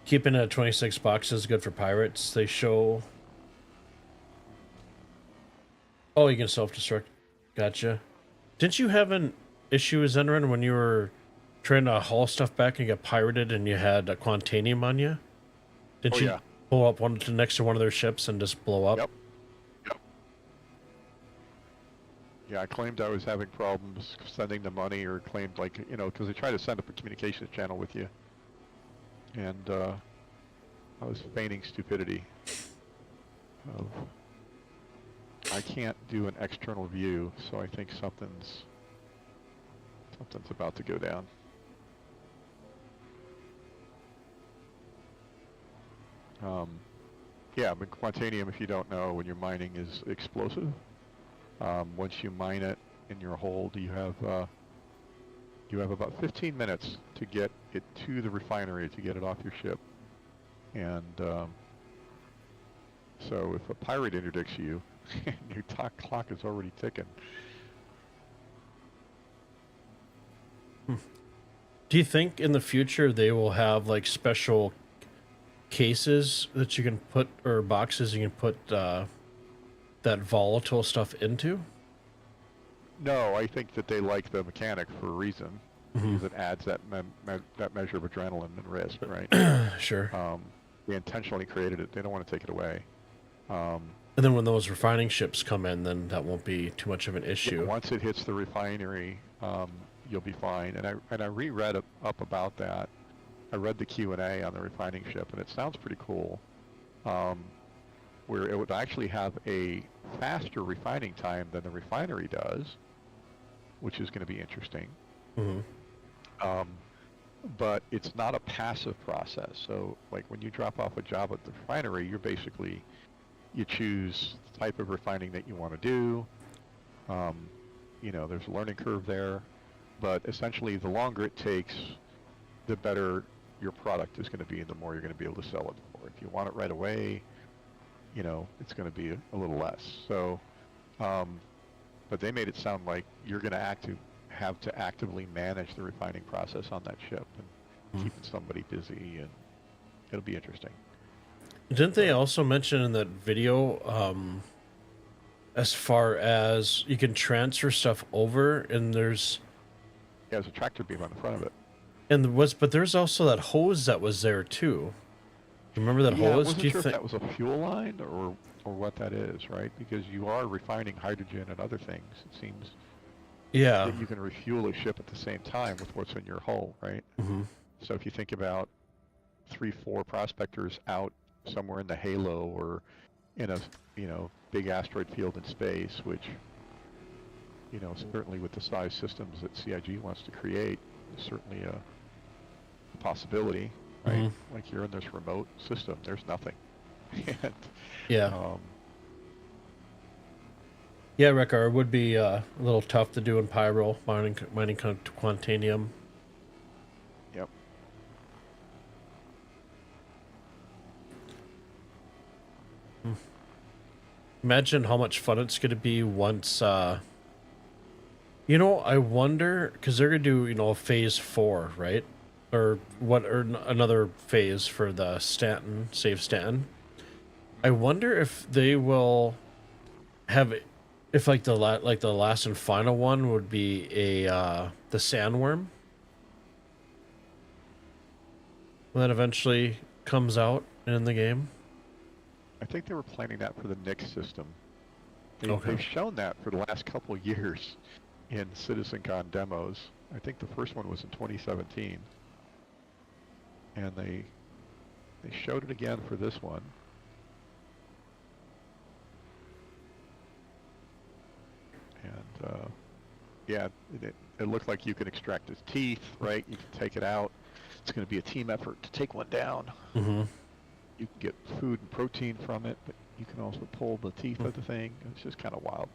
Keeping it at 26 boxes is good for pirates. They show... Oh, you can self-destruct. Gotcha. Didn't you have an issue, Zenran, when you were trying to haul stuff back and get pirated and you had a Quantanium on you? Didn't you pull up next to one of their ships and just blow up? Yep. Yeah, I claimed I was having problems sending the money, or claimed, because they try to send up a communications channel with you. And I was feigning stupidity. I can't do an external view, so I think something's about to go down. Yeah, but Quantanium, if you don't know, when you're mining, is explosive. Once you mine it in your hold, you have You have about 15 minutes to get it to the refinery to get it off your ship. And so if a pirate interdicts you, your clock is already ticking. Do you think in the future they will have like special cases that you can put, or boxes you can put that volatile stuff into? No, I think that they like the mechanic for a reason, because it adds that that measure of adrenaline and risk, right? Sure. They intentionally created it. They don't want to take it away. And then when those refining ships come in, then that won't be too much of an issue. Yeah, once it hits the refinery, you'll be fine. And I reread up about that. I read the Q&A on the refining ship, and it sounds pretty cool. Where it would actually have a faster refining time than the refinery does, which is going to be interesting. But it's not a passive process. So, like when you drop off a job at the refinery, you're basically, you choose the type of refining that you want to do. You know, there's a learning curve there, but essentially the longer it takes, the better your product is going to be and the more you're going to be able to sell it for. If you want it right away, you know, it's going to be a little less. So, but they made it sound like you're going to have to actively manage the refining process on that ship and keep somebody busy, and it'll be interesting. Didn't they also mention in that video, as far as you can transfer stuff over, and there's a tractor beam on the front of it. And but there's also that hose that was there too. Remember that hose? I wasn't sure if that was a fuel line or what that is, right? Because you are refining hydrogen and other things. It seems that you can refuel a ship at the same time with what's in your hull, right? So if you think about 3-4 prospectors out somewhere in the halo or in a big asteroid field in space, which certainly with the size systems that CIG wants to create, is certainly a possibility, right? Like you're in this remote system, there's nothing. And, yeah, Rekar, it would be a little tough to do in Pyro, mining Quantanium. Yep. Imagine how much fun it's going to be once, you know, I wonder, because they're going to do, phase 4, right? Or another phase for the Stanton, Save Stanton. I wonder if they will have, if like the last and final one would be the sandworm that eventually comes out in the game. I think they were planning that for the Nix system. They've shown that for the last couple of years in CitizenCon demos. I think the first one was in 2017. And they showed it again for this one. And yeah, it looked like you can extract his teeth, right? You can take it out. It's going to be a team effort to take one down. You can get food and protein from it, but you can also pull the teeth of the thing. It's just kind of wild.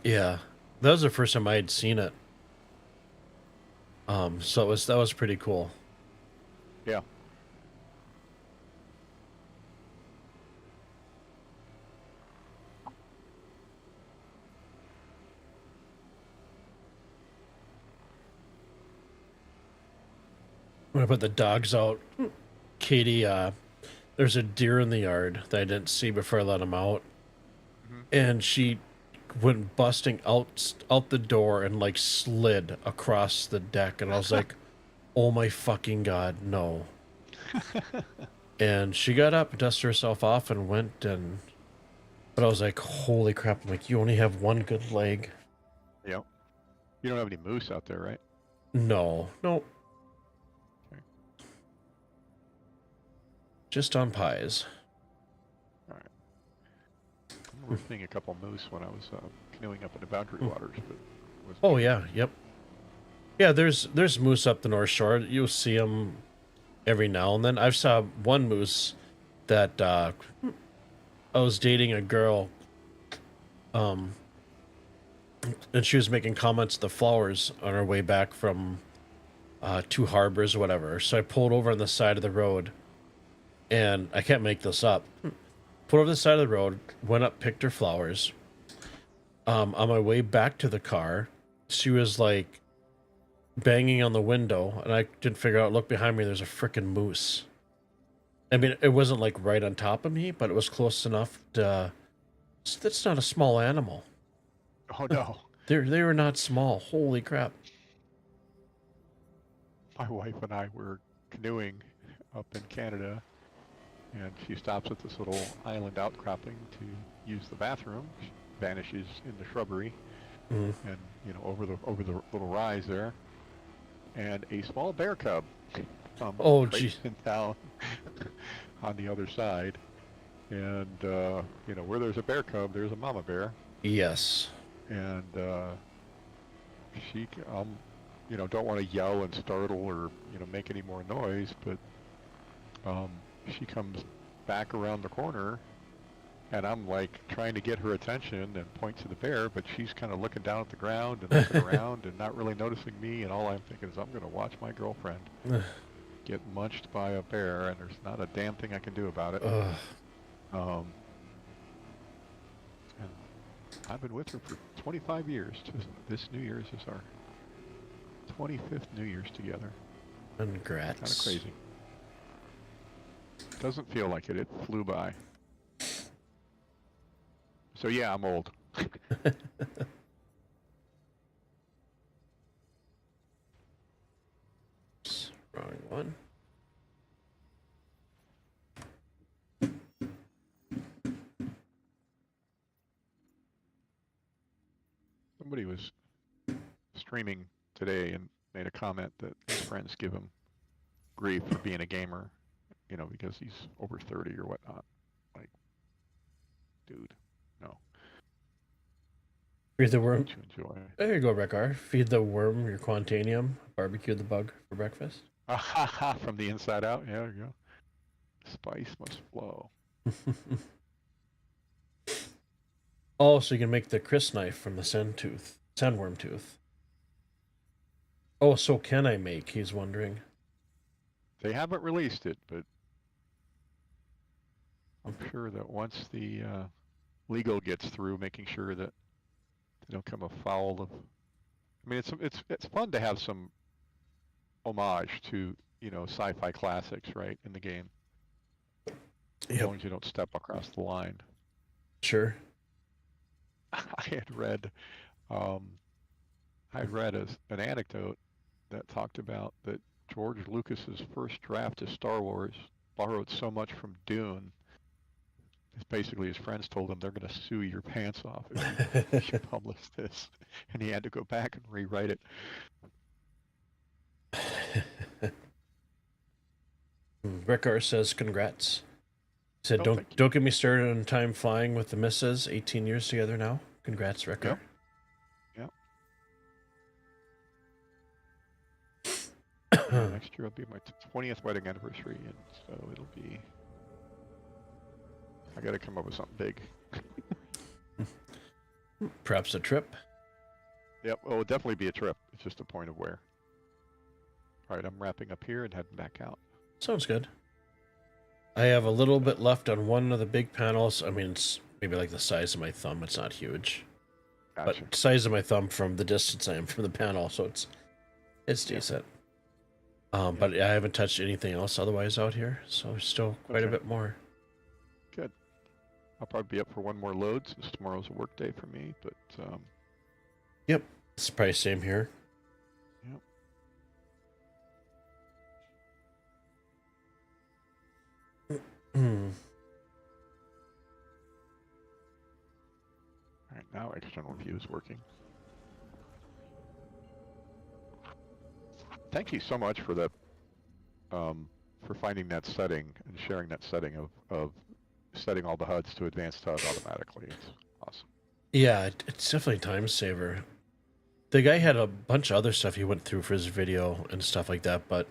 Yeah, that was the first time I had seen it. So that was pretty cool. Yeah. When I put the dogs out, Katie, there's a deer in the yard that I didn't see before I let him out. And she went busting out the door and like slid across the deck, and I was like, oh my fucking god, no. And she got up, dusted herself off, and went, but I was like, holy crap, I'm like, you only have one good leg. Yep. You don't have any moose out there, right? No. Okay. Just on pies. All right. I remember seeing a couple moose when I was canoeing up in the Boundary Waters. But yep. Yeah, there's moose up the North Shore. You'll see them every now and then. I saw one moose that I was dating a girl. and she was making comments to the flowers on her way back from Two Harbors or whatever. So I pulled over on the side of the road, and I can't make this up. Pulled over the side of the road, went up, picked her flowers. On my way back to the car, she was like banging on the window, and I didn't figure out. Look behind me, there's a freaking moose. I mean, it wasn't like right on top of me, but it was close enough to. That's not a small animal. Oh no. They were not small. Holy crap! My wife and I were canoeing up in Canada, and she stops at this little island outcropping to use the bathroom. She vanishes in the shrubbery, and over the little rise there, and a small bear cub Geez. in town on the other side. And where there's a bear cub, there's a mama bear. Yes. And she don't want to yell and startle or make any more noise, but she comes back around the corner, and I'm like trying to get her attention and point to the bear, but she's kind of looking down at the ground and looking around and not really noticing me, and all I'm thinking is I'm going to watch my girlfriend get munched by a bear, and there's not a damn thing I can do about it. And I've been with her for 25 years. This New Year's is our 25th New Year's together. Congrats. Kind of crazy. Doesn't feel like it. It flew by. So yeah, I'm old. Wrong one. Somebody was streaming today and made a comment that his friends give him grief for being a gamer, because he's over 30 or whatnot. Like, dude, no. Feed the worm. To enjoy. There you go, Rekar. Feed the worm your Quantanium. Barbecue the bug for breakfast. From the inside out. Yeah, there you go. Spice must flow. Oh, so you can make the Chris knife from the sandworm tooth. Oh, so can I make? He's wondering. They haven't released it, but I'm sure that once the legal gets through, making sure that they don't come afoul of. I mean, it's fun to have some homage to sci-fi classics, right, in the game. As long as you don't step across the line. Sure. I had read an anecdote that talked about that George Lucas's first draft of Star Wars borrowed so much from Dune. Basically, his friends told him they're going to sue your pants off if you publish this, and he had to go back and rewrite it. Rekar says congrats. He said, Oh, don't get me started on time flying with the missus. 18 years together now. Congrats, Rekar. Yep. Next year will be my 20th wedding anniversary, and so it'll be. I got to come up with something big. Perhaps a trip. Yep, well, it'll definitely be a trip. It's just a point of where. All right, I'm wrapping up here and heading back out. Sounds good. I have a little bit left on one of the big panels. I mean, it's maybe like the size of my thumb. It's not huge. Gotcha. But size of my thumb from the distance I am from the panel, so it's decent. But I haven't touched anything else otherwise out here, so there's still quite a bit more. Good. I'll probably be up for one more load since tomorrow's a work day for me, but Yep. It's probably same here. Yep. All right, now external view is working. Thank you so much for the for finding that setting and sharing that setting of setting all the HUDs to advanced HUD automatically. It's awesome. Yeah, it's definitely a time saver. The guy had a bunch of other stuff he went through for his video and stuff like that, but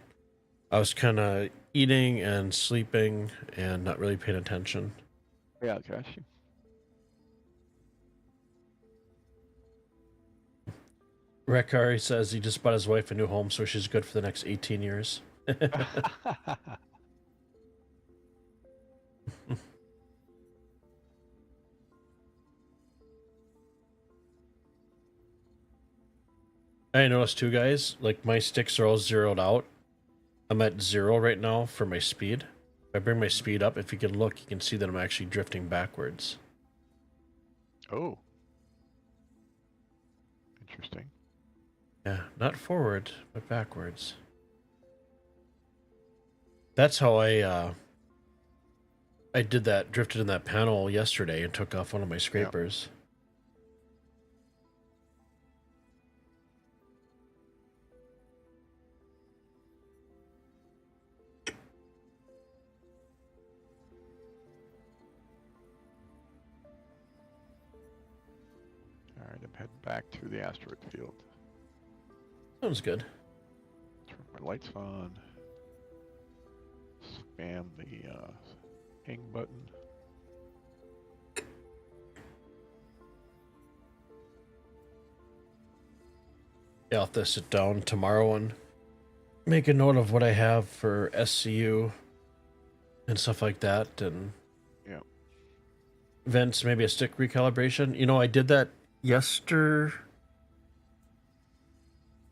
I was kind of eating and sleeping and not really paying attention. Yeah, gosh. Rekari says he just bought his wife a new home, so she's good for the next 18 years. I noticed too, guys, like my sticks are all zeroed out. I'm at 0 right now for my speed. If I bring my speed up, if you can look, you can see that I'm actually drifting backwards. Oh. Interesting. Yeah, not forward, but backwards. That's how I did that, drifted in that panel yesterday and took off one of my scrapers. All right, I'm heading back through the asteroid field. Sounds good. Turn my lights on. Spam the hang button. Yeah, I'll have to sit down tomorrow and make a note of what I have for SCU and stuff like that, and vents, maybe a stick recalibration. You know, I did that yesterday.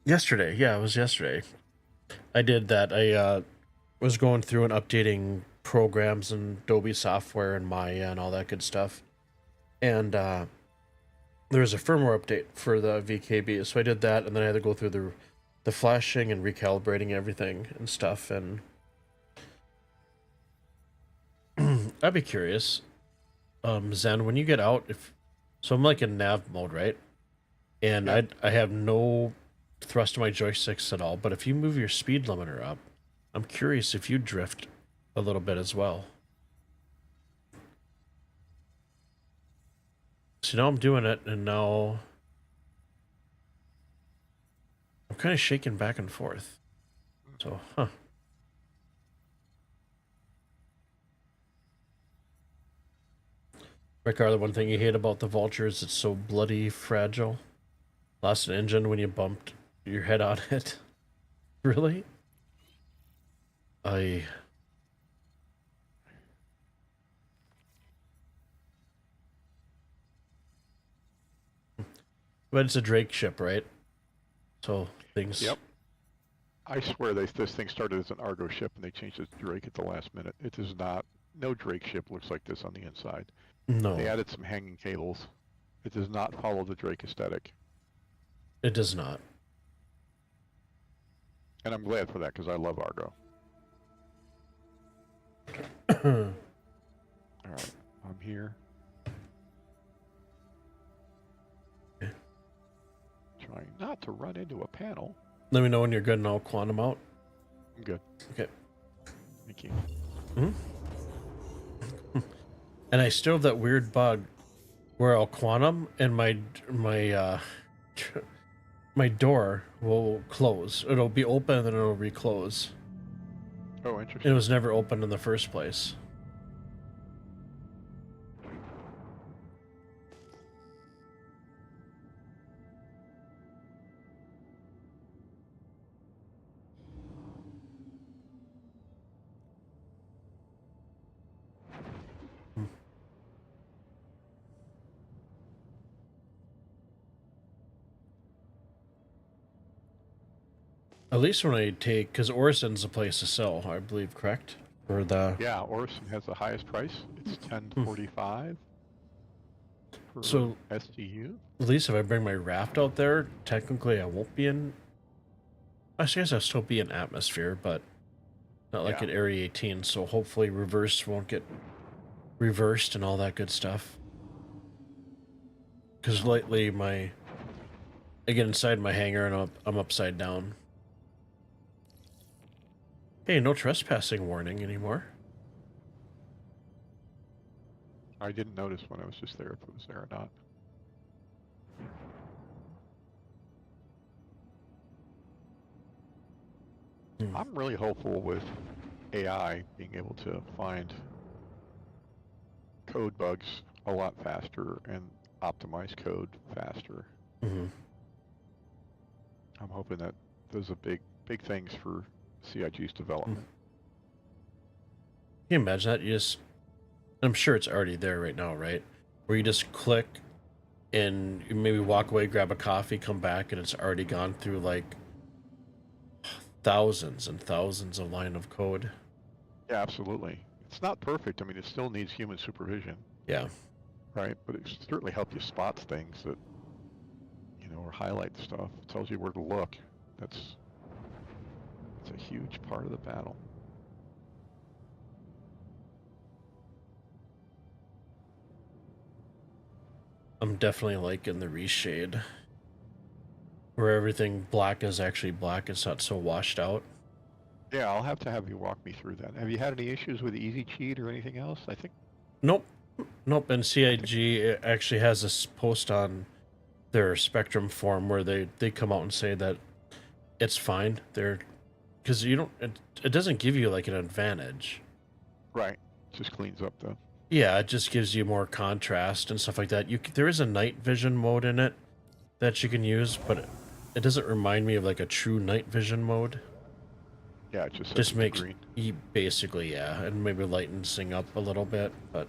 Yeah, it was yesterday. I did that. I was going through and updating programs and Adobe software and Maya and all that good stuff. And there was a firmware update for the VKB, so I did that, and then I had to go through the flashing and recalibrating everything and stuff. And I'd be curious, Zen, when you get out, so I'm like in nav mode, right? And Yeah. I have no thrust to my joysticks at all. But if you move your speed limiter up, I'm curious if you drift a little bit as well. So now I'm doing it, and now I'm kind of shaking back and forth. So, huh. Rickard, the one thing you hate about the Vulture is it's so bloody fragile. Lost an engine when you bumped your head on it. Really? But it's a Drake ship, right? So things. Yep. I swear this thing started as an Argo ship and they changed it to Drake at the last minute. It does not. No Drake ship looks like this on the inside. No. They added some hanging cables. It does not follow the Drake aesthetic. It does not. And I'm glad for that because I love Argo. Alright, I'm here. Okay. Trying not to run into a panel. Let me know when you're good and I'll quantum out. I'm good. Okay. Thank you. Mm-hmm. And I still have that weird bug where I'll quantum and my door will close. It'll be open and then it'll reclose. Oh, interesting. It was never open in the first place. At least when I take, because Orison's a place to sell, I believe, correct? For the Yeah, Orison has the highest price. It's $10.45 per So- STU. at least if I bring my raft out there, technically I won't be in. I guess I'll still be in atmosphere, but not like Yeah. at Area 18. So hopefully reverse won't get reversed and all that good stuff. Because lately I get inside my hangar and I'm upside down. Hey, no trespassing warning anymore. I didn't notice when I was just there if it was there or not. I'm really hopeful with AI being able to find code bugs a lot faster and optimize code faster. Mm-hmm. I'm hoping that those are big things for CIG's development. Can you imagine that? I'm sure it's already there right now, right? Where you just click and you maybe walk away, grab a coffee, come back, and it's already gone through like thousands and thousands of line of code. Yeah, absolutely. It's not perfect. I mean, it still needs human supervision. Yeah. Right, but it certainly helps you spot things that, or highlight stuff. It tells you where to look. It's a huge part of the battle. I'm definitely liking the reshade. Where everything black is actually black, it's not so washed out. Yeah, I'll have to have you walk me through that. Have you had any issues with Easy Cheat or anything else? I think. Nope. And CIG actually has this post on their Spectrum forum where they come out and say that it's fine. Because it doesn't give you like an advantage. Right. Just cleans up the. Yeah, it just gives you more contrast and stuff like that. There is a night vision mode in it that you can use, but it doesn't remind me of like a true night vision mode. Yeah, it just makes green. Basically, yeah, and maybe lightens thing up a little bit, but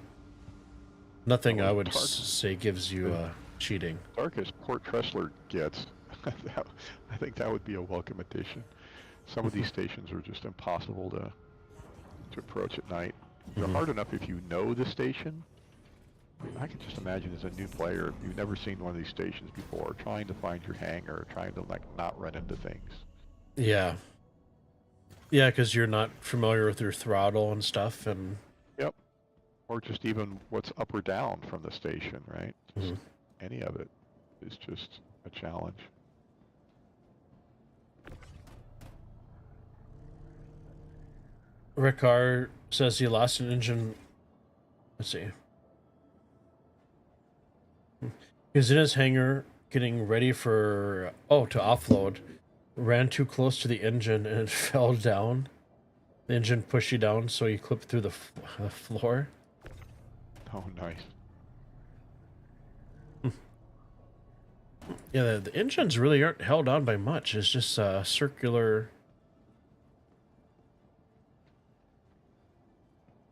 nothing I would say gives you cheating. Dark as Port Tressler gets, I think that would be a welcome addition. Some of these stations are just impossible to approach at night. They're hard enough if you know the station. I can just imagine as a new player, you've never seen one of these stations before, trying to find your hangar, trying to not run into things. Yeah. Yeah, because you're not familiar with your throttle and stuff, and... Yep. Or just even what's up or down from the station, right? Any of it is just a challenge. Ricard says he lost an engine. Let's see. He's in his hangar getting ready to offload. Ran too close to the engine and it fell down. The engine pushed you down, so you clipped through the floor. Oh, nice. Yeah, the engines really aren't held on by much. It's just a circular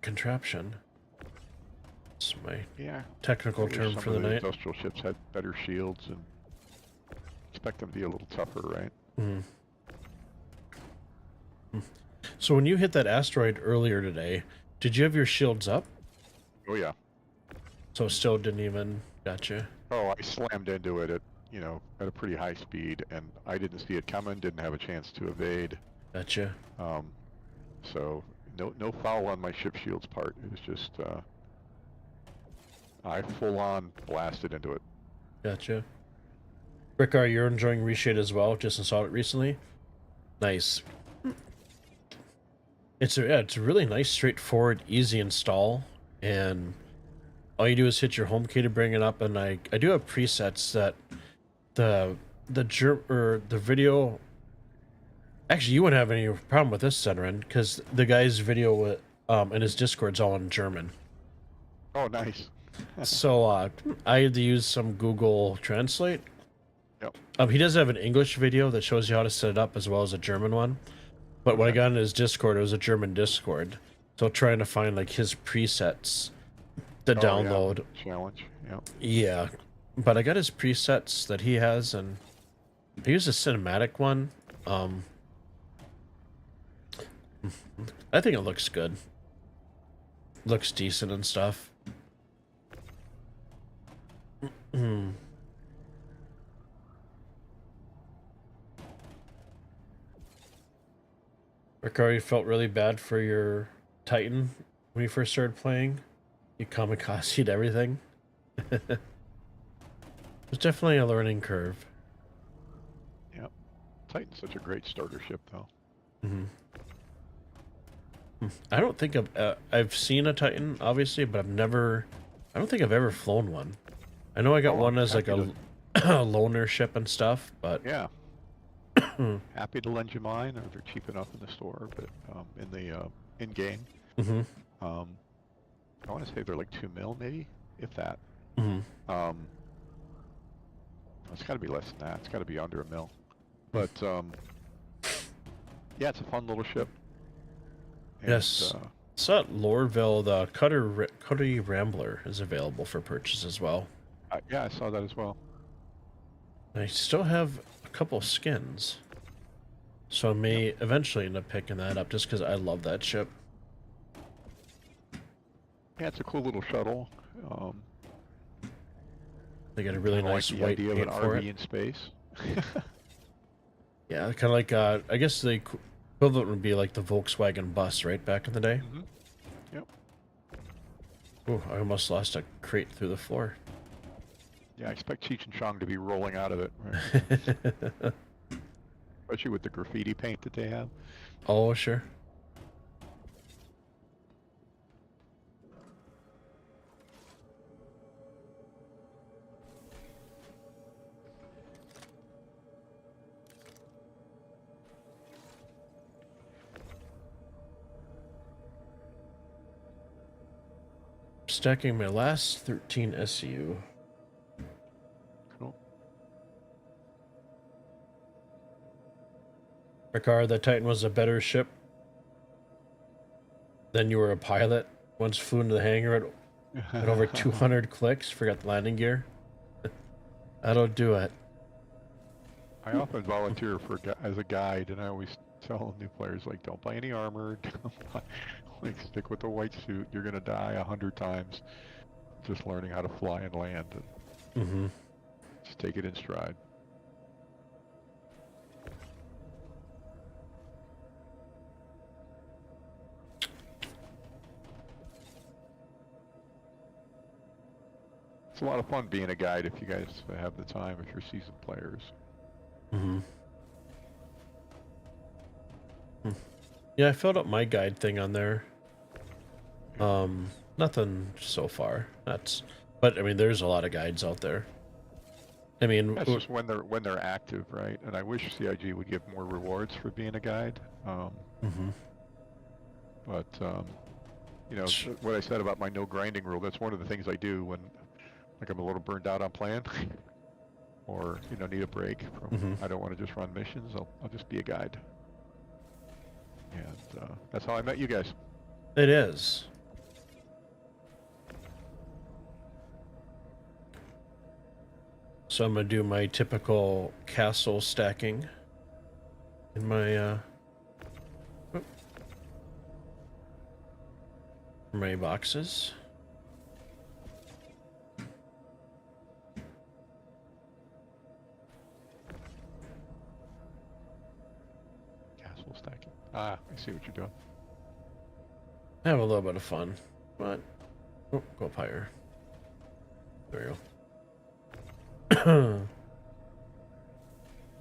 contraption. It's my technical term for the night. Industrial ships had better shields and expect them to be a little tougher, right? So when you hit that asteroid earlier today, did you have your shields up? Oh yeah. So it still didn't even gotcha. Oh, I slammed into it at a pretty high speed, and I didn't see it coming. Didn't have a chance to evade. Gotcha. So no foul on my ship shield's part. It was just I full on blasted into it. Gotcha. Rickar, you're enjoying Reshade as well. Just installed it recently. Nice. It's a really nice, straightforward, easy install, and all you do is hit your home key to bring it up. And I do have presets that the video. Actually, you wouldn't have any problem with this, Senrin, because the guy's video in his Discord's all in German. Oh, nice. So I had to use some Google Translate. Yep. He does have an English video that shows you how to set it up as well as a German one. But when I got in his Discord, it was a German Discord. So trying to find like his presets to download. Yeah. Challenge. Yep. Yeah. But I got his presets that he has, and I used a cinematic one. I think it looks good. Looks decent and stuff. Ricardo, you felt really bad for your Titan when you first started playing. You kamikazed everything. It's definitely a learning curve. Yep. Titan's such a great starter ship, though. I don't think I've seen a Titan, obviously, but I don't think I've ever flown one. I know I got one as like a loaner ship and stuff, but yeah. Happy to lend you mine, or they're cheap enough in the store, but in the in-game. I want to say they're like $2 mil, maybe, if that. It's got to be less than that. It's got to be under $1 mil. But yeah, it's a fun little ship. And, Yes. So at Loreville, the Cuddy Rambler is available for purchase as well. Yeah, I saw that as well. I still have a couple skins, so I may eventually end up picking that up just because I love that ship. Yeah, it's a cool little shuttle. They got a really nice like the white idea of an paint for RV it. in space. Yeah, kind of like I guess the equivalent would be like the Volkswagen bus, right, back in the day. Mm-hmm. Yep. Ooh, I almost lost a crate through the floor. Yeah, I expect Cheech and Chong to be rolling out of it, right? Especially with the graffiti paint that they have. Oh, sure. Stacking my last 13 SU. Cool. Ricard, the Titan was a better ship than you were a pilot. Once flew into the hangar at over 200 clicks. Forgot the landing gear. That'll do it. I often volunteer for as a guide, and I always tell new players, like, don't buy any armor. Like, stick with the white suit. You're gonna die 100 times just learning how to fly and land. And Mm-hmm. just take it in stride. It's a lot of fun being a guide if you guys have the time, if you're seasoned players. Mm-hmm. Yeah, I filled up my guide thing on there. Nothing so far. But I mean, there's a lot of guides out there. I mean, That's just when they're active, right? And I wish CIG would give more rewards for being a guide. But you know, what I said about my no grinding rule, that's one of the things I do when, like, I'm a little burned out on plan, or, you know, need a break from, I don't want to just run missions. I'll just be a guide. And that's how I met you guys. It is. So I'm gonna do my typical castle stacking in my my boxes. Castle stacking. Ah, I see what you're doing. Have a little bit of fun, but go up higher. There you go. I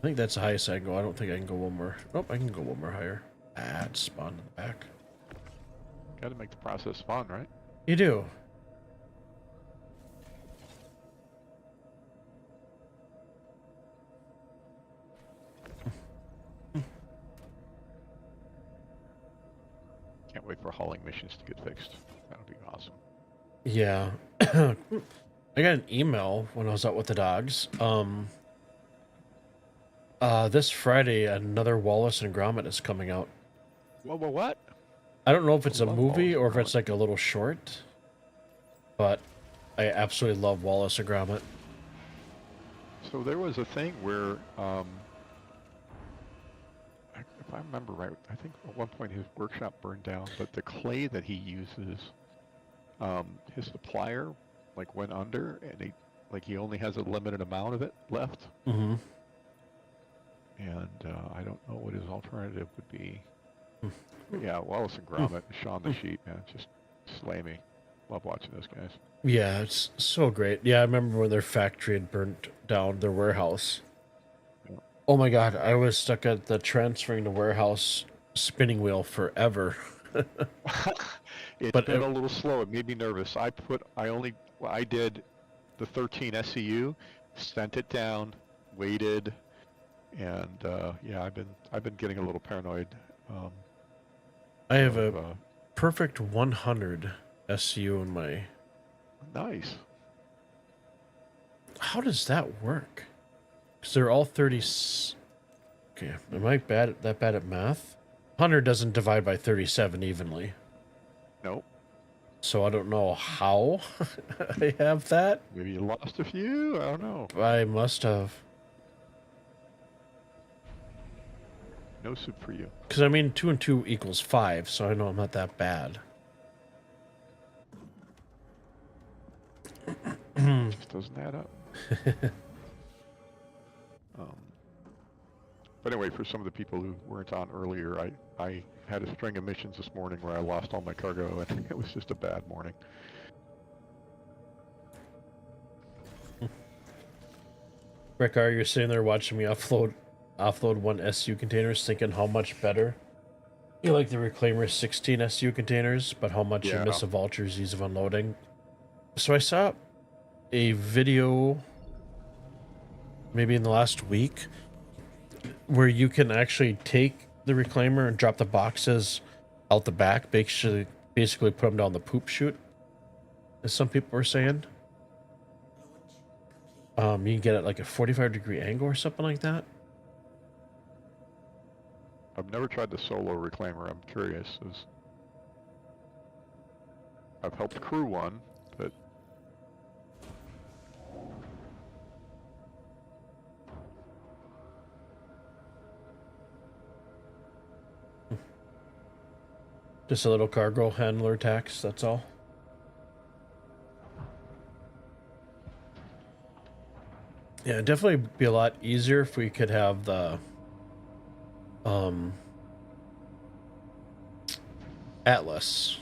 think that's the highest I can go. I don't think I can go one more. Nope, I can go one more higher. Ah, it's spawned in the back. Got to make the process fun, right? You do. Can't wait for hauling missions to get fixed. That'll be awesome. Yeah. I got an email when I was out with the dogs. This Friday, another Wallace and Gromit is coming out. What? I don't know if it's I a love movie or Wallace if and it's like a little short, but I absolutely love Wallace and Gromit. So there was a thing where, if I remember right, I think at one point his workshop burned down, but the clay that he uses, his supplier, like, went under, and he only has a limited amount of it left. Mm-hmm. And I don't know what his alternative would be. But yeah, Wallace and Gromit, Shaun the Sheep, man, just slay me. Love watching those guys. Yeah, it's so great. Yeah, I remember when their factory had burnt down, their warehouse. Yeah. Oh my god, I was stuck at the transferring the warehouse spinning wheel forever. It's But been a little slow. It made me nervous. I did the 13 SCU, sent it down, waited, and yeah, I've been getting a little paranoid. I have a perfect 100 SCU in my... Nice. How does that work? Because they're all 30... Okay, am I that bad at math? 100 doesn't divide by 37 evenly. Nope. So I don't know how I have that. Maybe you lost a few? I don't know. I must have. No soup for you. Because I mean, 2 and 2 equals 5, so I know I'm not that bad. Just doesn't add up. But anyway, for some of the people who weren't on earlier, I had a string of missions this morning where I lost all my cargo, and it was just a bad morning. Rick, are you sitting there watching me offload 1 SU containers, thinking how much better you like the Reclaimer 16 SU containers, but how much you miss the Vulture's ease of unloading? So I saw a video maybe in the last week where you can actually take the Reclaimer and drop the boxes out the back, basically put them down the poop chute, as some people were saying. You can get it like a 45-degree angle or something like that. I've never tried the solo Reclaimer. I'm curious. I've helped crew one, but just a little cargo handler tax, that's all. Yeah, it'd definitely be a lot easier if we could have the Atlas.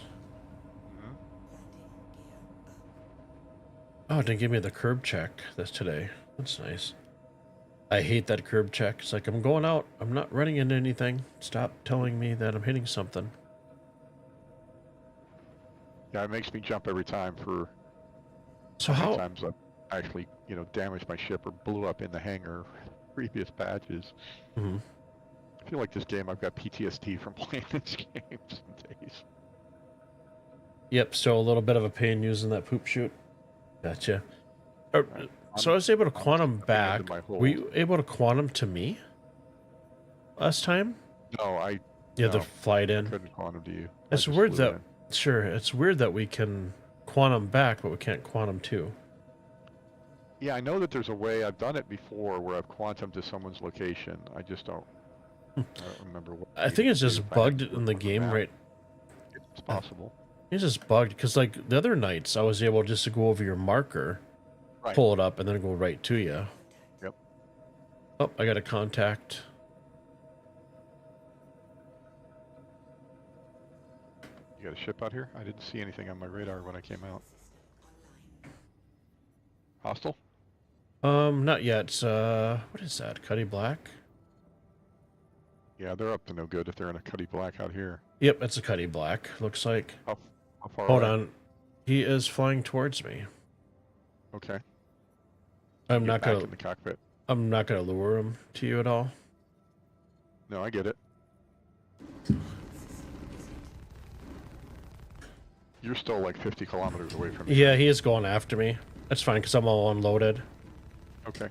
Oh, it didn't give me the curb check this today. That's nice. I hate that curb check. It's like, I'm going out. I'm not running into anything. Stop telling me that I'm hitting something. yeah, it makes me jump every time for So how... times I've actually, damaged my ship or blew up in the hangar previous patches. Mm-hmm. I feel like this game, I've got PTSD from playing this game some days. Yep, so a little bit of a pain using that poop chute. Gotcha. So I was able to quantum back. Were you able to quantum to me last time? No, You had to fly it in. I couldn't quantum to you. It's weird that... Sure, it's weird that we can quantum back, but we can't quantum to. Yeah, I know that there's a way. I've done it before where I've quantumed to someone's location. I just don't remember what. I think it's just bugged in the game, right? It's possible. It's just bugged because, like, the other nights, I was able just to go over your marker, pull it up, and then go right to you. Yep. Oh, I got a contact. You got a ship out here? I didn't see anything on my radar when I came out. Hostile? Not yet. What is that? Cuddy Black? Yeah, they're up to no good if they're in a Cuddy Black out here. Yep, it's a Cuddy Black. Looks like. How far Hold away? on. He is flying towards me. Okay. I'm not gonna. in the cockpit. I'm not gonna lure him to you at all. No, I get it. You're still like 50 kilometers away from me. Yeah, he is going after me. That's fine because I'm all unloaded. Okay.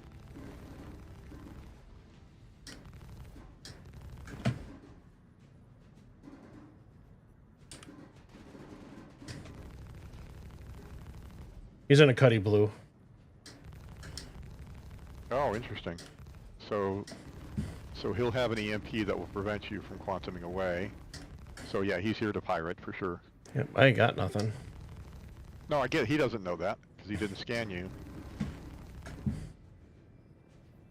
He's in a Cuddy Blue. Oh, interesting. So he'll have an EMP that will prevent you from quantuming away. So yeah, he's here to pirate for sure. Yep, I ain't got nothing. No, I get it. He doesn't know that because he didn't scan you.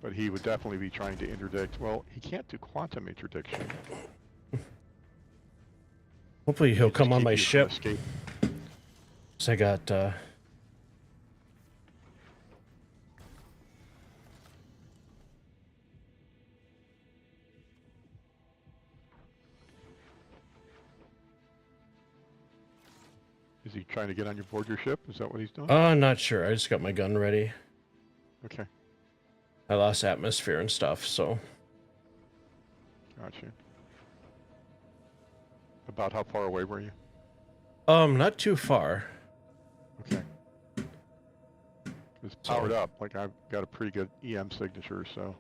But he would definitely be trying to interdict. Well, he can't do quantum interdiction. Hopefully he'll come on my ship. Escape. So I got, Is he trying to get on board your ship? Is that what he's doing? Not sure. I just got my gun ready. Okay. I lost atmosphere and stuff, so. Gotcha. About how far away were you? Not too far. Okay. It's powered up. Like, I've got a pretty good EM signature, so.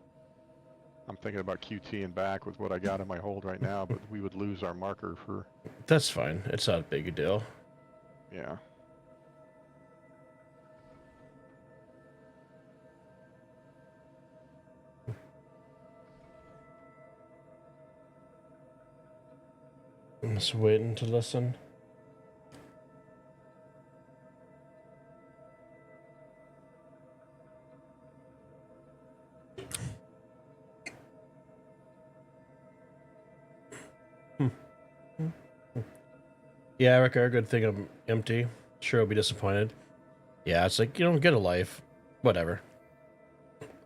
I'm thinking about QT and back with what I got in my hold right now, but we would lose our marker for... That's fine. It's not a big a deal. Yeah. I'm just waiting to listen. Yeah, Eric, a good thing I'm empty. Sure, I'll be disappointed. Yeah, it's like, you don't get a life. Whatever.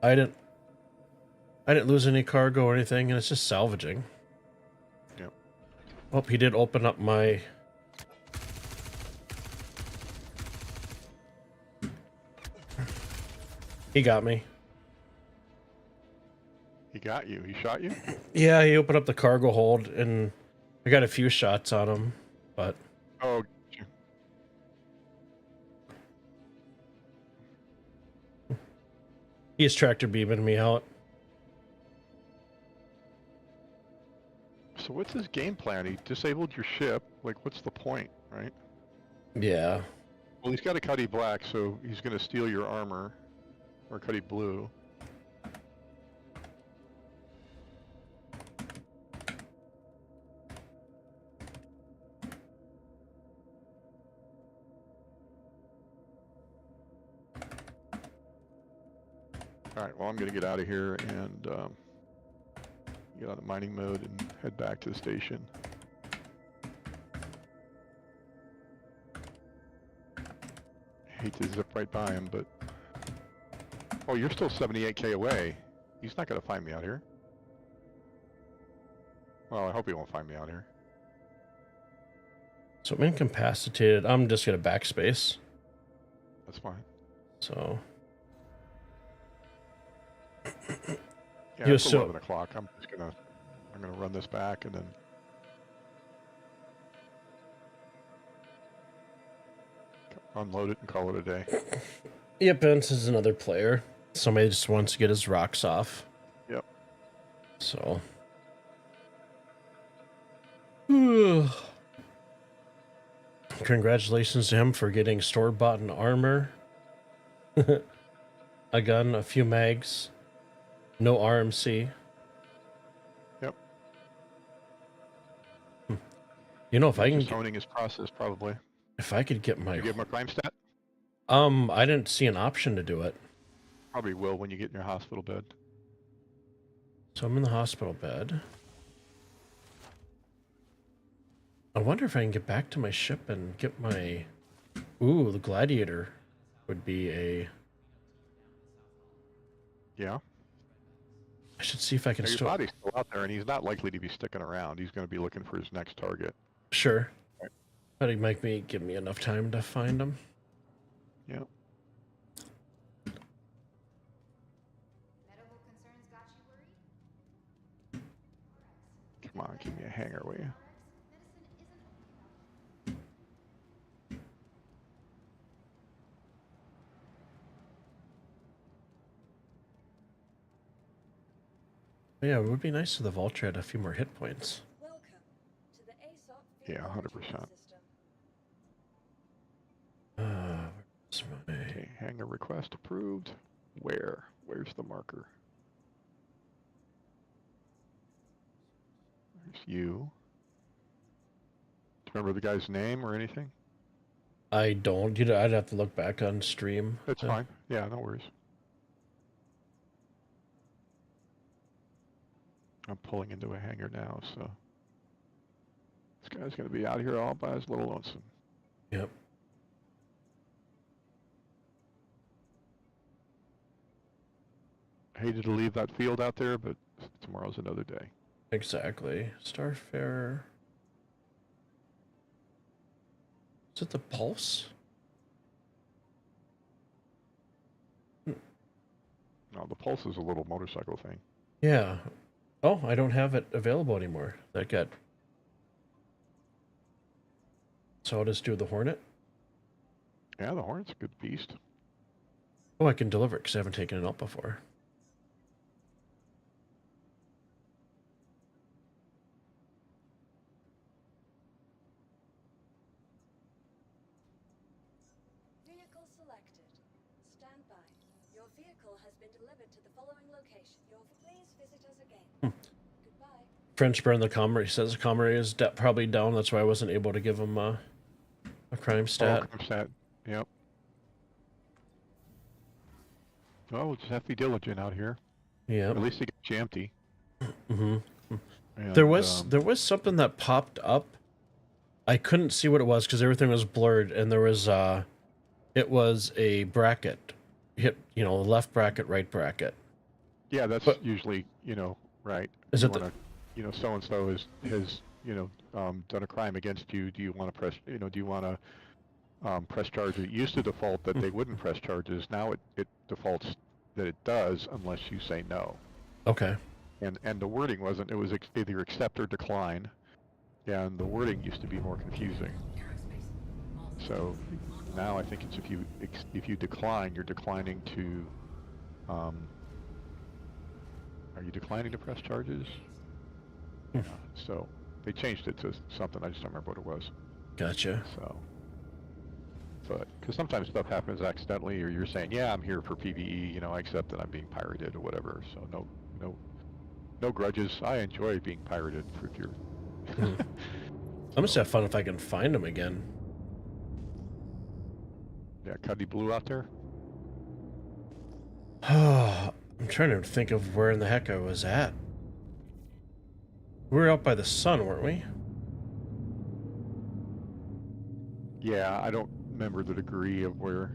I didn't lose any cargo or anything, and it's just salvaging. Yep. Oh, he did open up my... He got me. He got you. He shot you? Yeah, he opened up the cargo hold, and I got a few shots on him, but... Oh, He's tractor beaming me out. so what's his game plan? He disabled your ship. Like, what's the point, right? Yeah. Well, he's got a Cuddy Black, so he's going to steal your armor. Or Cuddy Blue. Alright, well, I'm going to get out of here and get out of mining mode and head back to the station. Hate to zip right by him, but... Oh, you're still 78k away. He's not going to find me out here. Well, I hope he won't find me out here. So I'm incapacitated. I'm just going to backspace. That's fine. So... Yeah, You're it's so- 11 o'clock. I'm gonna run this back and then... unload it and call it a day. Yep, and this is another player. Somebody just wants to get his rocks off. Yep. So... Congratulations to him for getting store-bought armor. A gun, a few mags. No RMC. Yep. You know, if I can... Just honing his process, probably. If I could get my... You give him a crime stat? I didn't see an option to do it. Probably will when you get in your hospital bed. So I'm in the hospital bed. I wonder if I can get back to my ship and get my... Ooh, the Gladiator would be a... Yeah. I should see if I can Your still... body's still out there, and he's not likely to be sticking around. He's going to be looking for his next target. Sure. Right. But it give me enough time to find him. Yeah. Medical concerns got you worried? Come on, give me a hanger, will you? Yeah, it would be nice if the Vulture had a few more hit points. Welcome to the ASOP Yeah, 100%. system. Where's my... Okay, hanger request approved. Where? Where's the marker? There's you. Do you remember the guy's name or anything? I don't. I'd have to look back on stream. That's fine. Yeah, no worries. I'm pulling into a hangar now, so this guy's going to be out here all by his little lonesome. Yep. Hated to leave that field out there, but tomorrow's another day. Exactly. Starfarer. Is it the Pulse? No, the Pulse is a little motorcycle thing. Yeah. Oh, I don't have it available anymore. That got... So I'll just do the Hornet? Yeah, the Hornet's a good beast. Oh, I can deliver it because I haven't taken it out before. stand by. Your vehicle has been delivered to the following location. Please visit us again. Goodbye. French burned the comrade. He says the comrade is probably down. That's why I wasn't able to give him a crime stat. Oh, crime stat. Yep. Well, we'll just have to be diligent out here. Yeah. At least they get you empty. Mm-hmm. And, There was something that popped up. I couldn't see what it was because everything was blurred, and there was it was a bracket. Hit, left bracket, right bracket. Yeah, that's But- usually, right. Is You it the- wanna, so and so has done a crime against you. Do you want to press? Do you want to press charges? It used to default that they wouldn't press charges. Now it defaults that it does unless you say no. Okay. And the wording wasn't. It was either accept or decline, and the wording used to be more confusing. So now I think it's if you decline, you're declining to. Are you declining to press charges? Yeah. So they changed it to something. I just don't remember what it was. Gotcha. So, but because sometimes stuff happens accidentally, or you're saying, "Yeah, I'm here for PvE," I accept that I'm being pirated or whatever. So no grudges. I enjoy being pirated if you're. I'm just have fun if I can find him again. Yeah, Cuddy Blue out there. I'm trying to think of where in the heck I was at. We were out by the sun, weren't we? Yeah, I don't remember the degree of where.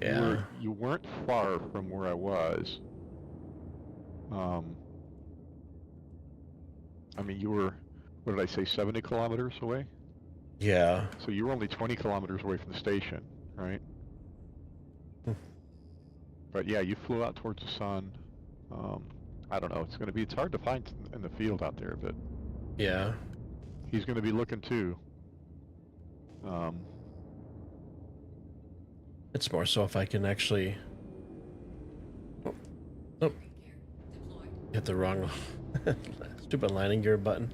Yeah. You weren't far from where I was. I mean, you were, what did I say, 70 kilometers away? Yeah. So you were only 20 kilometers away from the station, right? But yeah, you flew out towards the sun. I don't know. It's hard to find in the field out there, but Yeah. he's going to be looking too. It's more so if I can actually. Oh. Hit the wrong stupid landing gear button.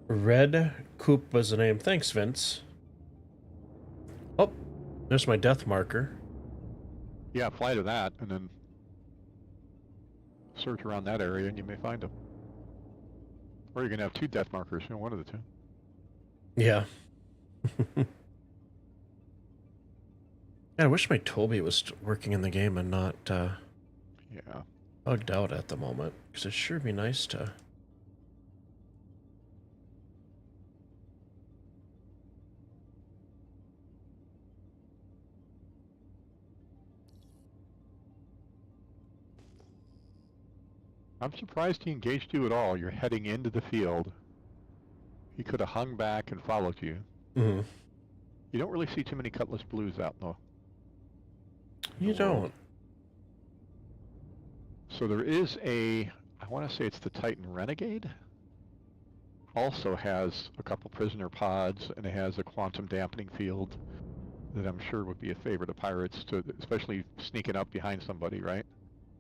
Red Coupe was the name. Thanks, Vince. Oh, there's my death marker. Yeah, fly to that and then search around that area and you may find him. Or you're going to have two death markers, one of the two. Yeah. Yeah, I wish my Toby was working in the game and not Yeah. bugged out at the moment, because it sure be nice to. I'm surprised he engaged you at all. You're heading into the field. He could have hung back and followed you. Mm-hmm. You don't really see too many Cutlass Blues out though. You don't. So there is I want to say it's the Titan Renegade. Also has a couple prisoner pods, and it has a quantum dampening field that I'm sure would be a favorite of pirates, especially sneaking up behind somebody, right?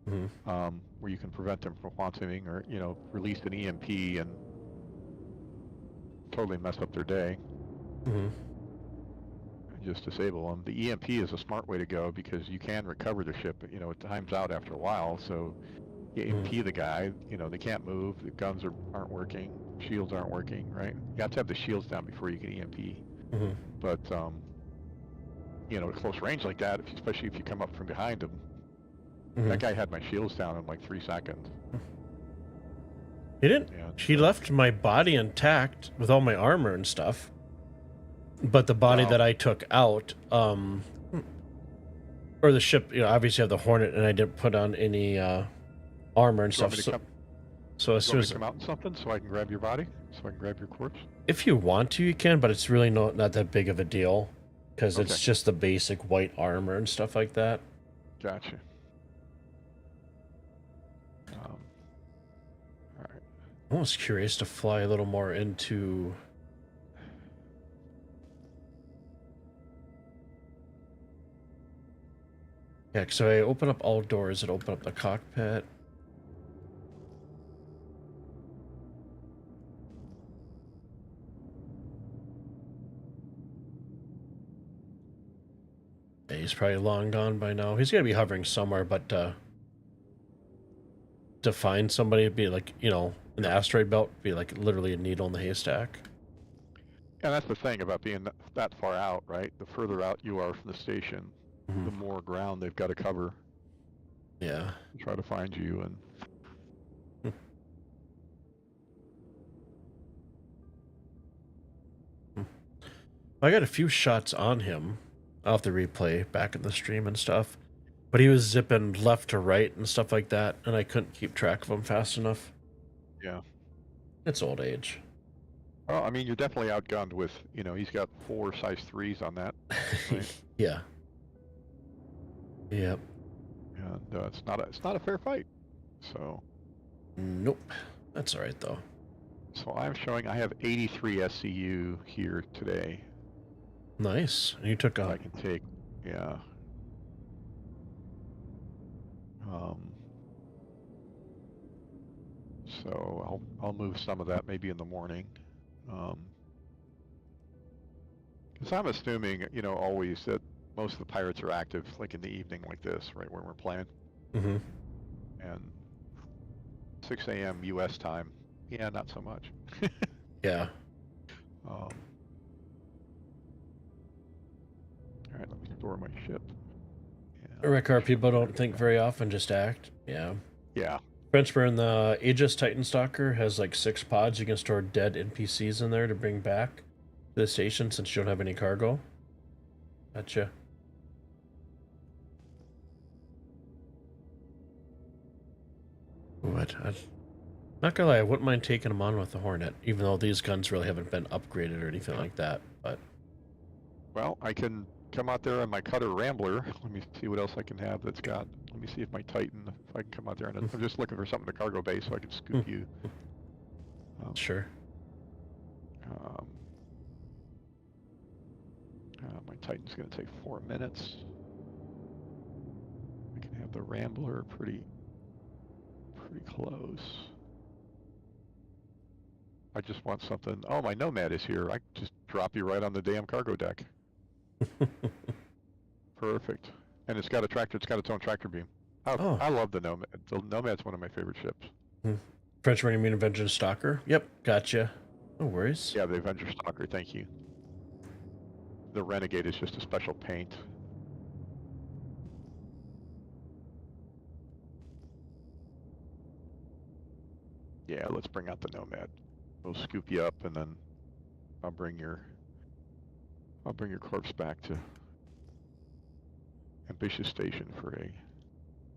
Mm-hmm. Where you can prevent them from quantuming or, release an EMP and totally mess up their day. Mm-hmm. And just disable them. The EMP is a smart way to go because you can recover the ship, but, it times out after a while, so you EMP the guy, they can't move, the guns aren't working, shields aren't working, right? You have to have the shields down before you can EMP. Mm-hmm. But, at close range like that, especially if you come up from behind him, Mm-hmm. that guy had my shields down in like 3 seconds. He didn't. Yeah, He left my body intact with all my armor and stuff. But the body Wow. that I took out, or the ship, obviously I have the Hornet, and I didn't put on any armor and Do you want stuff. me to So, come, so as do soon you want me as to come out in something so I can grab your body? So I can grab your corpse? if you want to, you can, but it's really not that big of a deal, because it's Okay. just the basic white armor and stuff like that. Gotcha. Alright. I'm almost curious to fly a little more into. Yeah, so I open up all doors, it open up the cockpit. he's probably long gone by now. He's gonna be hovering somewhere, but to find somebody would be like, you know, in the asteroid belt, be like literally a needle in the haystack. And that's the thing about being that far out, right? The further out you are from the station, Mhm. the more ground they've got to cover Yeah. to try to find you. And I got a few shots on him. I'll have to replay back in the stream and stuff. But he was zipping left to right and stuff like that, and I couldn't keep track of him fast enough. yeah. It's old age. Well, I mean, you're definitely outgunned with, you know, he's got 4 size 3s on that. Right. Yeah. Yep. And it's not a fair fight. So. Nope. That's all right though. So I'm showing I have 83 SCU here today. Nice. You took that a. I can take. Yeah. So I'll move some of that maybe in the morning. Because I'm assuming, you know, always that most of the pirates are active like in the evening like this, right, when we're playing. Mm-hmm. And 6 a.m. U.S. time, yeah, not so much. Yeah. All right, let me store my ship. Yeah. Rickard, people don't think very often, just act. Yeah. Yeah. Frenchburn, the Aegis Titan Stalker has like 6 pods. You can store dead NPCs in there to bring back to the station since you don't have any cargo. Gotcha. What? Not gonna lie, I wouldn't mind taking them on with the Hornet, even though these guns really haven't been upgraded or anything like that. But Well, I can come out there on my Cutter Rambler. Let me see what else I can have that's got. Let me see if my Titan, if I can come out there. And I'm just looking for something to cargo bay so I can scoop you. sure. My Titan's going to take 4 minutes. I can have the Rambler pretty close. I just want something. Oh, my Nomad is here. I can just drop you right on the damn cargo deck. Perfect. And it's got a tractor. It's got its own tractor beam. Oh. I love the Nomad. The Nomad's one of my favorite ships. Frenchburn, you mean Avenger Stalker? Yep, gotcha. No worries. Yeah, the Avenger Stalker. Thank you. The Renegade is just a special paint. Yeah, let's bring out the Nomad. We'll scoop you up, and then I'll bring your corpse back to Ambitious Station for a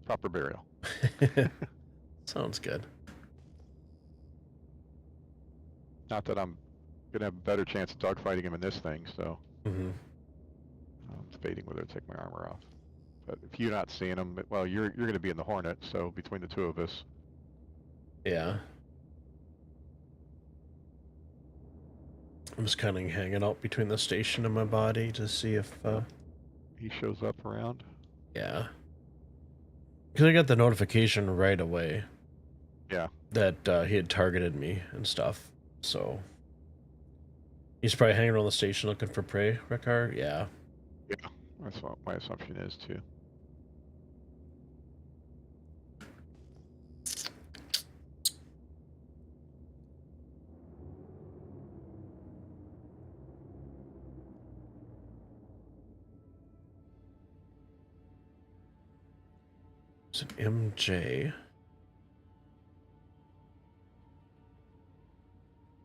proper burial. Sounds good. Not that I'm gonna have a better chance of dogfighting him in this thing, so Mm-hmm. I'm debating whether to take my armor off. But if you're not seeing him, well, you're gonna be in the Hornet, so between the two of us. Yeah. I'm just kind of hanging out between the station and my body to see if, He shows up around. yeah. Because I got the notification right away. Yeah. That he had targeted me and stuff, so. He's probably hanging around the station looking for prey, Rickard? Yeah. Yeah, that's what my assumption is too. It's an MJ.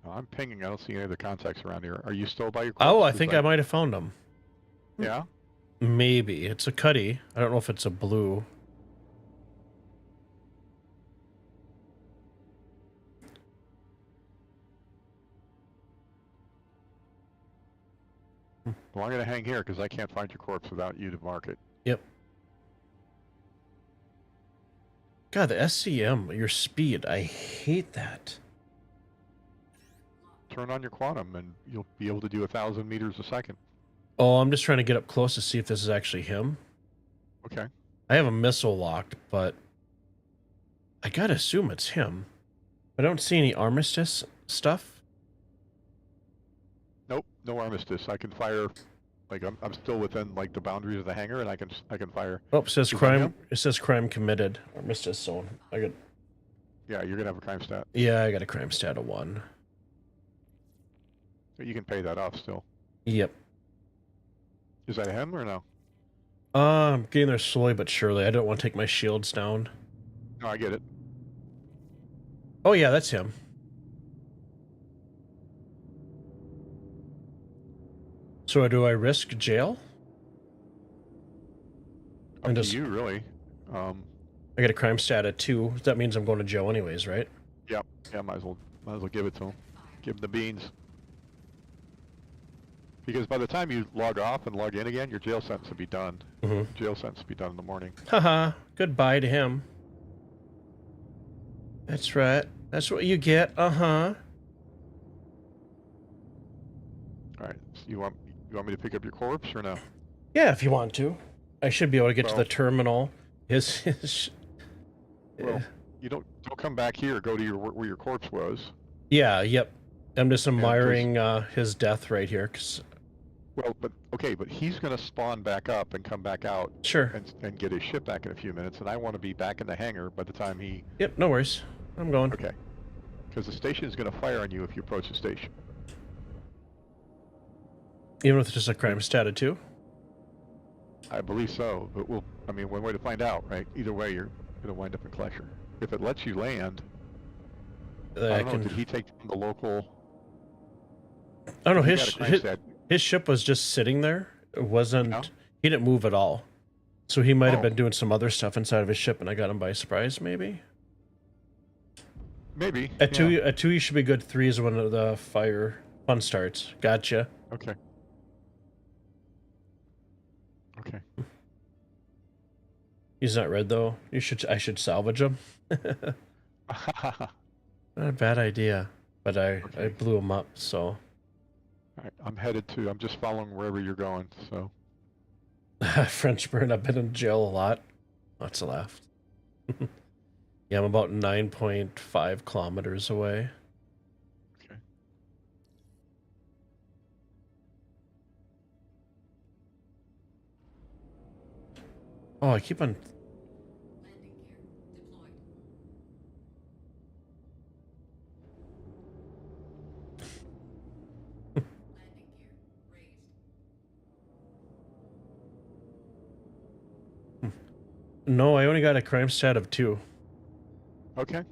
I'm pinging. I don't see any of the contacts around here. Are you still by your corpse? Oh, I think I might have found him. Yeah? Maybe. It's a cutty. I don't know if it's a blue. Well, I'm going to hang here because I can't find your corpse without you to mark it. Yep. God, the SCM, your speed. I hate that. Turn on your quantum and you'll be able to do 1,000 meters a second. Oh, I'm just trying to get up close to see if this is actually him. Okay. I have a missile locked, but I gotta assume it's him. I don't see any armistice stuff. Nope, no armistice. I can fire Like I'm still within like the boundaries of the hangar, and I can fire. Oh, it says Is that crime. him? It says crime committed or missed his zone. I got. Yeah, you're gonna have a crime stat. Yeah, I got a crime stat of 1. But you can pay that off still. Yep. Is that him or no? I'm getting there slowly but surely. I don't want to take my shields down. No, I get it. Oh yeah, that's him. So do I risk jail? Up And to just- you, really. I got a crime stat of 2. That means I'm going to jail anyways, right? Yeah, might as well give it to him. Give him the beans. Because by the time you log off and log in again, your jail sentence will be done. Mm-hmm. Jail sentence will be done in the morning. Haha. Goodbye to him. That's right. That's what you get. Uh-huh. All right. So you want me to pick up your corpse or no? Yeah, if you want to. I should be able to get to Well- the terminal. His Well, you don't come back here. Go to where your corpse was. yeah, yep. I'm just 'cause- admiring his death right here. 'Cause... Well, but he's gonna spawn back up and come back out Sure. and get his ship back in a few minutes, and I want to be back in the hangar by the time he. Yep, no worries. I'm going. Okay. Because the station is gonna fire on you if you approach the station. Even with just a crime stat of 2? I believe so, but one way to find out, right? Either way, you're gonna wind up in Clesher. If it lets you land, I don't know. Did he take the local? I don't know. He got a crime stat. His ship was just sitting there. It wasn't. Yeah. He didn't move at all. So he might have Oh. been doing some other stuff inside of his ship, and I got him by surprise. Maybe. Maybe. At yeah. two, you should be good. 3 is when the fire fun starts. Gotcha. Okay. Okay. He's not red though. I should salvage him. Not a bad idea, but I Okay. blew him up. So All right. I'm just following wherever you're going. So. French burn. I've been in jail a lot. Lots of laughed. Yeah, I'm about 9.5 kilometers away. Okay. Oh, I keep on. Landing gear deployed. Landing gear raised. No, I only got a crime stat of 2. Okay.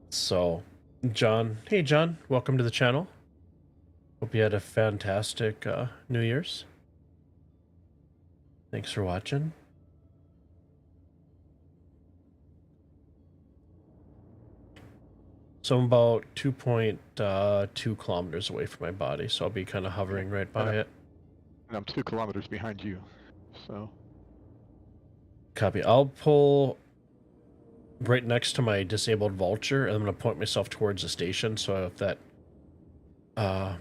So, John. Hey, John. Welcome to the channel. Hope you had a fantastic New Year's. Thanks for watching. So I'm about 2.2 kilometers away from my body, so I'll be kind of hovering right by it. And I'm 2 kilometers behind you. So. Copy. I'll pull right next to my disabled vulture, and I'm going to point myself towards the station, so if that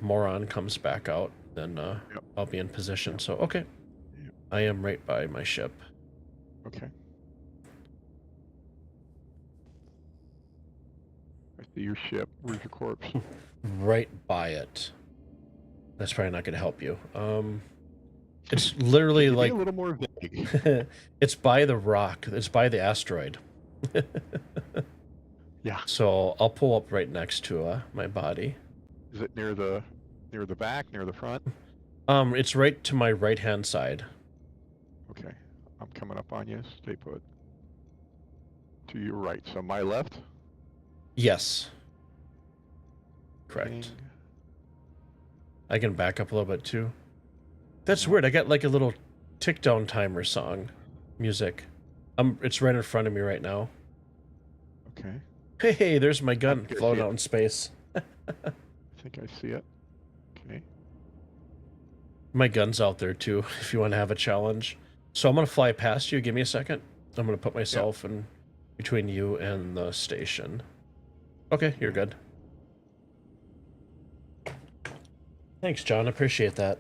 moron comes back out, then Yep. I'll be in position. Yep. So, okay. Yep. I am right by my ship. Okay. I see your ship. Where's your corpse? Right by it. That's probably not going to help you. It's literally Can you be like a little more vague. it's by the rock. It's by the asteroid. Yeah. So I'll pull up right next to my body. Is it near the back, near the front? It's right to my right hand side. Okay. I'm coming up on you. Stay put. To your right. So my left. Yes. Correct. Ding. I can back up a little bit too. That's weird. I got like a little tick down timer song music. It's right in front of me right now. Okay. Hey, there's my gun Okay, floating yeah. out in space. I think I see it. Okay. My gun's out there too, if you want to have a challenge. So I'm gonna fly past you. Give me a second. I'm gonna put myself in between you and the station. Okay, you're good. Thanks, John. I appreciate that.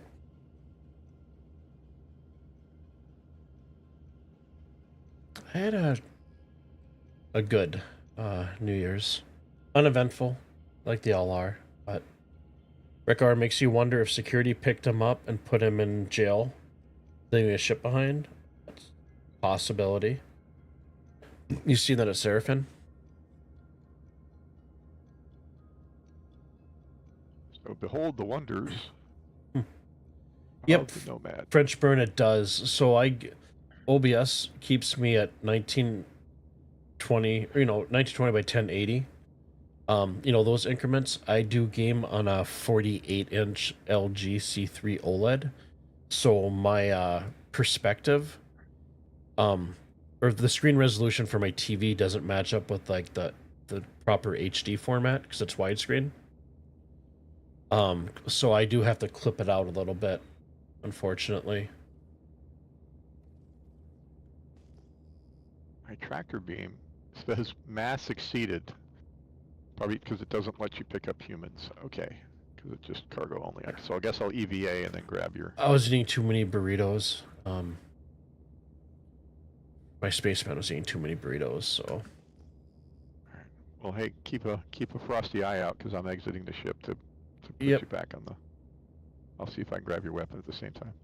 I had a good New Year's. Uneventful, like they all are, but Rickar makes you wonder if security picked him up and put him in jail, leaving a ship behind. That's a possibility. You see that at Seraphin? So behold the wonders Yep. of the Nomad. French burn it does. So OBS keeps me at 1920, 1920 by 1080. Those increments. I do game on a 48-inch LG C3 OLED. So my perspective, or the screen resolution for my TV doesn't match up with like the proper HD format because it's widescreen. So I do have to clip it out a little bit, unfortunately. My tractor beam says mass exceeded. Probably because it doesn't let you pick up humans. Okay, because it's just cargo only. So I guess I'll EVA and then grab your... I was eating too many burritos. My spaceman was eating too many burritos, so... All right. Well, hey, keep a frosty eye out because I'm exiting the ship to put Yep. you back on the... I'll see if I can grab your weapon at the same time.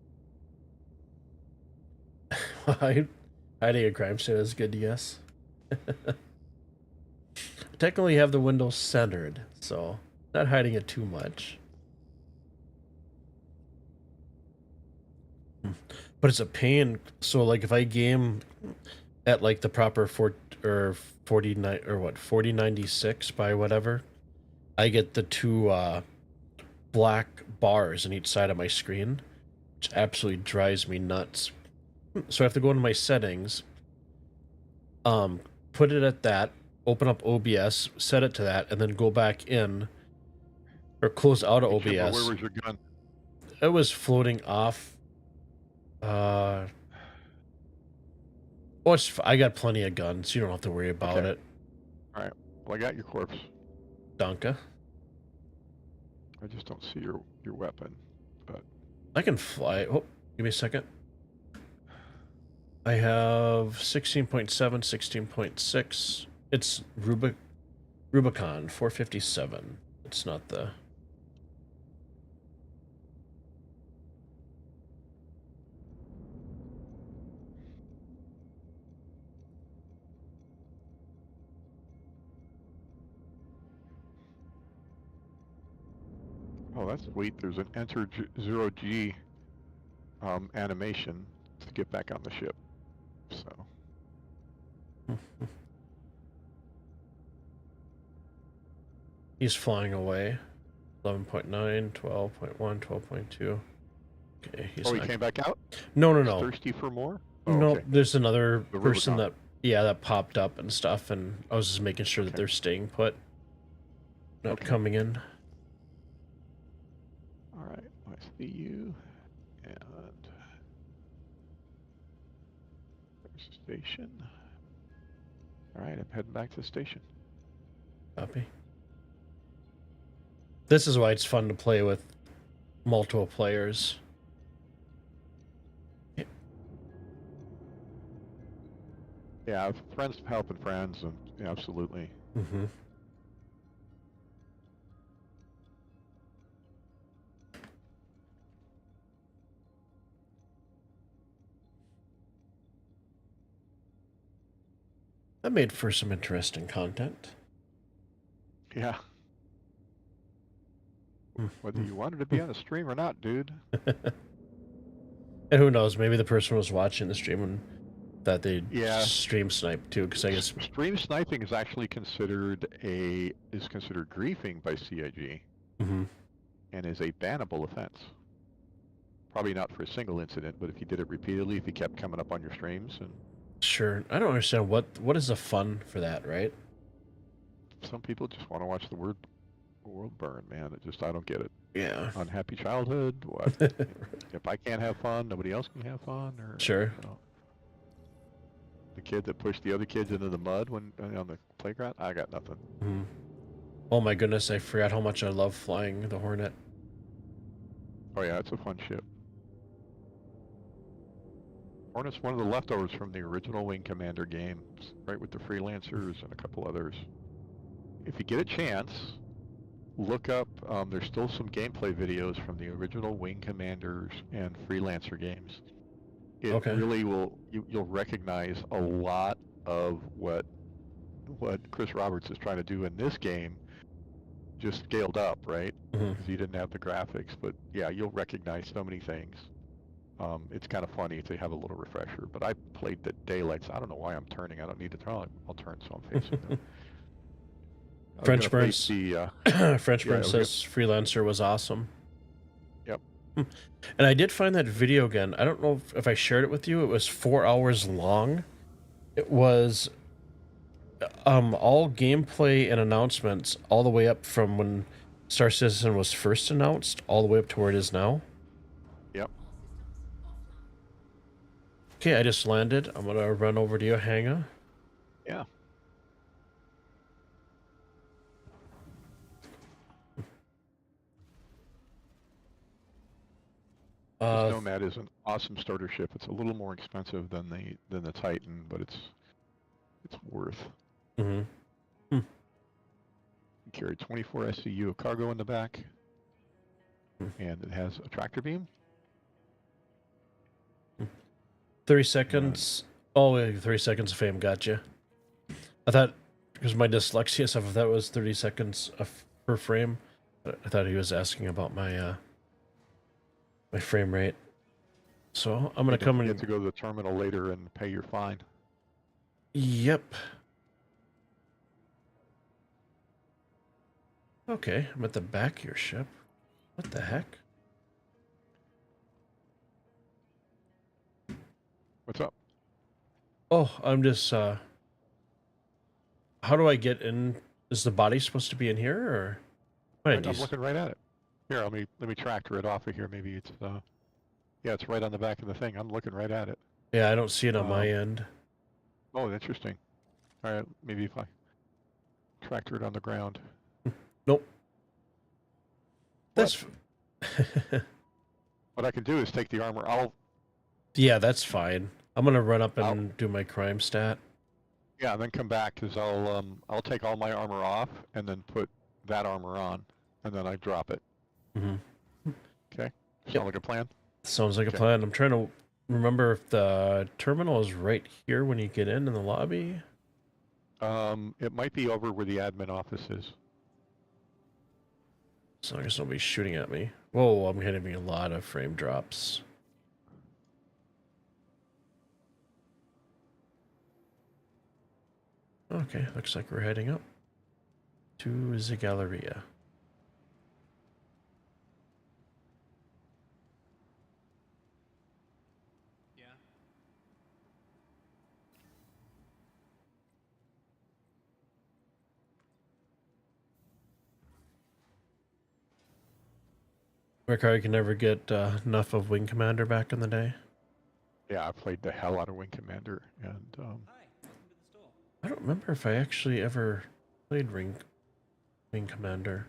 Hiding a crime scene is good, yes. Technically have the window centered, so not hiding it too much. But it's a pain. So like if I game at like the proper 4096 by whatever, I get the two black bars on each side of my screen, which absolutely drives me nuts. So I have to go into my settings, put it at that, open up OBS, set it to that, and then go back in or close out of OBS. Where was your gun? It was floating off. I got plenty of guns. You don't have to worry about it. All right. Well, I got your corpse. Danka. I just don't see your weapon. But I can fly. Oh, give me a second. I have 16.7, 16.6. It's Rubicon 457. It's not the... Oh, that's sweet. There's an enter 0G animation to get back on the ship. So He's flying away. 11.9, 12.1, 12.2. Okay, he's he not... came back out? No. Thirsty for more? Oh, No, okay. there's another The person Rubicon. that popped up and stuff, and I was just making sure that Okay. they're staying put, not Okay. coming in. All right, I see you. And there's the station. All right, I'm heading back to the station. Copy. This is why it's fun to play with multiple players. Yeah, friends helping friends, and yeah, absolutely. Mm-hmm. That made for some interesting content. Yeah. Whether you wanted to be on a stream or not, dude. And who knows, maybe the person was watching the stream and that they Yeah. stream snipe too, because I guess... Stream sniping is actually considered griefing by CIG Mm-hmm. and is a bannable offense. Probably not for a single incident, but if you did it repeatedly, if you kept coming up on your streams, and Sure. I don't understand what is the fun for that, right? some people just want to watch the world burn, man. I don't get it. Yeah. Unhappy childhood? What? If I can't have fun, nobody else can have fun? Or Sure. you know, the kid that pushed the other kids into the mud when on the playground? I got nothing. Mm-hmm. Oh my goodness, I forgot how much I love flying the Hornet. Oh yeah, it's a fun ship. Hornet's one of the leftovers from the original Wing Commander games, right, with the Freelancers and a couple others. If you get a chance, look up. There's still some gameplay videos from the original Wing Commanders and Freelancer games. It Okay. really will. You'll recognize a lot of what Chris Roberts is trying to do in this game, just scaled up, right? Mhm. Because he didn't have the graphics. But yeah, you'll recognize so many things. It's kind of funny to have a little refresher. But I played the daylights. I don't know why I'm turning. I don't need to turn. I'll turn so I'm facing them. I was French gonna Burns. face the. French yeah, I Burns was says Freelancer was awesome. Yep. And I did find that video again. I don't know if I shared it with you. It was 4 hours long. It was all gameplay and announcements all the way up from when Star Citizen was first announced all the way up to where it is now. Yep. Okay, I just landed. I'm gonna run over to your hangar. Yeah. This Nomad is an awesome starter ship. It's a little more expensive than the Titan, but it's worth. Mm-hmm. You carry 24 SCU of cargo in the back, and it has a tractor beam. 30 seconds. Oh, wait, 30 seconds of fame. Gotcha. I thought, because my dyslexia stuff, if that was 30 seconds per frame, I thought he was asking about my my frame rate. So I'm gonna come You in. have to go to the terminal later and pay your fine. Yep. Okay, I'm at the back of your ship. What the heck? What's up? Oh, I'm just how do I get in? Is the body supposed to be in here, or I'm looking right at it. Here, let me tractor it off of here. Maybe it's yeah, it's right on the back of the thing. I'm looking right at it. Yeah, I don't see it on my end. Oh, interesting. All right, maybe if I tractor it on the ground. Nope. That's What I can do is take the armor. yeah, that's fine. I'm gonna run up and do my crime stat. Yeah, and then come back because I'll take all my armor off and then put that armor on, and then I drop it. Mm-hmm. Okay. Yep. Sound like a plan? Sounds like Okay. a plan. I'm trying to remember if the terminal is right here when you get in the lobby. It might be over where the admin office is. So I guess nobody's shooting at me. Whoa, I'm hitting a lot of frame drops. Okay, looks like we're heading up to the Galleria. Yeah. Ricardo can never get enough of Wing Commander back in the day. Yeah, I played the hell out of Wing Commander, and Hi, welcome to the store. I don't remember if I actually ever played Wing Commander.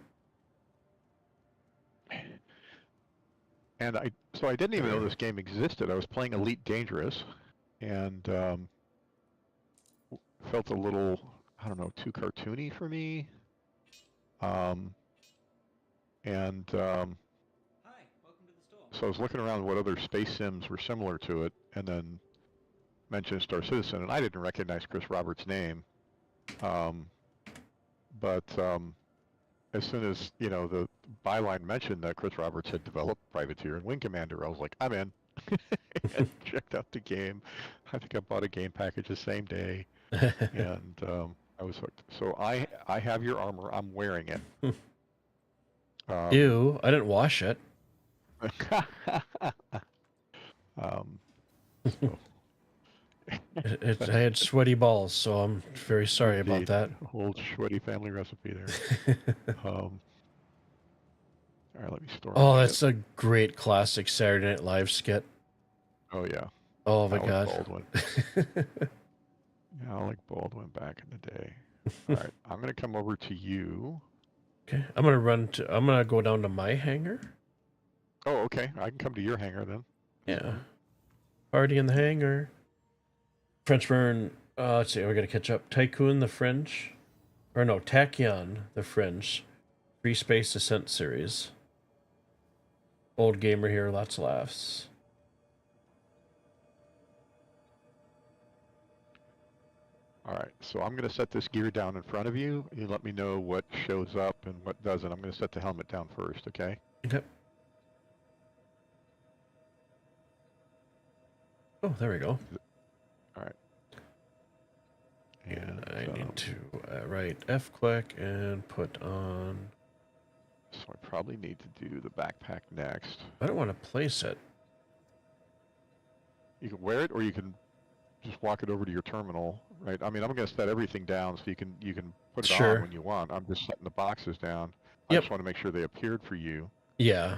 and I didn't even know this game existed. I was playing Elite Dangerous, and felt a little, I don't know, too cartoony for me. And Hi, welcome to the store. so I was looking around what other space sims were similar to it, and then mentioned Star Citizen, and I didn't recognize Chris Roberts' name. But as soon as, the byline mentioned that Chris Roberts had developed Privateer and Wing Commander, I was like, I'm in. And checked out the game. I think I bought a game package the same day, and I was hooked. So I have your armor. I'm wearing it. Ew, I didn't wash it. So, I had sweaty balls, so I'm very sorry about indeed, that. old sweaty family recipe there. All right, let me store. Oh, my that's ship. a great classic Saturday Night Live skit. Oh yeah. Oh my Alec god. Baldwin. Alec Baldwin back in the day. All right, I'm gonna come over to you. Okay, I'm gonna go down to my hangar. Oh, okay. I can come to your hangar then. Yeah. Party in the hangar. Frenchburn, let's see, we gotta catch up. Tycoon the French. Or no, Tachyon the French. Free Space Ascent series. Old gamer here, lots of laughs. All right, so I'm going to set this gear down in front of you. You let me know what shows up and what doesn't. I'm going to set the helmet down first, okay? Yep. Oh, there we go. All right. And I need to right F click and put on. So I probably need to do the backpack next. I don't want to place it. You can wear it, or you can just walk it over to your terminal, right? I mean, I'm going to set everything down so you can put it Sure. on when you want. I'm just setting the boxes down. Yep. I just want to make sure they appeared for you. Yeah.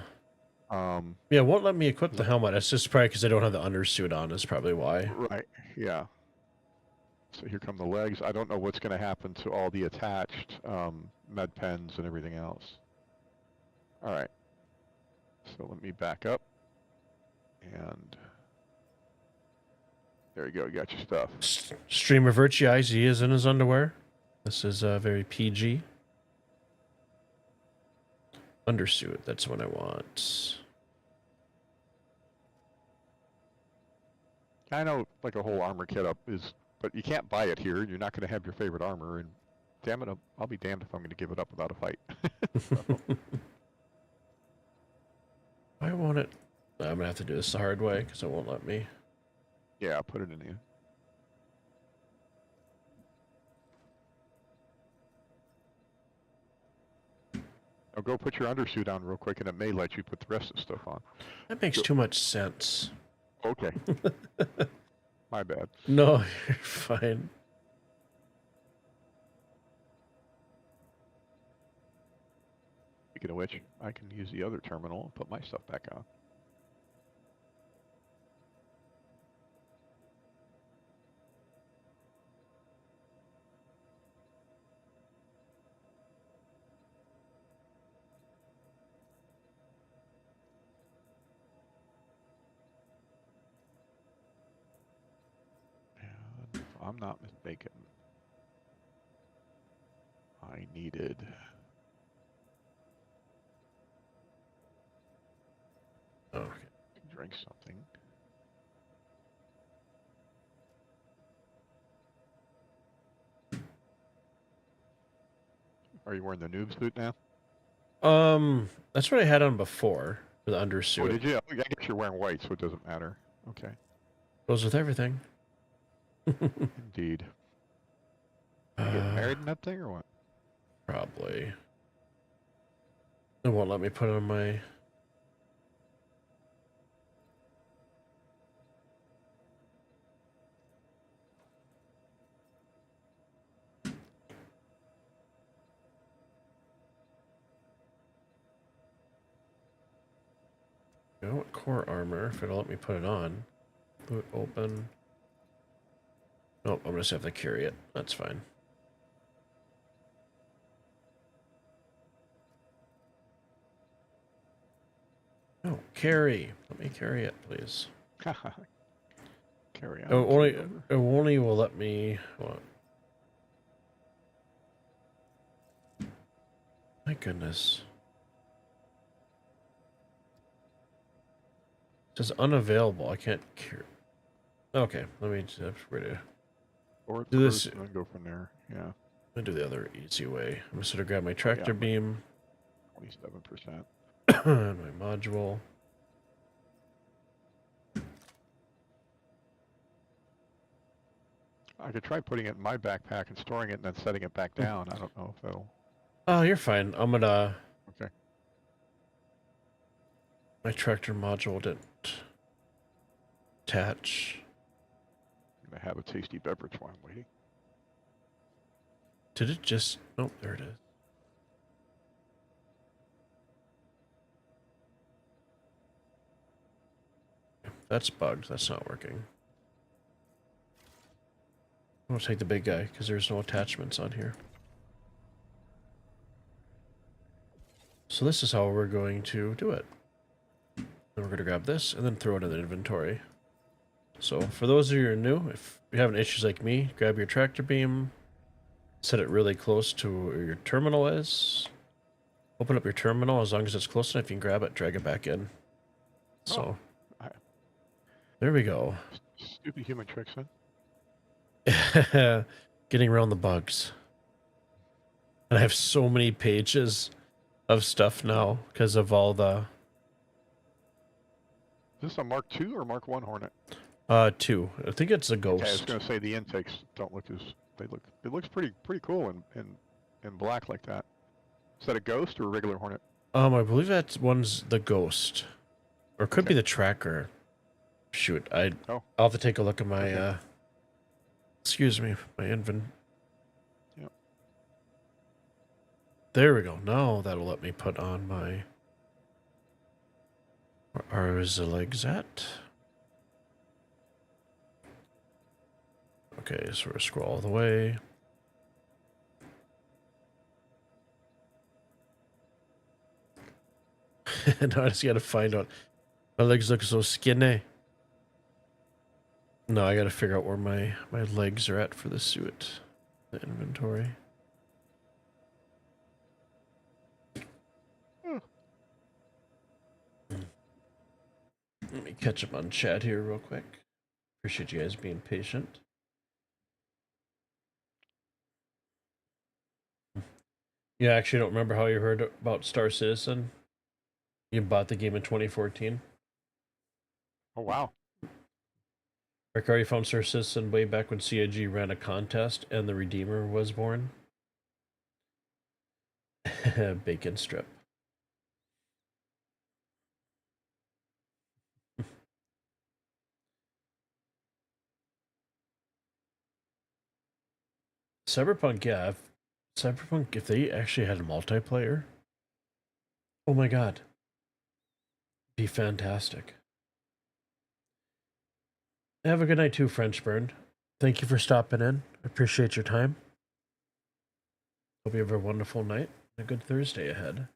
Yeah, it won't let me equip the helmet. It's just probably because I don't have the undersuit on. Is probably why. Right. Yeah. So here come the legs. I don't know what's going to happen to all the attached med pens and everything else. All right. So let me back up. And there you go. You got your stuff. Streamer Virtue Eyes, he is in his underwear. This is very PG. Undersuit, that's what I want. I know, like a whole armor kit up is, but you can't buy it here. You're not going to have your favorite armor, and damn it, I'll be damned if I'm going to give it up without a fight. I want it. I'm going to have to do this the hard way because it won't let me. Yeah, put it in here. Now go put your undersuit on real quick, and it may let you put the rest of the stuff on. That makes too much sense. Okay. My bad. No, you're fine. Speaking of which, I can use the other terminal and put my stuff back on. And if I'm not mistaken, I needed... Okay. drink something. Are you wearing the noob suit now? That's what I had on before, the undersuit. Oh, did you? I guess you're wearing white, so it doesn't matter. Okay. Goes with everything. Indeed. You getting married in that thing, or what? Probably. It won't let me put on my... I want core armor, if it'll let me put it on. Boot open. Nope, I'm just have to carry it. That's fine. No, carry. Let me carry it, please. Carry on. It only will let me... What? My goodness. It says unavailable. I can't carry... Okay, let me just Or do this. and then go from there. Yeah. I'm gonna do the other easy way. I'm just gonna grab my tractor beam 27%. and my module. I could try putting it in my backpack and storing it and then setting it back down. I don't know if that'll... Oh, you're fine. I'm gonna... Okay. My tractor module didn't attach. I'm going to have a tasty beverage while I'm waiting. Did it just... Nope, there it is. That's bugged. That's not working. I'm gonna take the big guy because there's no attachments on here. So this is how we're going to do it. Then we're going to grab this and then throw it in the inventory. So for those of you who are new, if you're having issues like me, grab your tractor beam, set it really close to where your terminal is, Open up your terminal. As long as it's close enough, you can grab it, drag it back in. So, I- there we go. Stupid human tricks, huh? Getting around the bugs. And I have so many pages of stuff now because of all the Is this a Mark II or Mark I Hornet? 2. I think it's a ghost. Okay, I was going to say the intakes don't look as they look. It looks pretty cool in black like that. Is that a ghost or a regular Hornet? I believe that one's the ghost, or it could be the tracker. Shoot, I'll have to take a look at my excuse me, my invent. Yep. There we go. Now that'll let me put on my. Where is the legs at? Okay, so we'll scroll all the way. Now I just gotta find out. My legs look so skinny. No, I gotta figure out where my legs are at for the suit. The inventory. Let me catch up on chat here real quick. Appreciate you guys being patient. You actually don't remember how you heard about Star Citizen? You bought the game in 2014? Oh, wow. Rick already found Star Citizen way back when CIG ran a contest and the Redeemer was born. Bacon strip. Cyberpunk, yeah. Cyberpunk, if they actually had a multiplayer, oh my god. Be fantastic. Have a good night too, Frenchburn. Thank you for stopping in. I appreciate your time. Hope you have a wonderful night and a good Thursday ahead.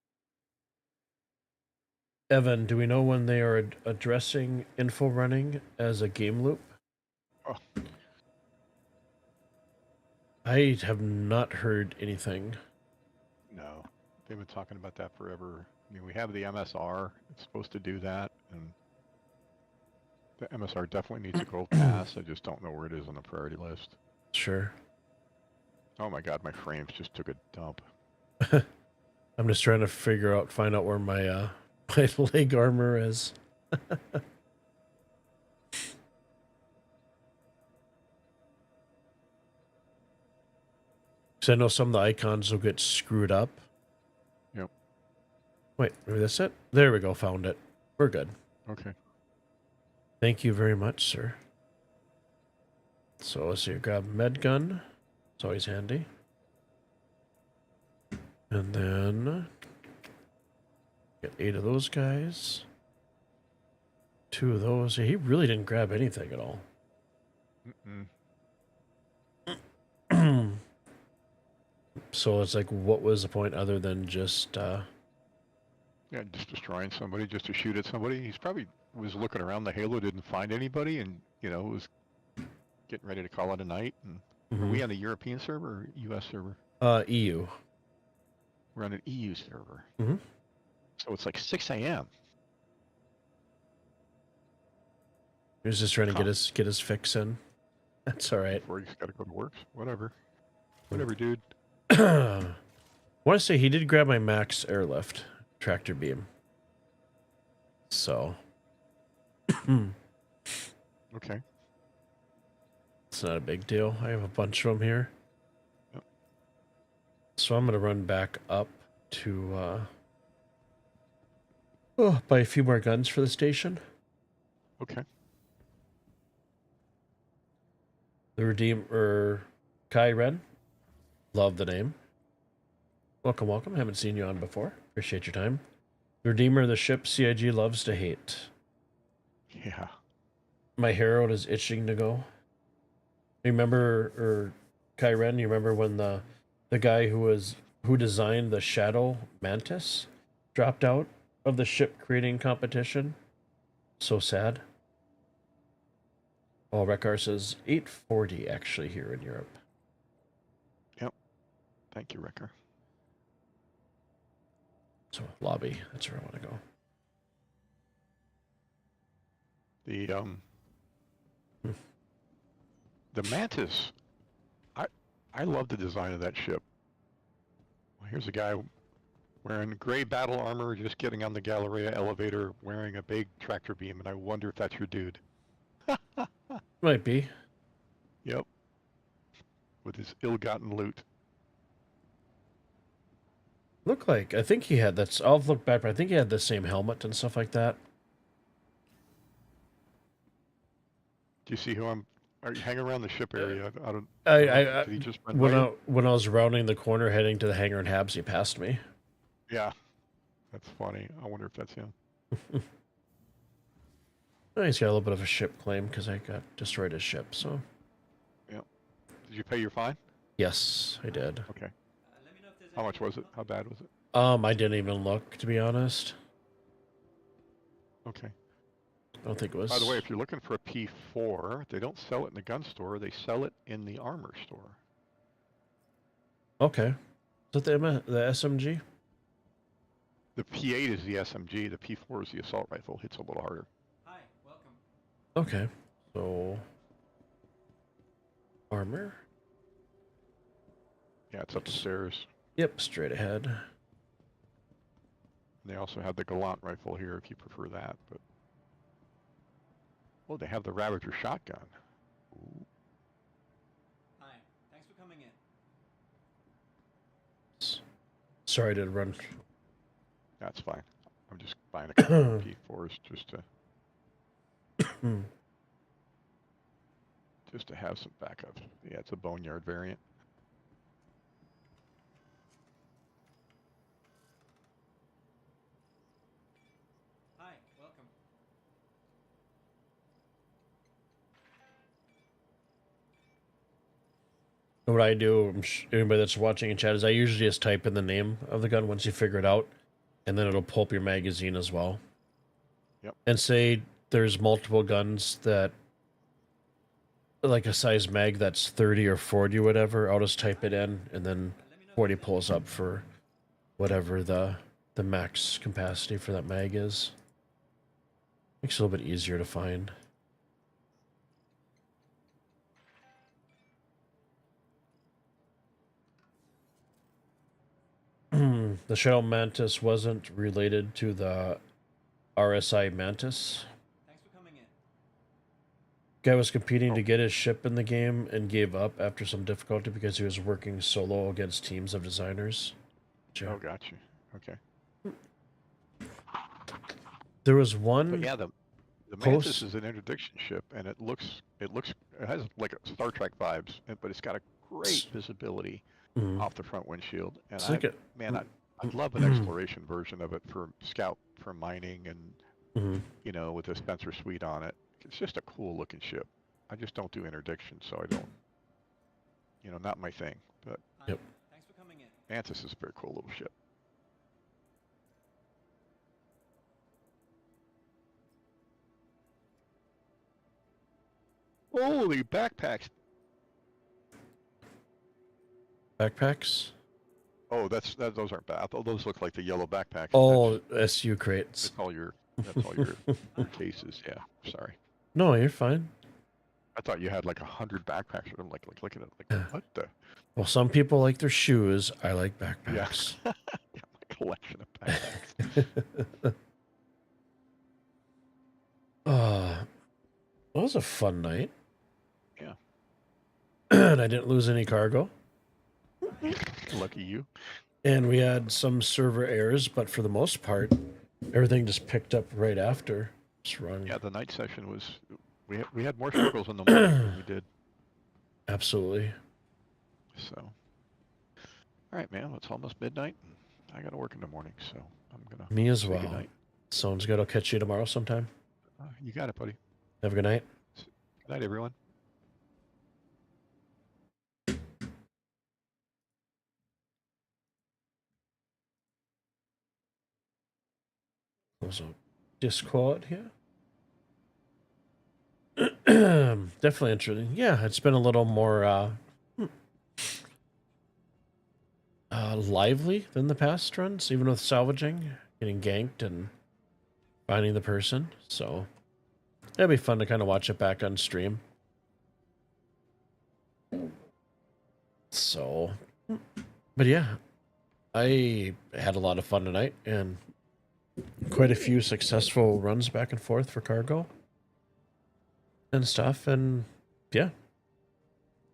Evan, do we know when they are addressing info running as a game loop? Oh. I have not heard anything. No, they've been talking about that forever. I mean, we have the MSR. It's supposed to do that, and the MSR definitely needs a gold pass. I just don't know where it is on the priority list. Sure. Oh my god, my frames just took a dump. I'm just trying to find out where my my leg armor is. Because I know some of the icons will get screwed up. Yep. Wait, maybe that's it? There we go, found it. We're good. Okay. Thank you very much, sir. So let's see, grab med gun. It's always handy. And then get 8 of those guys. 2 of those. Yeah, he really didn't grab anything at all. So it's like, what was the point other than just Yeah, just destroying somebody, just to shoot at somebody. He's probably was looking around the Halo, didn't find anybody, and was getting ready to call it a night. And Are we on the European server or U.S. server? EU. We're on an EU server. Mm-hmm. So it's like 6 a.m. He was just trying to get his fix in. That's all right. Before he's got to go to work. Whatever, dude. I want to say he did grab my max airlift tractor beam. So. Okay. It's not a big deal. I have a bunch of them here. Yep. So I'm going to run back up to buy a few more guns for the station. Okay. The Redeemer Kai Ren. Love the name. Welcome. Haven't seen you on before. Appreciate your time. The Redeemer, the ship CIG loves to hate. Yeah. My Herald is itching to go. Remember, or Kai Ren, you remember when the guy who designed the Shadow Mantis dropped out of the ship creating competition? So sad. Oh, Rekar says 840 actually here in Europe. Yep. Thank you, Ricker. So lobby. That's where I want to go. The Mantis. I love the design of that ship. Well, here's a guy wearing gray battle armor, just getting on the Galleria elevator, wearing a big tractor beam, and I wonder if that's your dude. Might be. Yep. With his ill-gotten loot. Look like, I think he had that's. I'll look back, but I think he had the same helmet and stuff like that. Do you see who I'm? Are you hanging around the ship area? I don't. I did he just run when by I you? when I was rounding the corner heading to the hangar in Habs, he passed me. Yeah. That's funny. I wonder if that's him. Oh, he's got a little bit of a ship claim because I got destroyed his ship. So Yep. Did you pay your fine? yes, I did. Okay. How much was it? How bad was it? I didn't even look, to be honest. Okay. I don't think it was. By the way, if you're looking for a P4, they don't sell it in the gun store. They sell it in the armor store. Okay. Is that the SMG? The P8 is the SMG. The P4 is the assault rifle. Hits a little harder. Hi, welcome. Okay. So armor. Yeah, it's up the stairs. Yep, straight ahead. And they also have the Gallant rifle here if you prefer that. But oh, they have the Ravager shotgun. Ooh. Hi, thanks for coming in. Sorry to run. That's fine. I'm just buying a couple of P4s just to have some backup. Yeah, it's a boneyard variant. Hi, welcome. What I do, anybody that's watching in chat, is I usually just type in the name of the gun once you figure it out, and then it'll pull up your magazine as well. Yep. And say there's multiple guns that, like a size mag that's 30 or 40 or whatever, I'll just type it in, and then 40 pulls up for whatever the max capacity for that mag is. Makes it a little bit easier to find. The Shadow Mantis wasn't related to the RSI Mantis. Thanks for coming in. Guy was competing to get his ship in the game and gave up after some difficulty because he was working solo against teams of designers. Oh, got you. Okay. There was one. But yeah, the Mantis is an interdiction ship, and it has like a Star Trek vibes, but it's got a great visibility off the front windshield. And I'd love an exploration version of it for scout, for mining, and you know, with a Spencer suite on it. It's just a cool looking ship. I just don't do interdiction, so I don't, you know, not my thing. But Hi, thanks for coming in. Mantis is a very cool little ship. Holy backpacks! Backpacks? Oh, those aren't bad. Those look like the yellow backpacks. Oh, SU crates. That's all your cases. Yeah, sorry. No, you're fine. I thought you had like 100 backpacks. I'm like looking at it, like what the? Well, some people like their shoes. I like backpacks. Yeah, my collection of backpacks. That was a fun night. Yeah. And I didn't lose any cargo. Lucky you. And we had some server errors, but for the most part, everything just picked up right after. Just run. Yeah, the night session was. We had more struggles in the morning than we did. Absolutely. So. All right, man. It's almost midnight. I got to work in the morning, so I'm gonna. Me as say well. Goodnight. Sounds good. I'll catch you tomorrow sometime. You got it, buddy. Have a good night. Good night, everyone. Close out Discord here. Definitely interesting. Yeah, it's been a little more lively than the past runs, even with salvaging, getting ganked, and finding the person. So it'd be fun to kind of watch it back on stream. So, but yeah, I had a lot of fun tonight and quite a few successful runs back and forth for cargo and stuff. And yeah,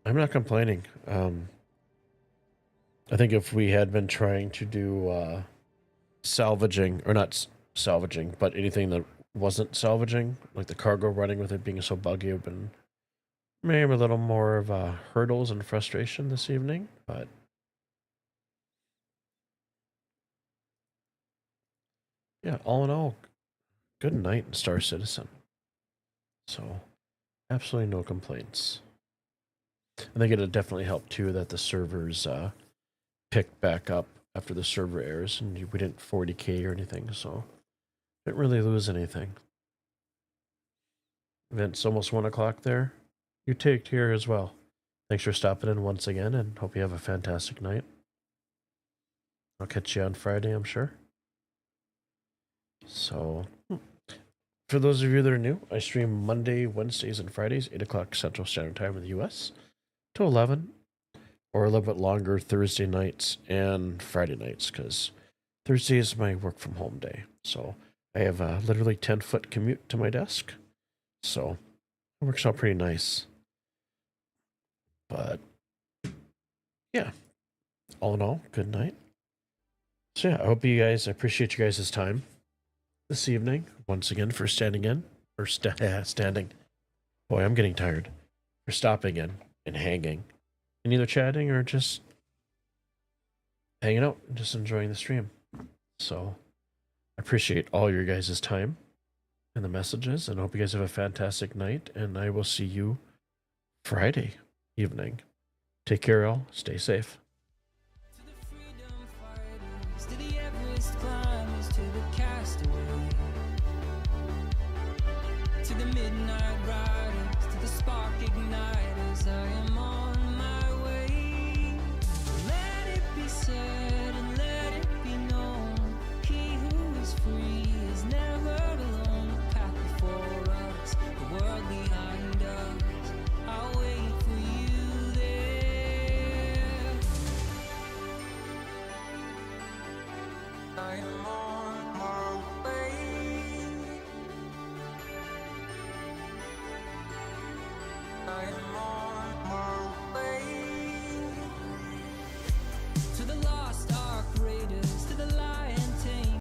I'm not complaining. I think if we had been trying to do salvaging, or not salvaging, but anything that wasn't salvaging, like the cargo running with it being so buggy, would have been maybe a little more of hurdles and frustration this evening. But yeah, all in all, good night, Star Citizen. So absolutely no complaints. I think it'll definitely help too that the servers picked back up after the server errors, and we didn't 40k or anything, so didn't really lose anything. It's almost 1 o'clock there. You take care as well. Thanks for stopping in once again, and hope you have a fantastic night. I'll catch you on Friday, I'm sure. So, for those of you that are new, I stream Monday, Wednesdays, and Fridays, 8 o'clock Central Standard Time in the US, to 11, or a little bit longer Thursday nights and Friday nights, because Thursday is my work from home day. So I have a literally 10-foot commute to my desk. So it works out pretty nice. But yeah, all in all, good night. So yeah, I hope you guys, I appreciate you guys' time this evening. Once again for standing in, or standing. Boy, I'm getting tired. For stopping in and hanging. And either chatting or just hanging out and just enjoying the stream. So I appreciate all your guys' time and the messages, and I hope you guys have a fantastic night, and I will see you Friday evening. Take care, all. Stay safe. To the freedom fighters, to the Everest climbers, to the castaway, to the midnight riders, to the spark igniters, I am on my way. Let it be said and let it be known, he who is free is never alone. The path before us, the world behind us, I'll wait for you there. I am on